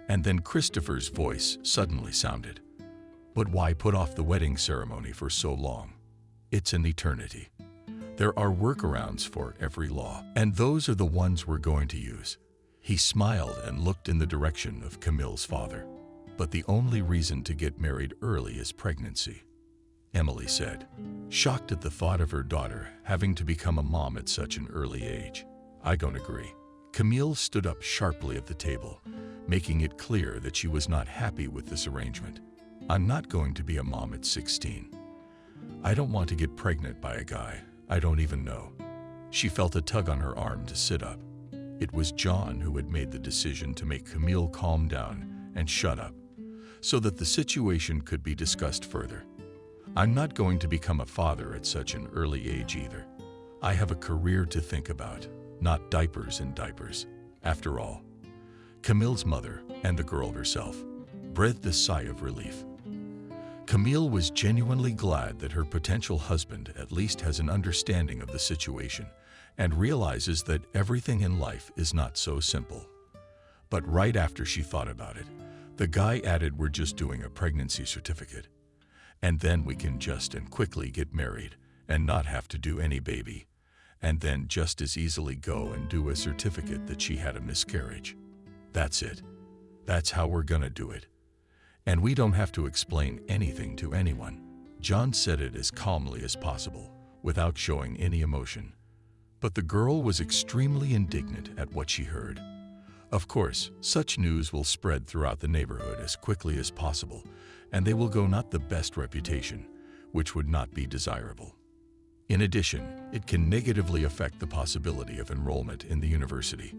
And then Christopher's voice suddenly sounded. "But why put off the wedding ceremony for so long? It's an eternity. There are workarounds for every law, and those are the ones we're going to use." He smiled and looked in the direction of Camille's father. "But the only reason to get married early is pregnancy," Emily said, shocked at the thought of her daughter having to become a mom at such an early age. "I don't agree." Camille stood up sharply at the table, making it clear that she was not happy with this arrangement. I'm not going to be a mom at 16. I don't want to get pregnant by a guy I don't even know. She felt a tug on her arm to sit up. It was John who had made the decision to make Camille calm down and shut up, so that the situation could be discussed further. I'm not going to become a father at such an early age either. I have a career to think about, not diapers and diapers. After all, Camille's mother and the girl herself breathed a sigh of relief. Camille was genuinely glad that her potential husband at least has an understanding of the situation and realizes that everything in life is not so simple. But right after she thought about it, the guy added, "We're just doing a pregnancy certificate. And then we can just and quickly get married and not have to do any baby. And then just as easily go and do a certificate that she had a miscarriage. That's it. That's how we're gonna do it. And we don't have to explain anything to anyone." John said it as calmly as possible, without showing any emotion. But the girl was extremely indignant at what she heard. Of course, such news will spread throughout the neighborhood as quickly as possible, and they will go not the best reputation, which would not be desirable. In addition, it can negatively affect the possibility of enrollment in the university.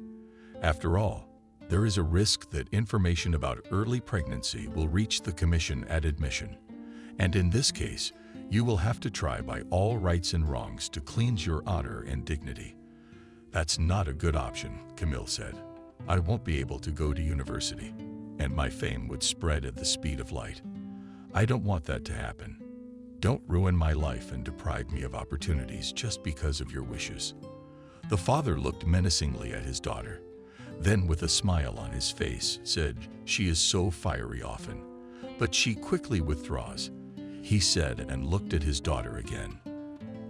After all, there is a risk that information about early pregnancy will reach the commission at admission, and in this case, you will have to try by all rights and wrongs to cleanse your honor and dignity. "That's not a good option," Camille said. "I won't be able to go to university, and my fame would spread at the speed of light. I don't want that to happen. Don't ruin my life and deprive me of opportunities just because of your wishes." The father looked menacingly at his daughter, then with a smile on his face said, "She is so fiery often, but she quickly withdraws," he said, and looked at his daughter again.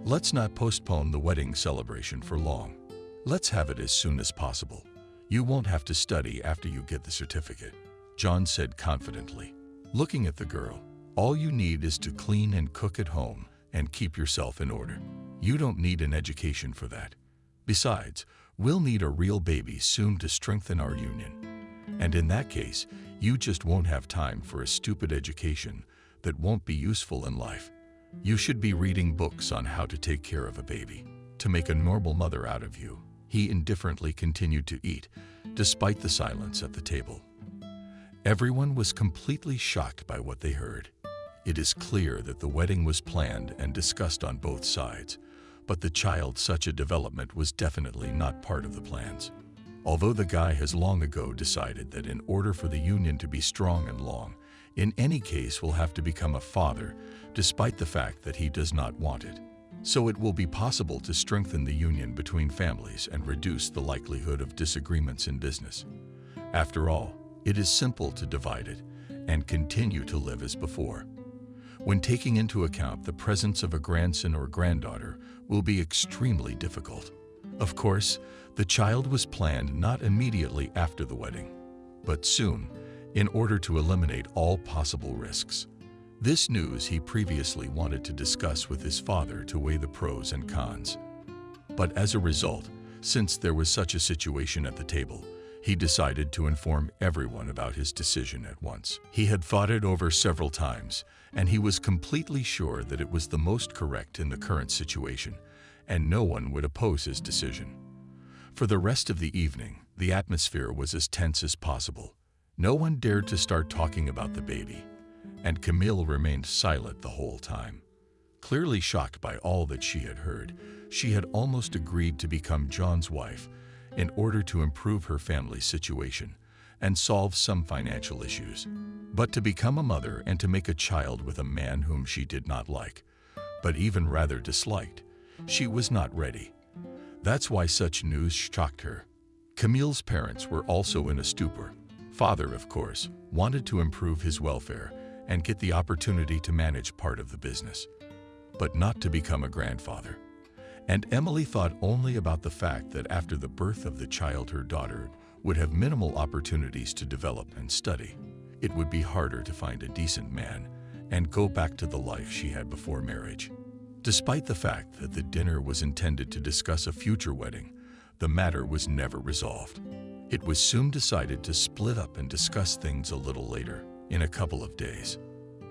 "Let's not postpone the wedding celebration for long. Let's have it as soon as possible. You won't have to study after you get the certificate," John said confidently. Looking at the girl, "All you need is to clean and cook at home and keep yourself in order. You don't need an education for that. Besides, we'll need a real baby soon to strengthen our union. And in that case, you just won't have time for a stupid education that won't be useful in life. You should be reading books on how to take care of a baby, to make a normal mother out of you." He indifferently continued to eat, despite the silence at the table. Everyone was completely shocked by what they heard. It is clear that the wedding was planned and discussed on both sides, but the child's such a development was definitely not part of the plans. Although the guy has long ago decided that in order for the union to be strong and long, in any case will have to become a father, despite the fact that he does not want it. So it will be possible to strengthen the union between families and reduce the likelihood of disagreements in business. After all, it is simple to divide it and continue to live as before. When taking into account the presence of a grandson or granddaughter will be extremely difficult. Of course, the child was planned not immediately after the wedding, but soon, in order to eliminate all possible risks. This news he previously wanted to discuss with his father to weigh the pros and cons. But as a result, since there was such a situation at the table, he decided to inform everyone about his decision at once. He had thought it over several times, and he was completely sure that it was the most correct in the current situation, and no one would oppose his decision. For the rest of the evening, the atmosphere was as tense as possible. No one dared to start talking about the baby, and Camille remained silent the whole time. Clearly shocked by all that she had heard, she had almost agreed to become John's wife in order to improve her family's situation and solve some financial issues. But to become a mother and to make a child with a man whom she did not like, but even rather disliked, she was not ready. That's why such news shocked her. Camille's parents were also in a stupor. Father, of course, wanted to improve his welfare and get the opportunity to manage part of the business, but not to become a grandfather. And Emily thought only about the fact that after the birth of the child, her daughter would have minimal opportunities to develop and study. It would be harder to find a decent man and go back to the life she had before marriage. Despite the fact that the dinner was intended to discuss a future wedding, the matter was never resolved. It was soon decided to split up and discuss things a little later, in a couple of days.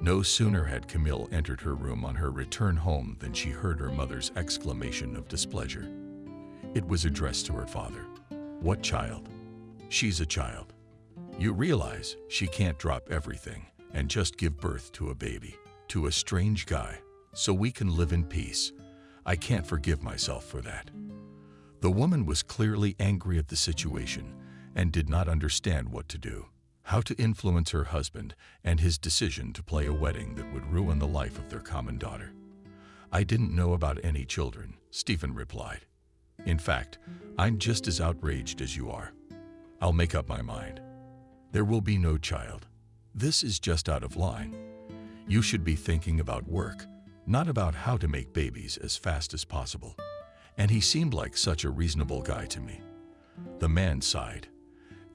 No sooner had Camille entered her room on her return home than she heard her mother's exclamation of displeasure. It was addressed to her father. "What child? She's a child. You realize she can't drop everything and just give birth to a baby, to a strange guy, so we can live in peace. I can't forgive myself for that." The woman was clearly angry at the situation and did not understand what to do, how to influence her husband and his decision to play a wedding that would ruin the life of their common daughter. "I didn't know about any children," Stephen replied. "In fact, I'm just as outraged as you are. I'll make up my mind. There will be no child. This is just out of line. You should be thinking about work, not about how to make babies as fast as possible." And he seemed like such a reasonable guy to me. The man sighed,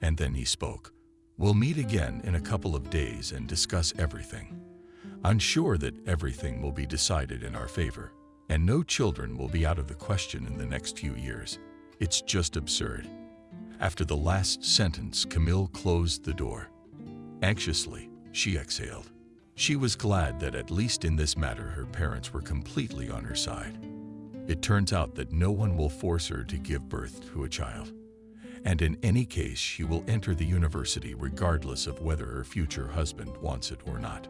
and then he spoke. "We'll meet again in a couple of days and discuss everything. I'm sure that everything will be decided in our favor, and no children will be out of the question in the next few years. It's just absurd." After the last sentence, Camille closed the door. Anxiously, she exhaled. She was glad that at least in this matter her parents were completely on her side. It turns out that no one will force her to give birth to a child. And in any case, she will enter the university regardless of whether her future husband wants it or not.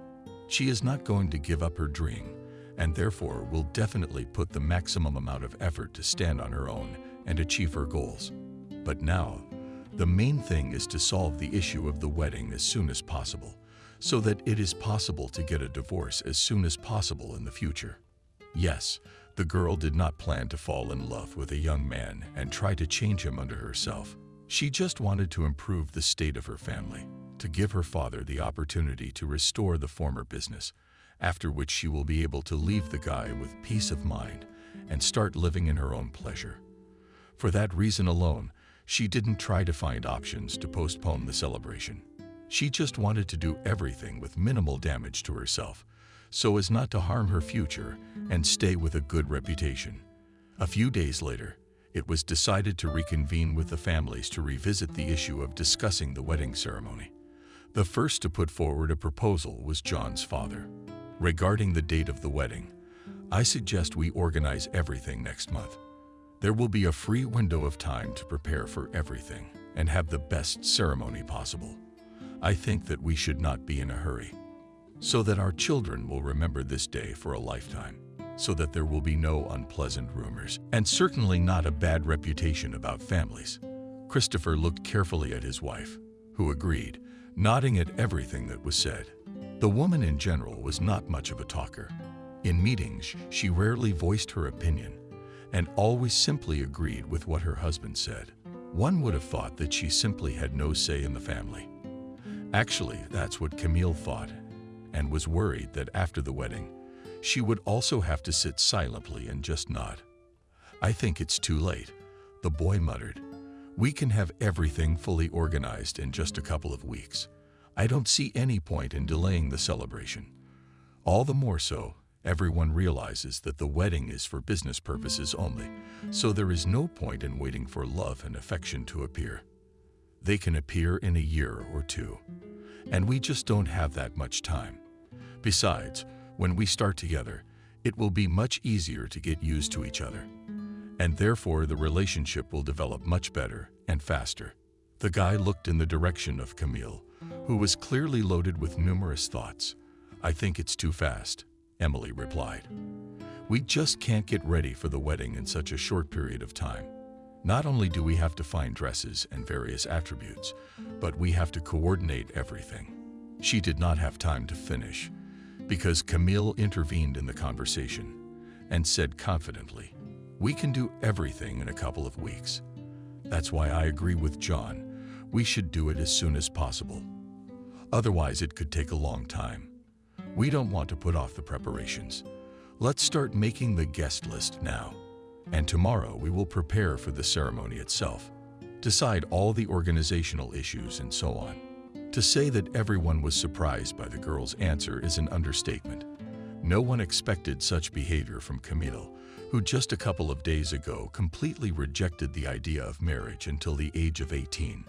She is not going to give up her dream, and therefore will definitely put the maximum amount of effort to stand on her own and achieve her goals. But now, the main thing is to solve the issue of the wedding as soon as possible, so that it is possible to get a divorce as soon as possible in the future. Yes, the girl did not plan to fall in love with a young man and try to change him unto herself. She just wanted to improve the state of her family, to give her father the opportunity to restore the former business, after which she will be able to leave the guy with peace of mind and start living in her own pleasure. For that reason alone, she didn't try to find options to postpone the celebration. She just wanted to do everything with minimal damage to herself, so as not to harm her future and stay with a good reputation. A few days later, it was decided to reconvene with the families to revisit the issue of discussing the wedding ceremony. The first to put forward a proposal was John's father. "Regarding the date of the wedding, I suggest we organize everything next month. There will be a free window of time to prepare for everything and have the best ceremony possible. I think that we should not be in a hurry, so that our children will remember this day for a lifetime, so that there will be no unpleasant rumors, and certainly not a bad reputation about families." Christopher looked carefully at his wife, who agreed, nodding at everything that was said. The woman in general was not much of a talker. In meetings, she rarely voiced her opinion, and always simply agreed with what her husband said. One would have thought that she simply had no say in the family. Actually, that's what Camille thought, and was worried that after the wedding, she would also have to sit silently and just nod. "I think it's too late," the boy muttered. "We can have everything fully organized in just a couple of weeks. I don't see any point in delaying the celebration. All the more so, everyone realizes that the wedding is for business purposes only, so there is no point in waiting for love and affection to appear. They can appear in a year or two, and we just don't have that much time. Besides, when we start together, it will be much easier to get used to each other, and therefore the relationship will develop much better and faster." The guy looked in the direction of Camille, who was clearly loaded with numerous thoughts. "I think it's too fast," Emily replied. "We just can't get ready for the wedding in such a short period of time. Not only do we have to find dresses and various attributes, but we have to coordinate everything." She did not have time to finish, because Camille intervened in the conversation and said confidently, "We can do everything in a couple of weeks. That's why I agree with John. We should do it as soon as possible. Otherwise, it could take a long time. We don't want to put off the preparations. Let's start making the guest list now, and tomorrow we will prepare for the ceremony itself, decide all the organizational issues and so on." To say that everyone was surprised by the girl's answer is an understatement. No one expected such behavior from Camille, who just a couple of days ago completely rejected the idea of marriage until the age of 18,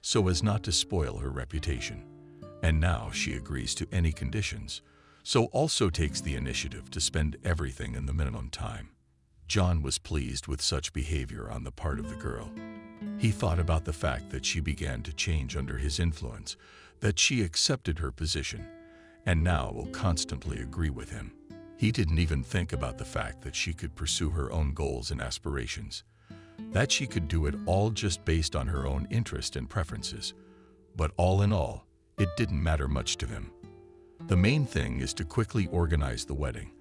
so as not to spoil her reputation. And now she agrees to any conditions, so also takes the initiative to spend everything in the minimum time. John was pleased with such behavior on the part of the girl. He thought about the fact that she began to change under his influence, that she accepted her position, and now will constantly agree with him. He didn't even think about the fact that she could pursue her own goals and aspirations, that she could do it all just based on her own interest and preferences. But all in all, it didn't matter much to him. The main thing is to quickly organize the wedding,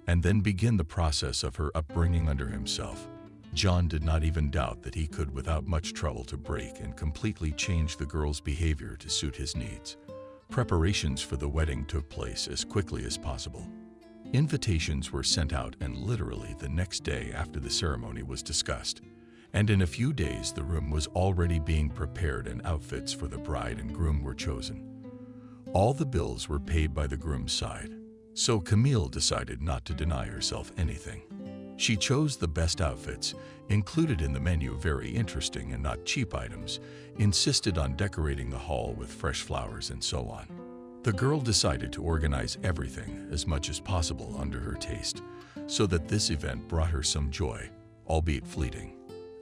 and then begin the process of her upbringing under himself. John did not even doubt that he could without much trouble to break and completely change the girl's behavior to suit his needs. Preparations for the wedding took place as quickly as possible. Invitations were sent out, and literally the next day after the ceremony was discussed. And in a few days the room was already being prepared and outfits for the bride and groom were chosen. All the bills were paid by the groom's side, so Camille decided not to deny herself anything. She chose the best outfits, included in the menu very interesting and not cheap items, insisted on decorating the hall with fresh flowers and so on. The girl decided to organize everything as much as possible under her taste, so that this event brought her some joy, albeit fleeting.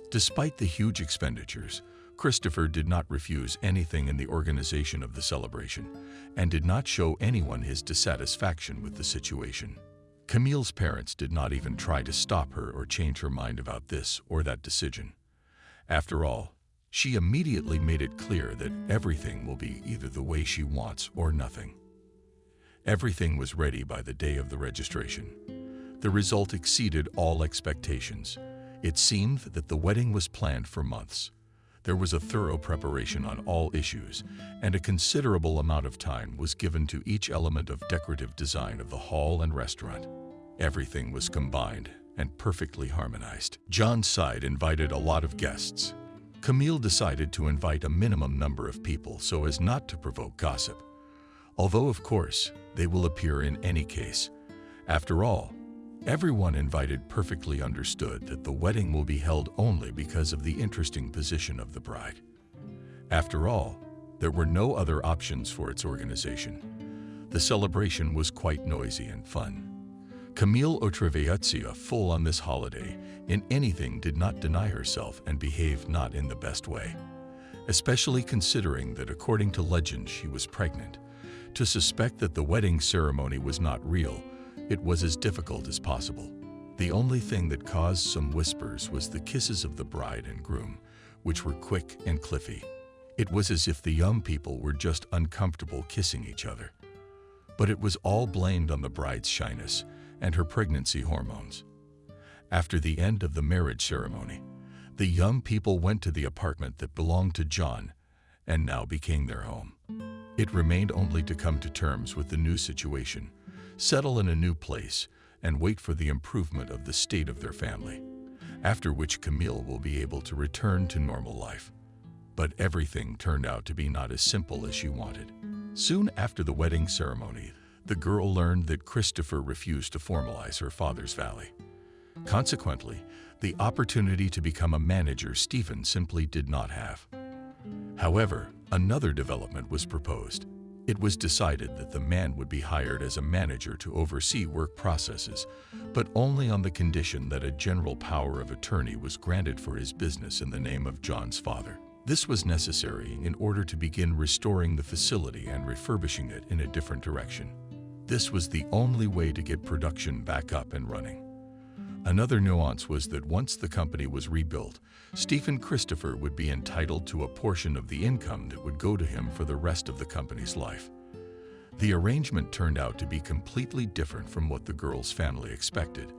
Despite the huge expenditures, Christopher did not refuse anything in the organization of the celebration and did not show anyone his dissatisfaction with the situation. Camille's parents did not even try to stop her or change her mind about this or that decision. After all, she immediately made it clear that everything will be either the way she wants or nothing. Everything was ready by the day of the registration. The result exceeded all expectations. It seemed that the wedding was planned for months. There was a thorough preparation on all issues, and a considerable amount of time was given to each element of decorative design of the hall and restaurant. Everything was combined and perfectly harmonized. John's side invited a lot of guests. Camille decided to invite a minimum number of people so as not to provoke gossip, although of course they will appear in any case. After all, everyone invited perfectly understood that the wedding will be held only because of the interesting position of the bride. After all, there were no other options for its organization. The celebration was quite noisy and fun. Camille Otreveyutsia, full on this holiday, in anything did not deny herself and behaved not in the best way, especially considering that according to legend she was pregnant. To suspect that the wedding ceremony was not real, it was as difficult as possible. The only thing that caused some whispers was the kisses of the bride and groom, which were quick and cliffy. It was as if the young people were just uncomfortable kissing each other. But it was all blamed on the bride's shyness and her pregnancy hormones. After the end of the marriage ceremony, the young people went to the apartment that belonged to John and now became their home. It remained only to come to terms with the new situation, settle in a new place, and wait for the improvement of the state of their family, after which Camille will be able to return to normal life. But everything turned out to be not as simple as she wanted. Soon after the wedding ceremony, the girl learned that Christopher refused to formalize her father's vow. Consequently, the opportunity to become a manager Stephen simply did not have. However, another development was proposed. It was decided that the man would be hired as a manager to oversee work processes, but only on the condition that a general power of attorney was granted for his business in the name of John's father. This was necessary in order to begin restoring the facility and refurbishing it in a different direction. This was the only way to get production back up and running. Another nuance was that once the company was rebuilt, Stephen Christopher would be entitled to a portion of the income that would go to him for the rest of the company's life. The arrangement turned out to be completely different from what the girl's family expected,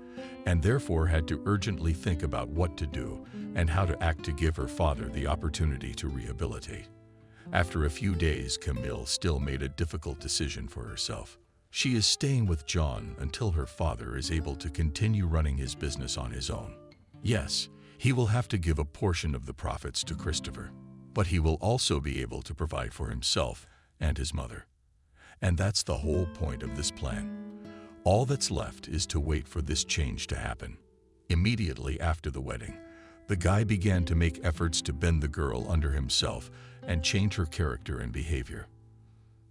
and therefore had to urgently think about what to do and how to act to give her father the opportunity to rehabilitate. After a few days, Camille still made a difficult decision for herself. She is staying with John until her father is able to continue running his business on his own. Yes, he will have to give a portion of the profits to Christopher, but he will also be able to provide for himself and his mother. And that's the whole point of this plan. All that's left is to wait for this change to happen. Immediately after the wedding, the guy began to make efforts to bend the girl under himself and change her character and behavior.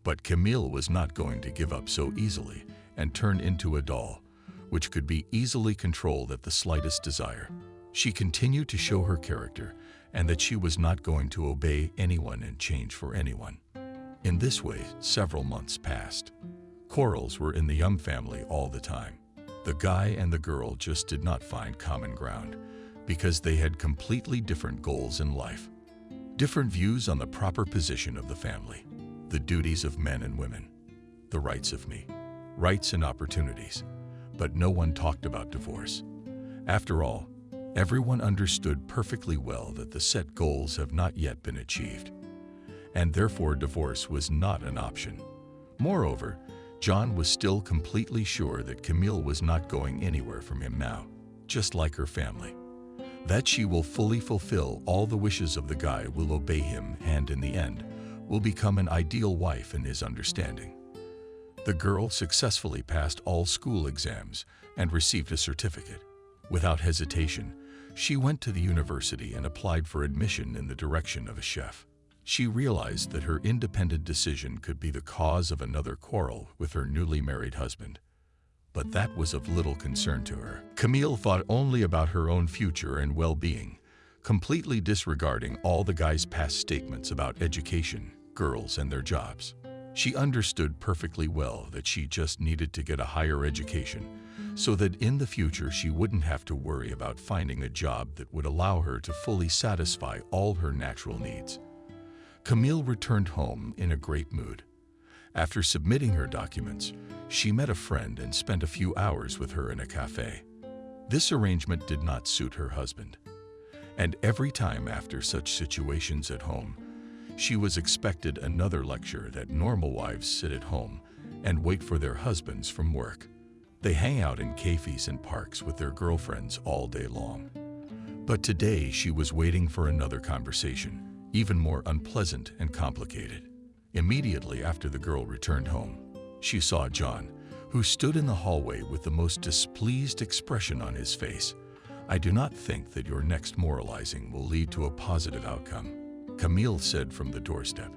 But Camille was not going to give up so easily and turn into a doll, which could be easily controlled at the slightest desire. She continued to show her character and that she was not going to obey anyone and change for anyone. In this way, several months passed. Quarrels were in the Yum family all the time. The guy and the girl just did not find common ground because they had completely different goals in life, different views on the proper position of the family, the duties of men and women, the rights of me, rights and opportunities. But no one talked about divorce. After all, everyone understood perfectly well that the set goals have not yet been achieved, and therefore divorce was not an option. Moreover, John was still completely sure that Camille was not going anywhere from him now, just like her family. That she will fully fulfill all the wishes of the guy, will obey him, and in the end, will become an ideal wife in his understanding. The girl successfully passed all school exams and received a certificate. Without hesitation, she went to the university and applied for admission in the direction of a chef. She realized that her independent decision could be the cause of another quarrel with her newly married husband. But that was of little concern to her. Camille thought only about her own future and well-being, completely disregarding all the guy's past statements about education, girls, and their jobs. She understood perfectly well that she just needed to get a higher education so that in the future she wouldn't have to worry about finding a job that would allow her to fully satisfy all her natural needs. Camille returned home in a great mood. After submitting her documents, she met a friend and spent a few hours with her in a cafe. This arrangement did not suit her husband, and every time after such situations at home, she was expected another lecture that normal wives sit at home and wait for their husbands from work. They hang out in cafes and parks with their girlfriends all day long. But today she was waiting for another conversation, even more unpleasant and complicated. Immediately after the girl returned home, she saw John, who stood in the hallway with the most displeased expression on his face. "I do not think that your next moralizing will lead to a positive outcome," Camille said from the doorstep,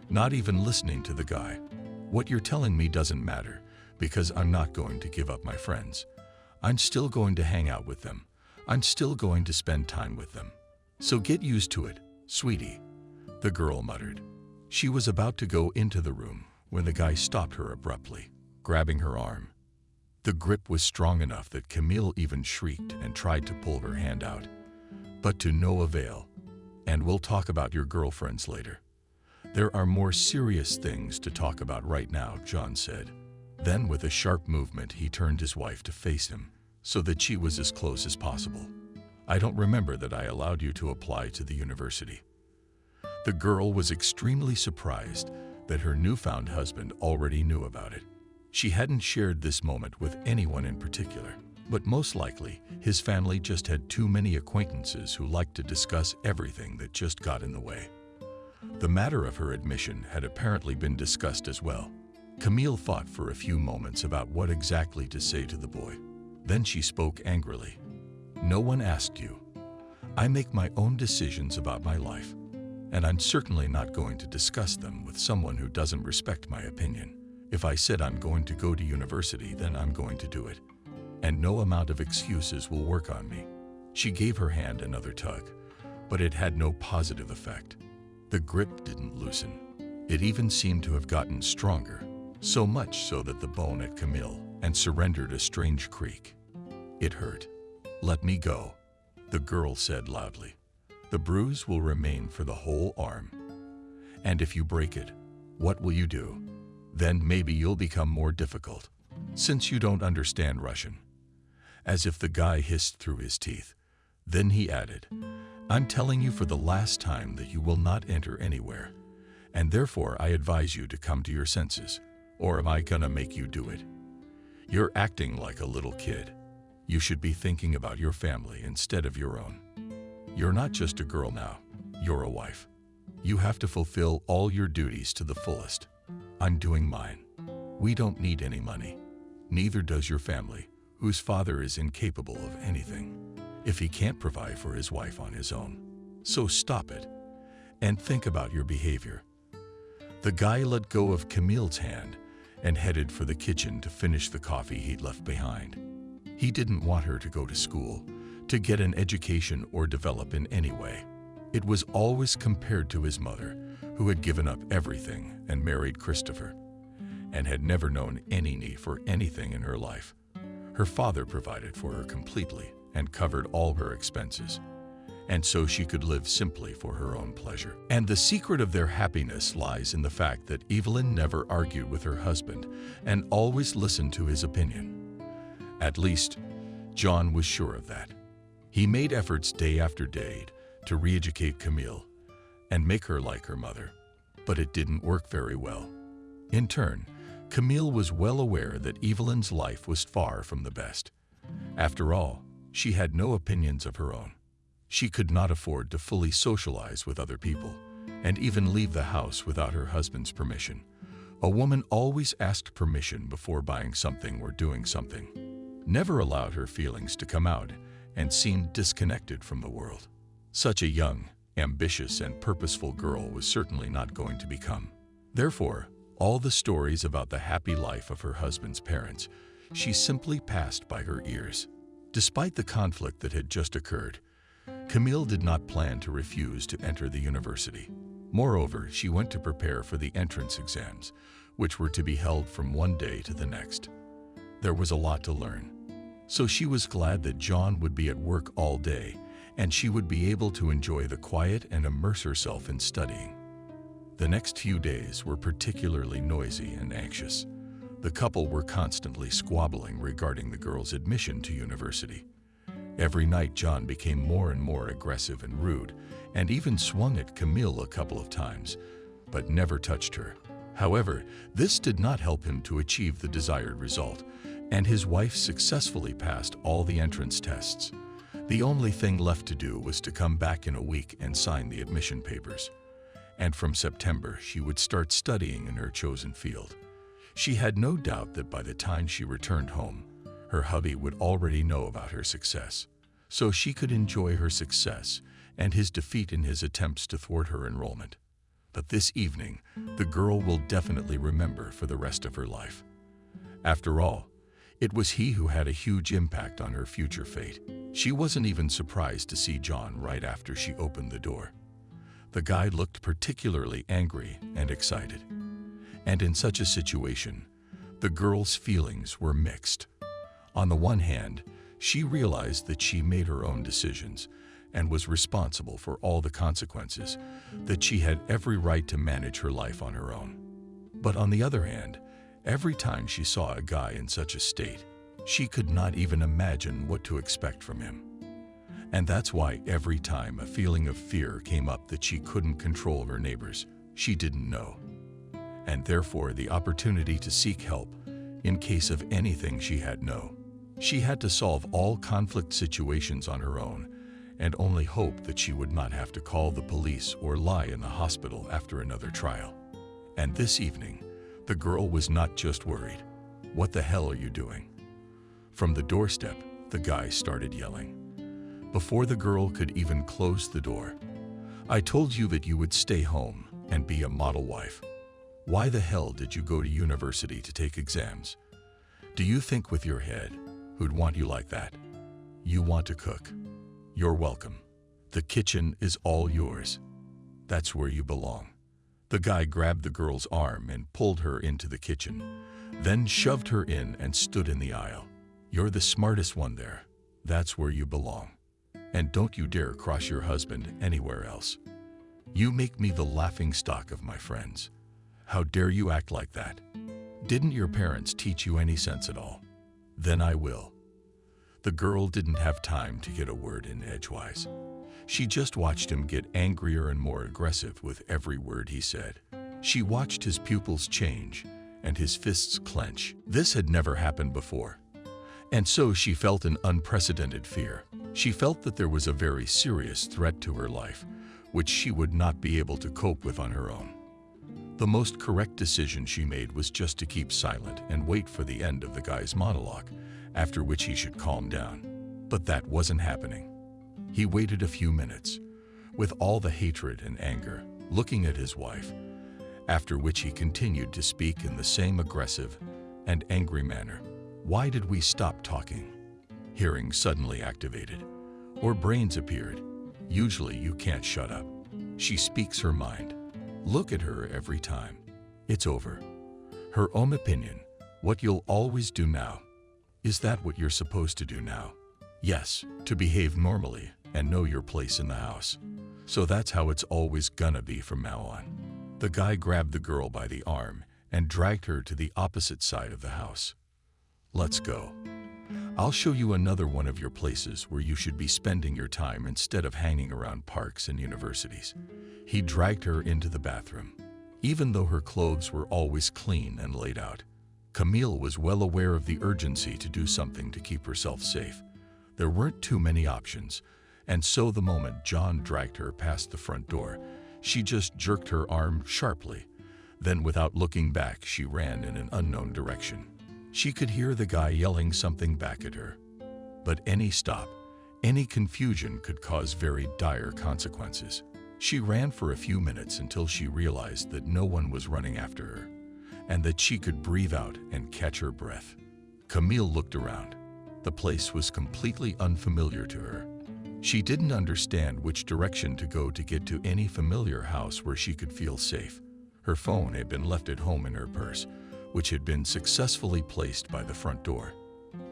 not even listening to the guy. "What you're telling me doesn't matter, because I'm not going to give up my friends. I'm still going to hang out with them. I'm still going to spend time with them. So get used to it, sweetie," the girl muttered. She was about to go into the room when the guy stopped her abruptly, grabbing her arm. The grip was strong enough that Camille even shrieked and tried to pull her hand out, but to no avail. "And we'll talk about your girlfriends later. There are more serious things to talk about right now," John said. Then with a sharp movement, he turned his wife to face him so that she was as close as possible. "I don't remember that I allowed you to apply to the university." The girl was extremely surprised that her newfound husband already knew about it. She hadn't shared this moment with anyone in particular, but most likely his family just had too many acquaintances who liked to discuss everything that just got in the way. The matter of her admission had apparently been discussed as well. Camille thought for a few moments about what exactly to say to the boy. Then she spoke angrily. "No one asked you. I make my own decisions about my life, and I'm certainly not going to discuss them with someone who doesn't respect my opinion. If I said I'm going to go to university, then I'm going to do it, and no amount of excuses will work on me." She gave her hand another tug, but it had no positive effect. The grip didn't loosen. It even seemed to have gotten stronger, so much so that the bone at Camille and surrendered a strange creak. "It hurt. Let me go," the girl said loudly. "The bruise will remain for the whole arm. And if you break it, what will you do? Then maybe you'll become more difficult, since you don't understand Russian." As if the guy hissed through his teeth. Then he added, "I'm telling you for the last time that you will not enter anywhere, and therefore I advise you to come to your senses, or am I gonna make you do it? You're acting like a little kid. You should be thinking about your family instead of your own. You're not just a girl now, you're a wife. You have to fulfill all your duties to the fullest. I'm doing mine. We don't need any money. Neither does your family, whose father is incapable of anything if he can't provide for his wife on his own. So stop it, and think about your behavior." The guy let go of Camille's hand and headed for the kitchen to finish the coffee he'd left behind. He didn't want her to go to school, to get an education or develop in any way. It was always compared to his mother, who had given up everything and married Christopher, and had never known any need for anything in her life. Her father provided for her completely and covered all her expenses, and so she could live simply for her own pleasure. And the secret of their happiness lies in the fact that Evelyn never argued with her husband and always listened to his opinion. At least, John was sure of that. He made efforts day after day to re-educate Camille and make her like her mother, but it didn't work very well. In turn, Camille was well aware that Evelyn's life was far from the best. After all, she had no opinions of her own. She could not afford to fully socialize with other people, and even leave the house without her husband's permission. A woman always asked permission before buying something or doing something, never allowed her feelings to come out, and seemed disconnected from the world. Such a young, ambitious, and purposeful girl was certainly not going to become. Therefore, all the stories about the happy life of her husband's parents, she simply passed by her ears. Despite the conflict that had just occurred, Camille did not plan to refuse to enter the university. Moreover, she went to prepare for the entrance exams, which were to be held from one day to the next. There was a lot to learn, so she was glad that John would be at work all day, and she would be able to enjoy the quiet and immerse herself in studying. The next few days were particularly noisy and anxious. The couple were constantly squabbling regarding the girl's admission to university. Every night John became more and more aggressive and rude, and even swung at Camille a couple of times, but never touched her. However, this did not help him to achieve the desired result, and his wife successfully passed all the entrance tests. The only thing left to do was to come back in a week and sign the admission papers. And from September, she would start studying in her chosen field. She had no doubt that by the time she returned home, her hubby would already know about her success, so she could enjoy her success and his defeat in his attempts to thwart her enrollment. But this evening, the girl will definitely remember for the rest of her life. After all, it was he who had a huge impact on her future fate. She wasn't even surprised to see John right after she opened the door. The guy looked particularly angry and excited. And in such a situation, the girl's feelings were mixed. On the one hand, she realized that she made her own decisions and was responsible for all the consequences, that she had every right to manage her life on her own. But on the other hand, every time she saw a guy in such a state, she could not even imagine what to expect from him. And that's why every time a feeling of fear came up that she couldn't control her neighbors, she didn't know. And therefore the opportunity to seek help in case of anything she had no. She had to solve all conflict situations on her own and only hope that she would not have to call the police or lie in the hospital after another trial. And this evening, the girl was not just worried. "What the hell are you doing?" From the doorstep, the guy started yelling. Before the girl could even close the door, "I told you that you would stay home and be a model wife. Why the hell did you go to university to take exams? Do you think with your head who'd want you like that? You want to cook? You're welcome. The kitchen is all yours. That's where you belong." The guy grabbed the girl's arm and pulled her into the kitchen, then shoved her in and stood in the aisle. "You're the smartest one there. That's where you belong. And don't you dare cross your husband anywhere else. You make me the laughingstock of my friends. How dare you act like that? Didn't your parents teach you any sense at all? Then I will." The girl didn't have time to get a word in edgewise. She just watched him get angrier and more aggressive with every word he said. She watched his pupils change and his fists clench. This had never happened before. And so she felt an unprecedented fear. She felt that there was a very serious threat to her life, which she would not be able to cope with on her own. The most correct decision she made was just to keep silent and wait for the end of the guy's monologue, after which he should calm down. But that wasn't happening. He waited a few minutes, with all the hatred and anger, looking at his wife, after which he continued to speak in the same aggressive and angry manner. Why did we stop talking? Hearing suddenly activated, or brains appeared. Usually you can't shut up. She speaks her mind. Look at her every time. It's over. Her own opinion. What you'll always do now. Is that what you're supposed to do now? Yes, to behave normally and know your place in the house. So that's how it's always gonna be from now on. The guy grabbed the girl by the arm and dragged her to the opposite side of the house. Let's go. I'll show you another one of your places where you should be spending your time instead of hanging around parks and universities. He dragged her into the bathroom. Even though her clothes were always clean and laid out, Camille was well aware of the urgency to do something to keep herself safe. There weren't too many options, and so the moment John dragged her past the front door, she just jerked her arm sharply. Then, without looking back, she ran in an unknown direction. She could hear the guy yelling something back at her. But any stop, any confusion could cause very dire consequences. She ran for a few minutes until she realized that no one was running after her, and that she could breathe out and catch her breath. Camille looked around. The place was completely unfamiliar to her. She didn't understand which direction to go to get to any familiar house where she could feel safe. Her phone had been left at home in her purse, which had been successfully placed by the front door.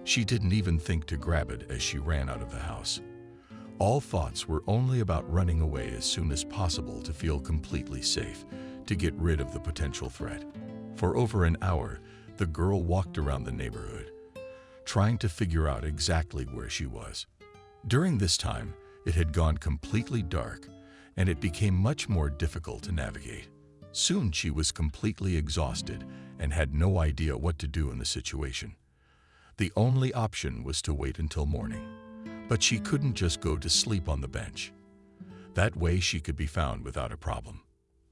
She didn't even think to grab it as she ran out of the house. All thoughts were only about running away as soon as possible to feel completely safe, to get rid of the potential threat. For over an hour, the girl walked around the neighborhood, trying to figure out exactly where she was. During this time, it had gone completely dark, and it became much more difficult to navigate. Soon she was completely exhausted and had no idea what to do in the situation. The only option was to wait until morning, but she couldn't just go to sleep on the bench. That way she could be found without a problem.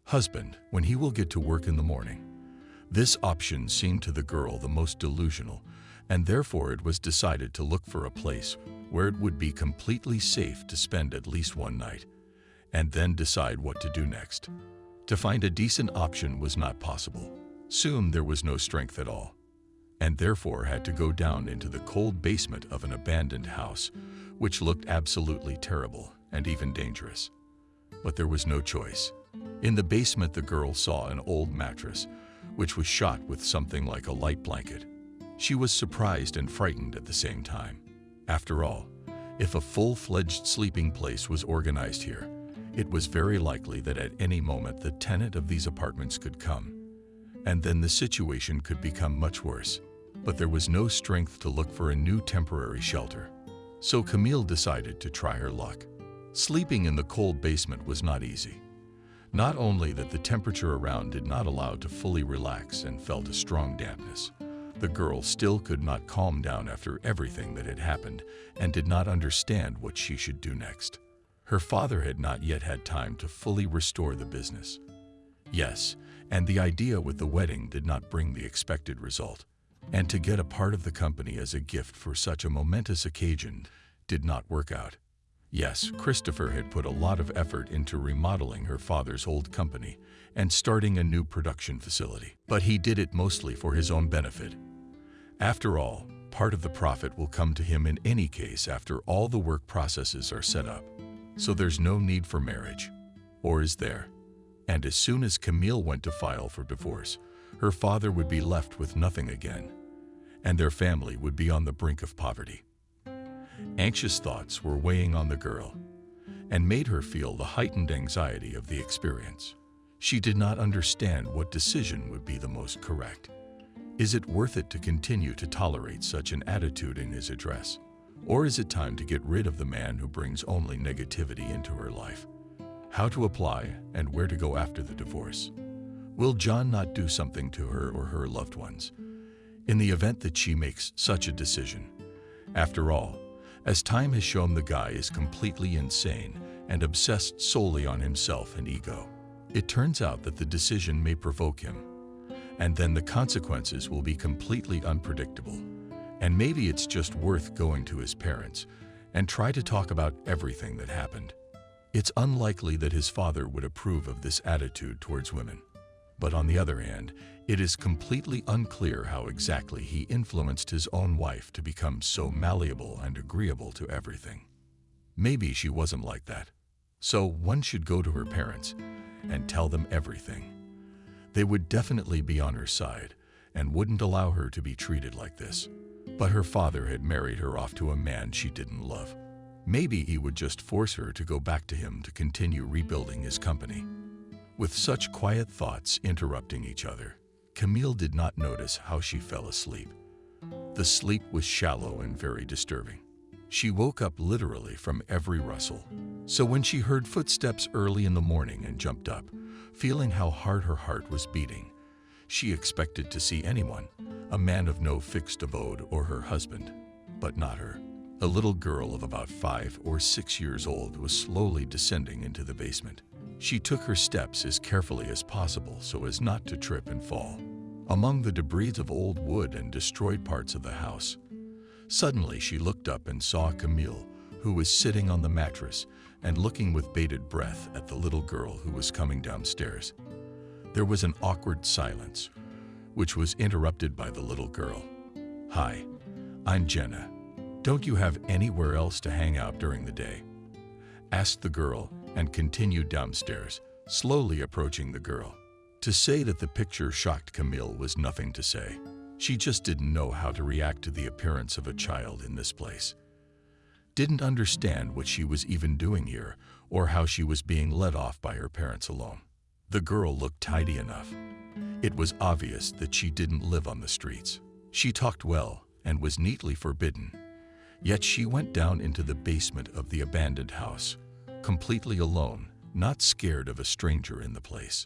Husband, when he will get to work in the morning. This option seemed to the girl the most delusional, and therefore it was decided to look for a place where it would be completely safe to spend at least one night, and then decide what to do next. To find a decent option was not possible. Soon there was no strength at all, and therefore had to go down into the cold basement of an abandoned house, which looked absolutely terrible and even dangerous. But there was no choice. In the basement, the girl saw an old mattress, which was shot with something like a light blanket. She was surprised and frightened at the same time. After all, if a full-fledged sleeping place was organized here, it was very likely that at any moment the tenant of these apartments could come, and then the situation could become much worse. But there was no strength to look for a new temporary shelter. So Camille decided to try her luck. Sleeping in the cold basement was not easy. Not only that the temperature around did not allow to fully relax and felt a strong dampness, the girl still could not calm down after everything that had happened and did not understand what she should do next. Her father had not yet had time to fully restore the business. Yes, and the idea with the wedding did not bring the expected result. And to get a part of the company as a gift for such a momentous occasion did not work out. Yes, Christopher had put a lot of effort into remodeling her father's old company and starting a new production facility, but he did it mostly for his own benefit. After all, part of the profit will come to him in any case after all the work processes are set up. So there's no need for marriage. Or is there? And as soon as Camille went to file for divorce, her father would be left with nothing again, and their family would be on the brink of poverty. Anxious thoughts were weighing on the girl and made her feel the heightened anxiety of the experience. She did not understand what decision would be the most correct. Is it worth it to continue to tolerate such an attitude in his address? Or is it time to get rid of the man who brings only negativity into her life? How to apply and where to go after the divorce? Will John not do something to her or her loved ones in the event that she makes such a decision? After all, as time has shown, the guy is completely insane and obsessed solely on himself and ego. It turns out that the decision may provoke him, and then the consequences will be completely unpredictable. And maybe it's just worth going to his parents and try to talk about everything that happened. It's unlikely that his father would approve of this attitude towards women. But on the other hand, it is completely unclear how exactly he influenced his own wife to become so malleable and agreeable to everything. Maybe she wasn't like that. So one should go to her parents and tell them everything. They would definitely be on her side and wouldn't allow her to be treated like this. But her father had married her off to a man she didn't love. Maybe he would just force her to go back to him to continue rebuilding his company. With such quiet thoughts interrupting each other, Camille did not notice how she fell asleep. The sleep was shallow and very disturbing. She woke up literally from every rustle. So when she heard footsteps early in the morning and jumped up, feeling how hard her heart was beating, she expected to see anyone, a man of no fixed abode or her husband, but not her. A little girl of about 5 or 6 years old was slowly descending into the basement. She took her steps as carefully as possible so as not to trip and fall. Among the debris of old wood and destroyed parts of the house, suddenly she looked up and saw Camille, who was sitting on the mattress and looking with bated breath at the little girl who was coming downstairs. There was an awkward silence, which was interrupted by the little girl. "Hi, I'm Jenna. Don't you have anywhere else to hang out during the day?" asked the girl and continued downstairs, slowly approaching the girl. To say that the picture shocked Camille was nothing to say. She just didn't know how to react to the appearance of a child in this place. Didn't understand what she was even doing here or how she was being led off by her parents alone. The girl looked tidy enough. It was obvious that she didn't live on the streets. She talked well and was neatly forbidden. Yet she went down into the basement of the abandoned house, completely alone, not scared of a stranger in the place.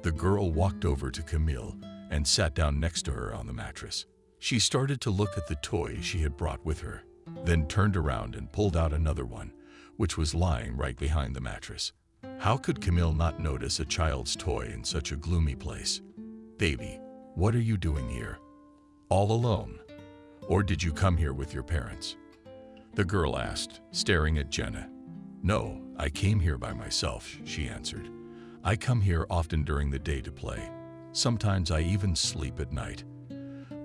The girl walked over to Camille and sat down next to her on the mattress. She started to look at the toy she had brought with her, then turned around and pulled out another one, which was lying right behind the mattress. How could Camille not notice a child's toy in such a gloomy place? "Baby, what are you doing here? All alone? Or did you come here with your parents?" the girl asked, staring at Jenna. "No, I came here by myself," she answered. "I come here often during the day to play. Sometimes I even sleep at night."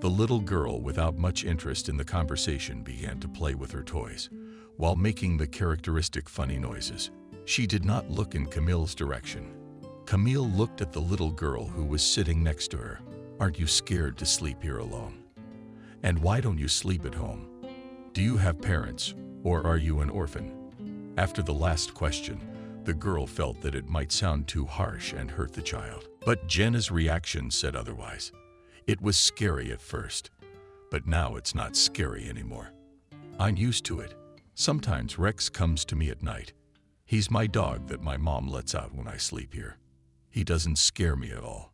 The little girl, without much interest in the conversation, began to play with her toys, while making the characteristic funny noises. She did not look in Camille's direction. Camille looked at the little girl who was sitting next to her. "Aren't you scared to sleep here alone? And why don't you sleep at home? Do you have parents, or are you an orphan?" After the last question, the girl felt that it might sound too harsh and hurt the child. But Jenna's reaction said otherwise. It was scary at first, but now it's not scary anymore. "I'm used to it. Sometimes Rex comes to me at night. He's my dog that my mom lets out when I sleep here. He doesn't scare me at all.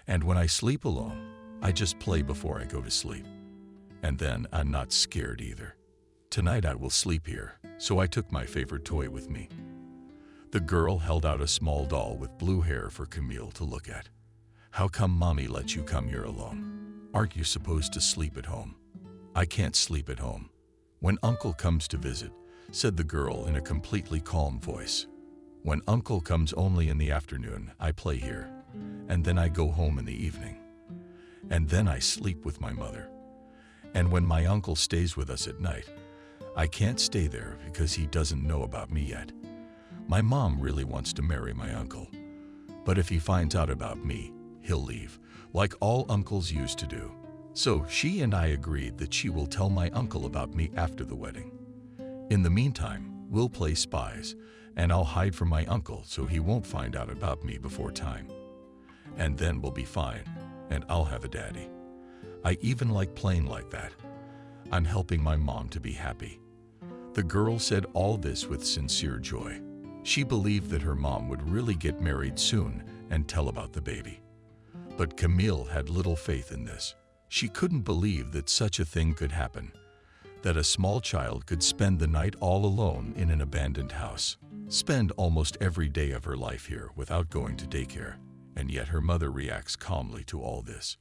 And when I sleep alone, I just play before I go to sleep. And then I'm not scared either. Tonight I will sleep here, so I took my favorite toy with me." The girl held out a small doll with blue hair for Camille to look at. "How come Mommy lets you come here alone? Aren't you supposed to sleep at home?" "I can't sleep at home. When Uncle comes to visit," said the girl in a completely calm voice. "When Uncle comes only in the afternoon, I play here, and then I go home in the evening. And then I sleep with my mother. And when my uncle stays with us at night, I can't stay there because he doesn't know about me yet. My mom really wants to marry my uncle, but if he finds out about me, he'll leave, like all uncles used to do. So she and I agreed that she will tell my uncle about me after the wedding. In the meantime, we'll play spies, and I'll hide from my uncle so he won't find out about me before time. And then we'll be fine, and I'll have a daddy. I even like playing like that. I'm helping my mom to be happy." The girl said all this with sincere joy. She believed that her mom would really get married soon and tell about the baby. But Camille had little faith in this. She couldn't believe that such a thing could happen, that a small child could spend the night all alone in an abandoned house, spend almost every day of her life here without going to daycare, and yet her mother reacts calmly to all this.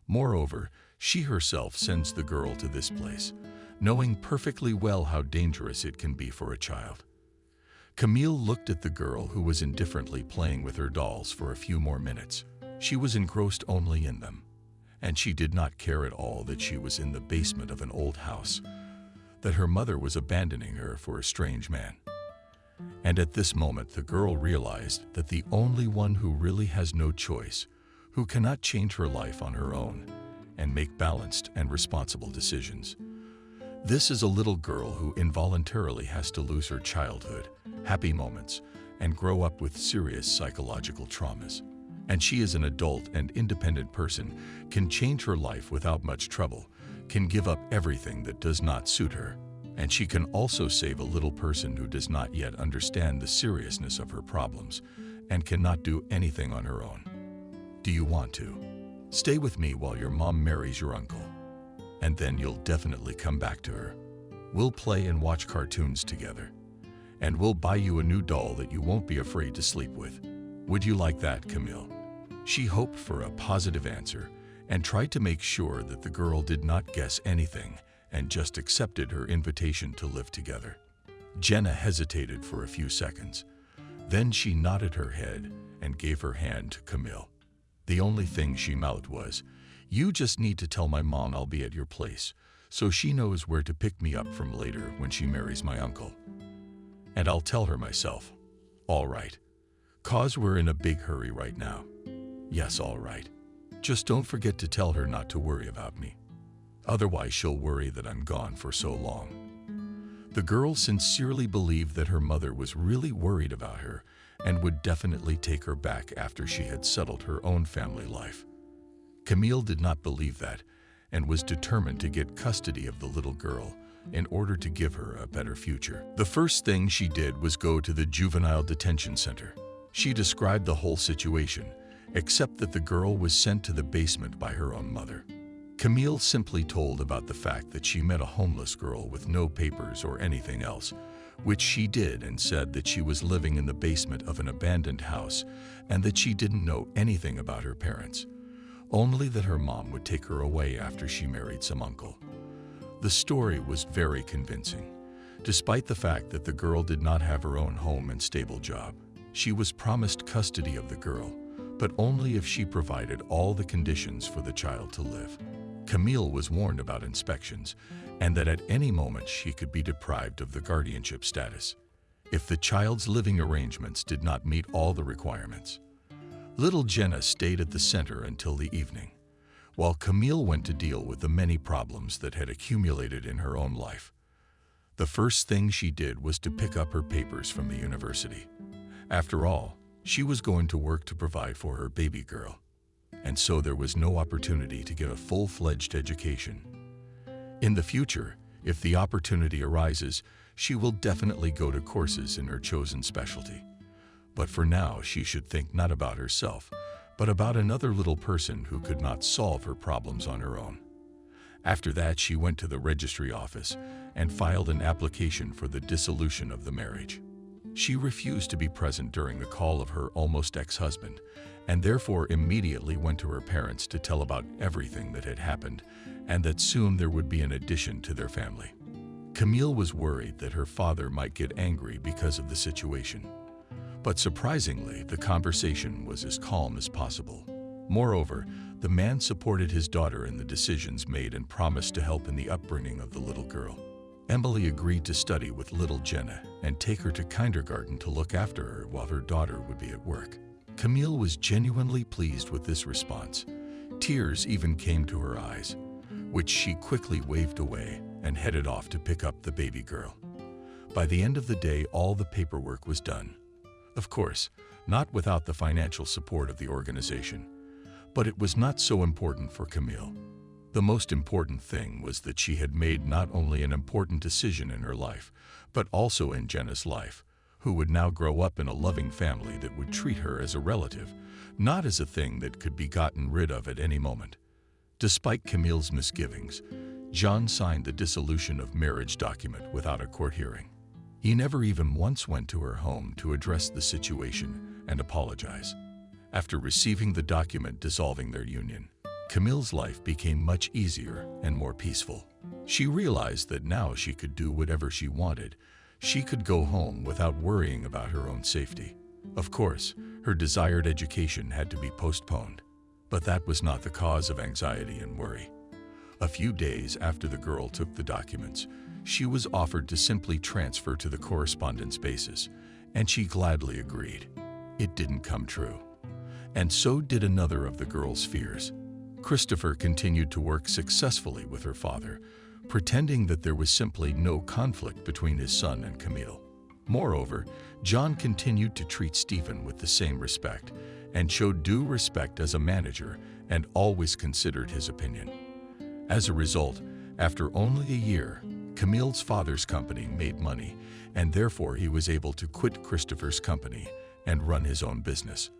Moreover, she herself sends the girl to this place, knowing perfectly well how dangerous it can be for a child. Camille looked at the girl who was indifferently playing with her dolls for a few more minutes, She was engrossed only in them, and she did not care at all that she was in the basement of an old house, that her mother was abandoning her for a strange man. And at this moment, the girl realized that the only one who really has no choice, who cannot change her life on her own and make balanced and responsible decisions, this is a little girl who involuntarily has to lose her childhood, happy moments, and grow up with serious psychological traumas. And she is an adult and independent person, can change her life without much trouble, can give up everything that does not suit her, and she can also save a little person who does not yet understand the seriousness of her problems and cannot do anything on her own. Do you want to? Stay with me while your mom marries your uncle, and then you'll definitely come back to her. We'll play and watch cartoons together, and we'll buy you a new doll that you won't be afraid to sleep with. Would you like that, Camille? She hoped for a positive answer and tried to make sure that the girl did not guess anything and just accepted her invitation to live together. Jenna hesitated for a few seconds. Then she nodded her head and gave her hand to Camille. The only thing she mouthed was, "You just need to tell my mom I'll be at your place, so she knows where to pick me up from later when she marries my uncle. And I'll tell her myself." "All right. 'Cause we're in a big hurry right now." "Yes, all right. Just don't forget to tell her not to worry about me. Otherwise she'll worry that I'm gone for so long." The girl sincerely believed that her mother was really worried about her and would definitely take her back after she had settled her own family life. Camille did not believe that and was determined to get custody of the little girl in order to give her a better future. The first thing she did was go to the juvenile detention center. She described the whole situation, except that the girl was sent to the basement by her own mother. Camille simply told about the fact that she met a homeless girl with no papers or anything else, which she did, and said that she was living in the basement of an abandoned house and that she didn't know anything about her parents, only that her mom would take her away after she married some uncle. The story was very convincing. Despite the fact that the girl did not have her own home and stable job, she was promised custody of the girl, but only if she provided all the conditions for the child to live. Camille was warned about inspections and that at any moment she could be deprived of the guardianship status if the child's living arrangements did not meet all the requirements. Little Jenna stayed at the center until the evening, while Camille went to deal with the many problems that had accumulated in her own life. The first thing she did was to pick up her papers from the university. After all, she was going to work to provide for her baby girl, and so there was no opportunity to get a full-fledged education. In the future, if the opportunity arises, she will definitely go to courses in her chosen specialty. But for now, she should think not about herself, but about another little person who could not solve her problems on her own. After that, she went to the registry office and filed an application for the dissolution of the marriage. She refused to be present during the call of her almost ex-husband, and therefore immediately went to her parents to tell about everything that had happened and that soon there would be an addition to their family. Camille was worried that her father might get angry because of the situation. But surprisingly, the conversation was as calm as possible. Moreover, the man supported his daughter in the decisions made and promised to help in the upbringing of the little girl. Emily agreed to study with little Jenna and take her to kindergarten to look after her while her daughter would be at work. Camille was genuinely pleased with this response. Tears even came to her eyes, which she quickly waved away and headed off to pick up the baby girl. By the end of the day, all the paperwork was done. Of course, not without the financial support of the organization. But it was not so important for Camille. The most important thing was that she had made not only an important decision in her life, but also in Jenna's life, who would now grow up in a loving family that would treat her as a relative, not as a thing that could be gotten rid of at any moment. Despite Camille's misgivings, John signed the dissolution of marriage document without a court hearing. He never even once went to her home to address the situation and apologize. After receiving the document dissolving their union, Camille's life became much easier and more peaceful. She realized that now she could do whatever she wanted. She could go home without worrying about her own safety. Of course, her desired education had to be postponed. But that was not the cause of anxiety and worry. A few days after the girl took the documents, she was offered to simply transfer to the correspondence basis, and she gladly agreed. It didn't come true. And so did another of the girl's fears. Christopher continued to work successfully with her father, pretending that there was simply no conflict between his son and Camille. Moreover, John continued to treat Stephen with the same respect and showed due respect as a manager and always considered his opinion. As a result, after only a year, Camille's father's company made money, and therefore he was able to quit Christopher's company and run his own business.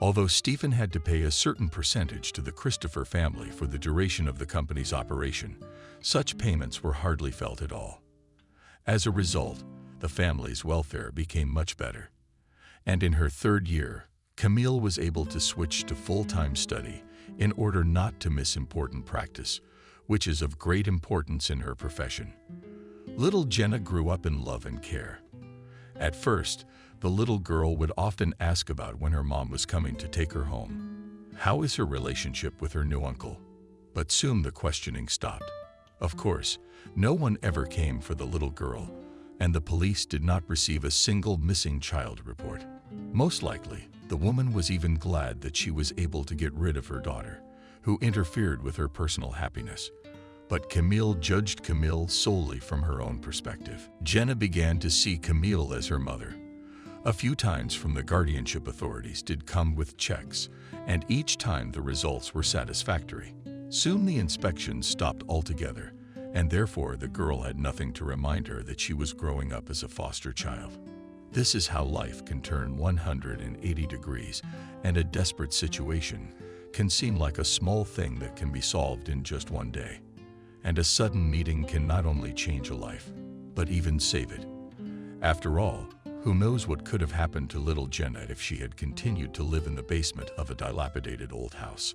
Although Stephen had to pay a certain percentage to the Christopher family for the duration of the company's operation, such payments were hardly felt at all. As a result, the family's welfare became much better. And in her third year, Camille was able to switch to full-time study in order not to miss important practice, which is of great importance in her profession. Little Jenna grew up in love and care. At first, the little girl would often ask about when her mom was coming to take her home. How is her relationship with her new uncle? But soon the questioning stopped. Of course, no one ever came for the little girl, and the police did not receive a single missing child report. Most likely, the woman was even glad that she was able to get rid of her daughter, who interfered with her personal happiness. But Camille judged Camille solely from her own perspective. Jenna began to see Camille as her mother. A few times from the guardianship authorities did come with checks, and each time the results were satisfactory. Soon the inspections stopped altogether, and therefore the girl had nothing to remind her that she was growing up as a foster child. This is how life can turn 180 degrees, and a desperate situation can seem like a small thing that can be solved in just one day. And a sudden meeting can not only change a life, but even save it. After all, who knows what could have happened to little Jenna if she had continued to live in the basement of a dilapidated old house.